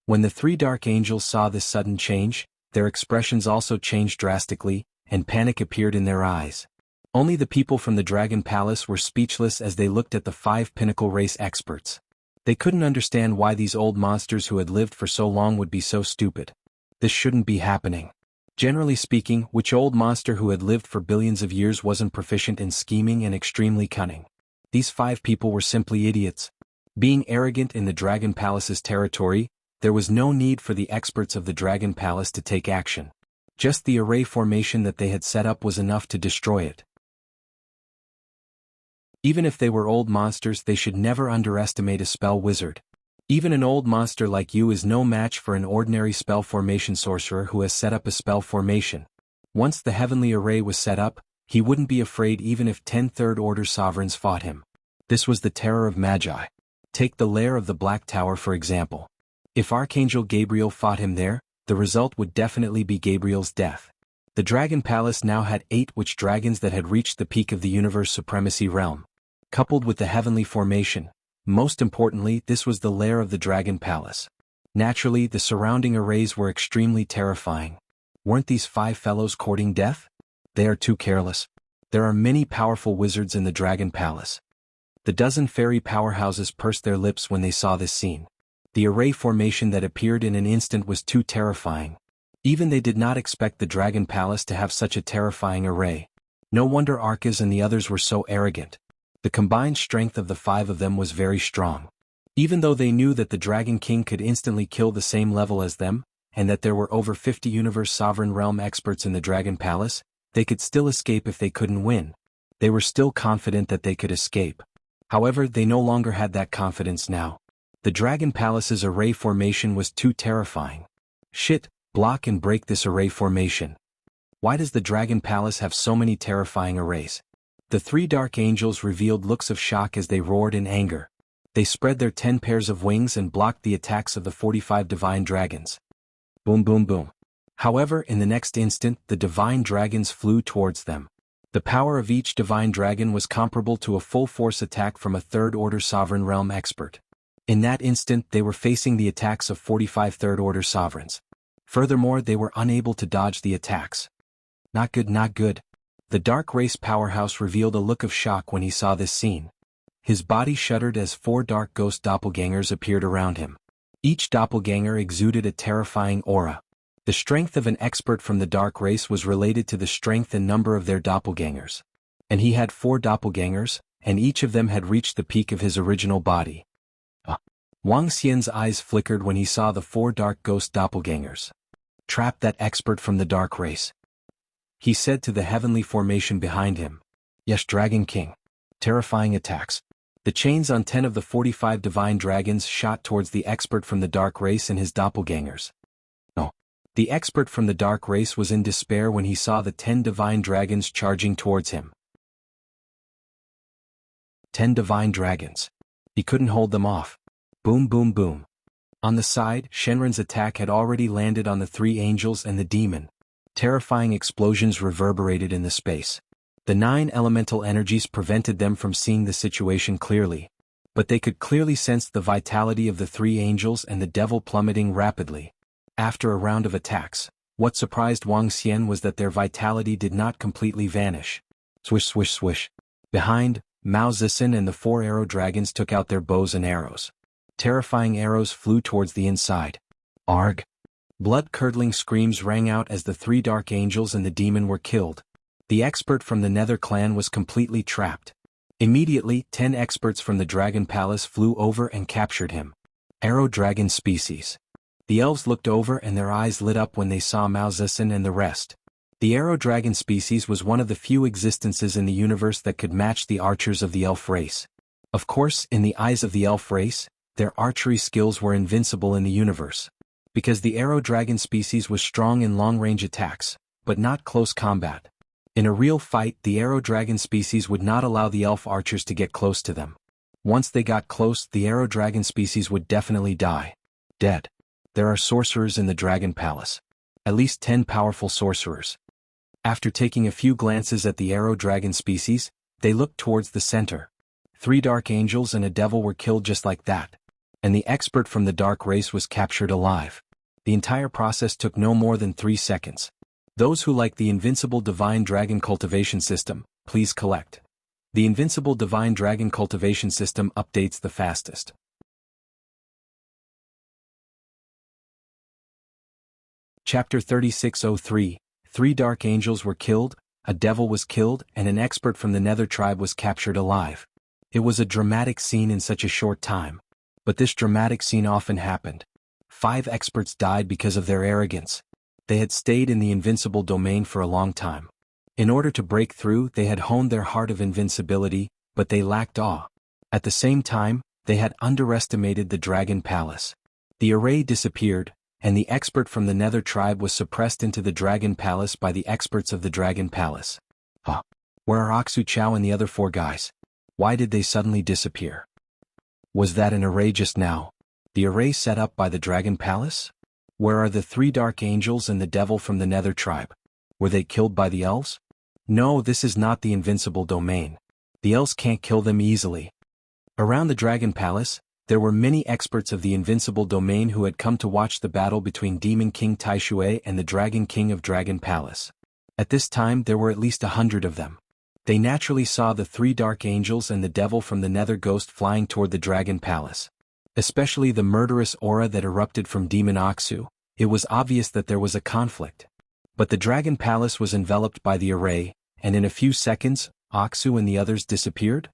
[SPEAKER 1] When the 3 dark angels saw this sudden change, their expressions also changed drastically, and panic appeared in their eyes. Only the people from the Dragon Palace were speechless as they looked at the 5 pinnacle race experts. They couldn't understand why these old monsters who had lived for so long would be so stupid. This shouldn't be happening. Generally speaking, which old monster who had lived for billions of years wasn't proficient in scheming and extremely cunning? These 5 people were simply idiots. Being arrogant in the Dragon Palace's territory, there was no need for the experts of the Dragon Palace to take action. Just the array formation that they had set up was enough to destroy it. Even if they were old monsters, they should never underestimate a spell wizard. Even an old monster like you is no match for an ordinary spell formation sorcerer who has set up a spell formation. Once the heavenly array was set up, he wouldn't be afraid even if 10 third-order sovereigns fought him. This was the terror of magi. Take the lair of the Black Tower for example. If Archangel Gabriel fought him there, the result would definitely be Gabriel's death. The Dragon Palace now had 8 witch dragons that had reached the peak of the universe supremacy realm. Coupled with the heavenly formation, most importantly, this was the lair of the Dragon Palace. Naturally, the surrounding arrays were extremely terrifying. Weren't these 5 fellows courting death? They are too careless. There are many powerful wizards in the Dragon Palace. The dozen fairy powerhouses pursed their lips when they saw this scene. The array formation that appeared in an instant was too terrifying. Even they did not expect the Dragon Palace to have such a terrifying array. No wonder Arcas and the others were so arrogant. The combined strength of the 5 of them was very strong. Even though they knew that the Dragon King could instantly kill the same level as them, and that there were over 50 Universe Sovereign Realm experts in the Dragon Palace, they could still escape if they couldn't win. They were still confident that they could escape. However, they no longer had that confidence now. The Dragon Palace's array formation was too terrifying. Shit, block and break this array formation. Why does the Dragon Palace have so many terrifying arrays? The 3 dark angels revealed looks of shock as they roared in anger. They spread their 10 pairs of wings and blocked the attacks of the 45 divine dragons. Boom boom boom. However, in the next instant, the divine dragons flew towards them. The power of each divine dragon was comparable to a full-force attack from a third-order sovereign realm expert. In that instant, they were facing the attacks of 45 third-order sovereigns. Furthermore, they were unable to dodge the attacks. Not good, not good. The Dark Race powerhouse revealed a look of shock when he saw this scene. His body shuddered as 4 dark ghost doppelgangers appeared around him. Each doppelganger exuded a terrifying aura. The strength of an expert from the Dark Race was related to the strength and number of their doppelgangers. And he had 4 doppelgangers, and each of them had reached the peak of his original body. Wang Xian's eyes flickered when he saw the 4 dark ghost doppelgangers. Trap that expert from the Dark Race. He said to the heavenly formation behind him. Yes, Dragon King. Terrifying attacks. The chains on 10 of the 45 divine dragons shot towards the expert from the dark race and his doppelgangers. No. The expert from the dark race was in despair when he saw the 10 divine dragons charging towards him. 10 divine dragons. He couldn't hold them off. Boom boom boom. On the side, Shenron's attack had already landed on the 3 angels and the demon. Terrifying explosions reverberated in the space. The 9 elemental energies prevented them from seeing the situation clearly, but they could clearly sense the vitality of the 3 angels and the devil plummeting rapidly. After a round of attacks, what surprised Wang Xian was that their vitality did not completely vanish. Swish swish swish. Behind, Mao Zixin and the 4 arrow dragons took out their bows and arrows. Terrifying arrows flew towards the inside. Arg! Blood-curdling screams rang out as the 3 dark angels and the demon were killed. The expert from the Nether clan was completely trapped. Immediately, 10 experts from the Dragon Palace flew over and captured him. Arrow dragon species. The elves looked over and their eyes lit up when they saw Mao Zixin and the rest. The arrow dragon species was one of the few existences in the universe that could match the archers of the elf race. Of course, in the eyes of the elf race, their archery skills were invincible in the universe. Because the arrow dragon species was strong in long-range attacks, but not close combat. In a real fight, the arrow dragon species would not allow the elf archers to get close to them. Once they got close, the arrow dragon species would definitely die. Dead. There are sorcerers in the Dragon Palace. At least 10 powerful sorcerers. After taking a few glances at the arrow dragon species, they looked towards the center. 3 dark angels and a devil were killed just like that. And the expert from the dark race was captured alive. The entire process took no more than 3 seconds. Those who like the Invincible Divine Dragon Cultivation System, please collect. The Invincible Divine Dragon Cultivation System updates the fastest. Chapter 3603. 3 dark angels were killed, a devil was killed, and an expert from the Nether tribe was captured alive. It was a dramatic scene in such a short time. But this dramatic scene often happened. 5 experts died because of their arrogance. They had stayed in the invincible domain for a long time. In order to break through, they had honed their heart of invincibility, but they lacked awe. At the same time, they had underestimated the Dragon Palace. The array disappeared, and the expert from the Nether tribe was suppressed into the Dragon Palace by the experts of the Dragon Palace. Where are Oxu Chao and the other 4 guys? Why did they suddenly disappear? Was that an array just now? The array set up by the Dragon Palace? Where are the 3 dark angels and the devil from the Nether tribe? Were they killed by the elves? No, this is not the invincible domain. The elves can't kill them easily. Around the Dragon Palace, there were many experts of the invincible domain who had come to watch the battle between Demon King Taishui and the Dragon King of Dragon Palace. At this time there were at least 100 of them. They naturally saw the 3 dark angels and the devil from the Nether ghost flying toward the Dragon Palace. Especially the murderous aura that erupted from Demon Oxu. It was obvious that there was a conflict. But the Dragon Palace was enveloped by the array, and in a few seconds, Oxu and the others disappeared?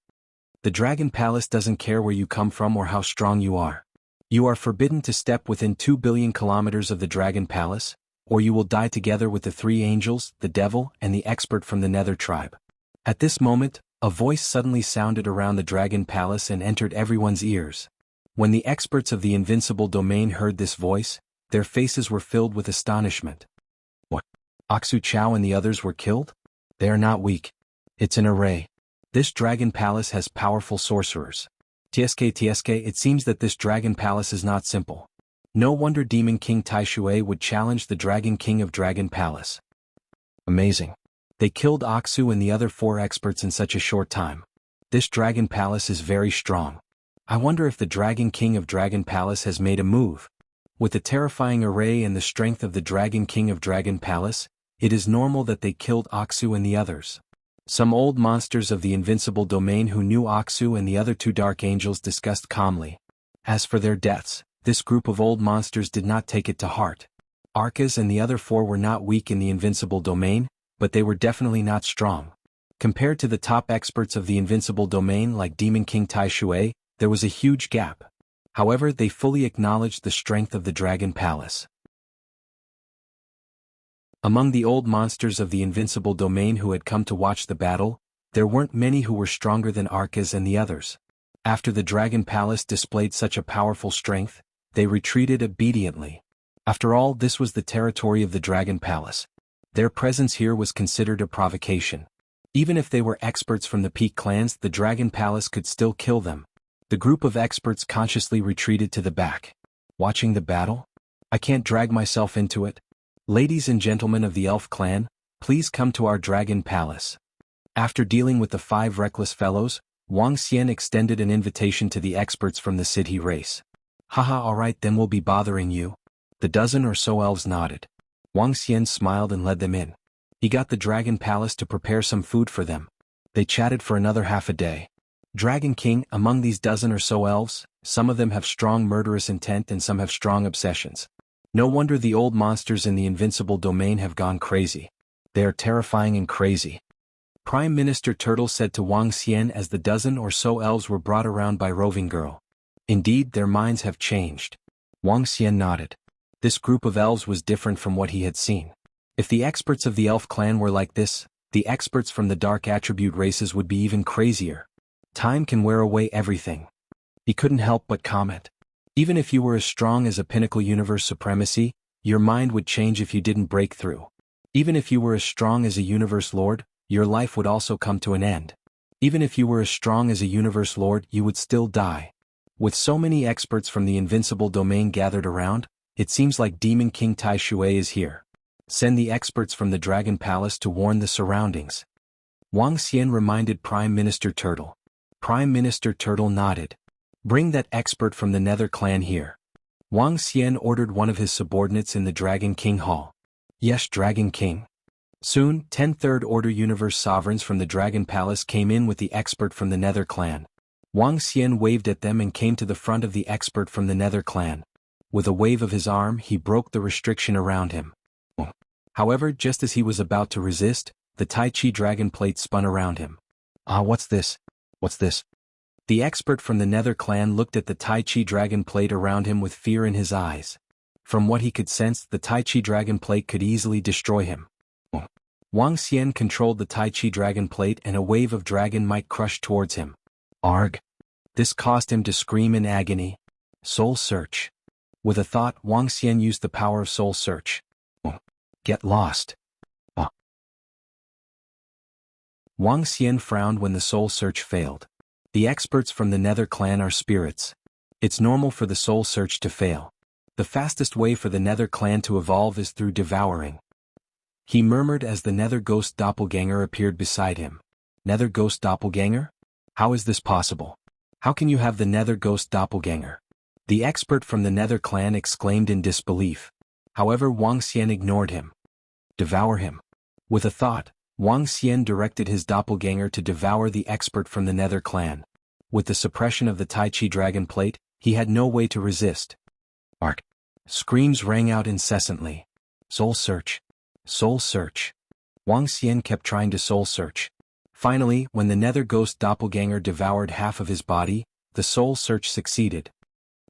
[SPEAKER 1] The Dragon Palace doesn't care where you come from or how strong you are. You are forbidden to step within 2 billion kilometers of the Dragon Palace, or you will die together with the 3 angels, the devil, and the expert from the Nether tribe. At this moment, a voice suddenly sounded around the Dragon Palace and entered everyone's ears. When the experts of the invincible domain heard this voice, their faces were filled with astonishment. What? Oxu Chao and the others were killed? They are not weak. It's an array. This Dragon Palace has powerful sorcerers. TSK, it seems that this Dragon Palace is not simple. No wonder Demon King Taishui would challenge the Dragon King of Dragon Palace. Amazing. They killed Oxu and the other 4 experts in such a short time. This Dragon Palace is very strong. I wonder if the Dragon King of Dragon Palace has made a move. With the terrifying array and the strength of the Dragon King of Dragon Palace, it is normal that they killed Oxu and the others. Some old monsters of the invincible domain who knew Oxu and the other 2 dark angels discussed calmly. As for their deaths, this group of old monsters did not take it to heart. Arcas and the other 4 were not weak in the invincible domain, but they were definitely not strong. Compared to the top experts of the invincible domain like Demon King Taishui, there was a huge gap. However, they fully acknowledged the strength of the Dragon Palace. Among the old monsters of the invincible domain who had come to watch the battle, there weren't many who were stronger than Arcas and the others. After the Dragon Palace displayed such a powerful strength, they retreated obediently. After all, this was the territory of the Dragon Palace. Their presence here was considered a provocation. Even if they were experts from the Peak clans, the Dragon Palace could still kill them. The group of experts consciously retreated to the back. Watching the battle? I can't drag myself into it. Ladies and gentlemen of the Elf clan, please come to our Dragon Palace. After dealing with the 5 reckless fellows, Wang Xian extended an invitation to the experts from the Sidhe race. Haha, alright, then we'll be bothering you. The dozen or so elves nodded. Wang Xian smiled and led them in. He got the Dragon Palace to prepare some food for them. They chatted for another half a day. Dragon King, among these dozen or so elves, some of them have strong murderous intent and some have strong obsessions. No wonder the old monsters in the invincible domain have gone crazy. They are terrifying and crazy. Prime Minister Turtle said to Wang Xian as the dozen or so elves were brought around by Roving Girl. Indeed, their minds have changed. Wang Xian nodded. This group of elves was different from what he had seen. If the experts of the Elf clan were like this, the experts from the Dark Attribute races would be even crazier. Time can wear away everything. He couldn't help but comment. Even if you were as strong as a pinnacle universe supremacy, your mind would change if you didn't break through. Even if you were as strong as a universe lord, your life would also come to an end. Even if you were as strong as a universe lord, you would still die. With so many experts from the invincible domain gathered around, it seems like Demon King Tai Shui is here. Send the experts from the Dragon Palace to warn the surroundings. Wang Xian reminded Prime Minister Turtle. Prime Minister Turtle nodded. Bring that expert from the Nether clan here. Wang Xian ordered one of his subordinates in the Dragon King Hall. Yes, Dragon King. Soon, 10 Third Order Universe sovereigns from the Dragon Palace came in with the expert from the Nether clan. Wang Xian waved at them and came to the front of the expert from the Nether clan. With a wave of his arm, he broke the restriction around him. However, just as he was about to resist, the Tai Chi dragon plate spun around him. Ah, what's this? What's this? The expert from the Nether clan looked at the Tai Chi dragon plate around him with fear in his eyes. From what he could sense, the Tai Chi dragon plate could easily destroy him. Wang Xian controlled the Tai Chi dragon plate and a wave of dragon might crushed towards him. Arg! This caused him to scream in agony. Soul Search. With a thought, Wang Xian used the power of Soul Search. Get lost. Wang Xian frowned when the Soul Search failed. The experts from the Nether clan are spirits. It's normal for the Soul Search to fail. The fastest way for the Nether clan to evolve is through devouring. He murmured as the Nether Ghost Doppelganger appeared beside him. Nether Ghost Doppelganger? How is this possible? How can you have the Nether Ghost Doppelganger? The expert from the Nether clan exclaimed in disbelief. However, Wang Xian ignored him. Devour him. With a thought, Wang Xian directed his doppelganger to devour the expert from the Nether clan. With the suppression of the Tai Chi dragon plate, he had no way to resist. Ark! Screams rang out incessantly. Soul Search. Soul Search. Wang Xian kept trying to Soul Search. Finally, when the Nether Ghost Doppelganger devoured half of his body, the Soul Search succeeded.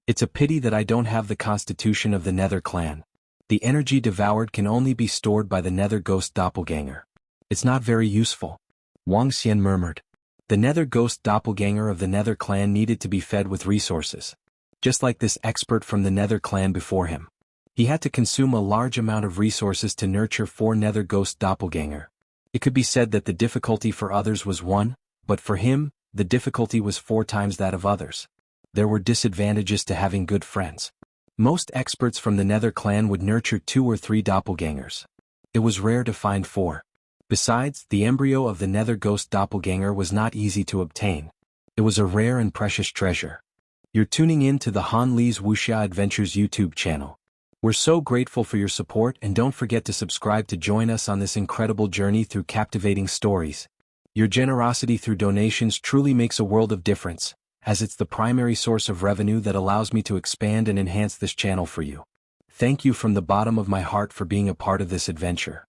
[SPEAKER 1] It's a pity that I don't have the constitution of the Nether clan. The energy devoured can only be stored by the Nether Ghost Doppelganger. It's not very useful. Wang Xian murmured. The Nether Ghost Doppelganger of the Nether clan needed to be fed with resources. Just like this expert from the Nether clan before him. He had to consume a large amount of resources to nurture 4 Nether Ghost Doppelganger. It could be said that the difficulty for others was 1, but for him, the difficulty was 4 times that of others. There were disadvantages to having good friends. Most experts from the Nether clan would nurture 2 or 3 doppelgangers. It was rare to find 4. Besides, the embryo of the Nether Ghost Doppelganger was not easy to obtain. It was a rare and precious treasure. You're tuning in to the Han Li's Wuxia Adventures YouTube channel. We're so grateful for your support, and don't forget to subscribe to join us on this incredible journey through captivating stories. Your generosity through donations truly makes a world of difference, as it's the primary source of revenue that allows me to expand and enhance this channel for you. Thank you from the bottom of my heart for being a part of this adventure.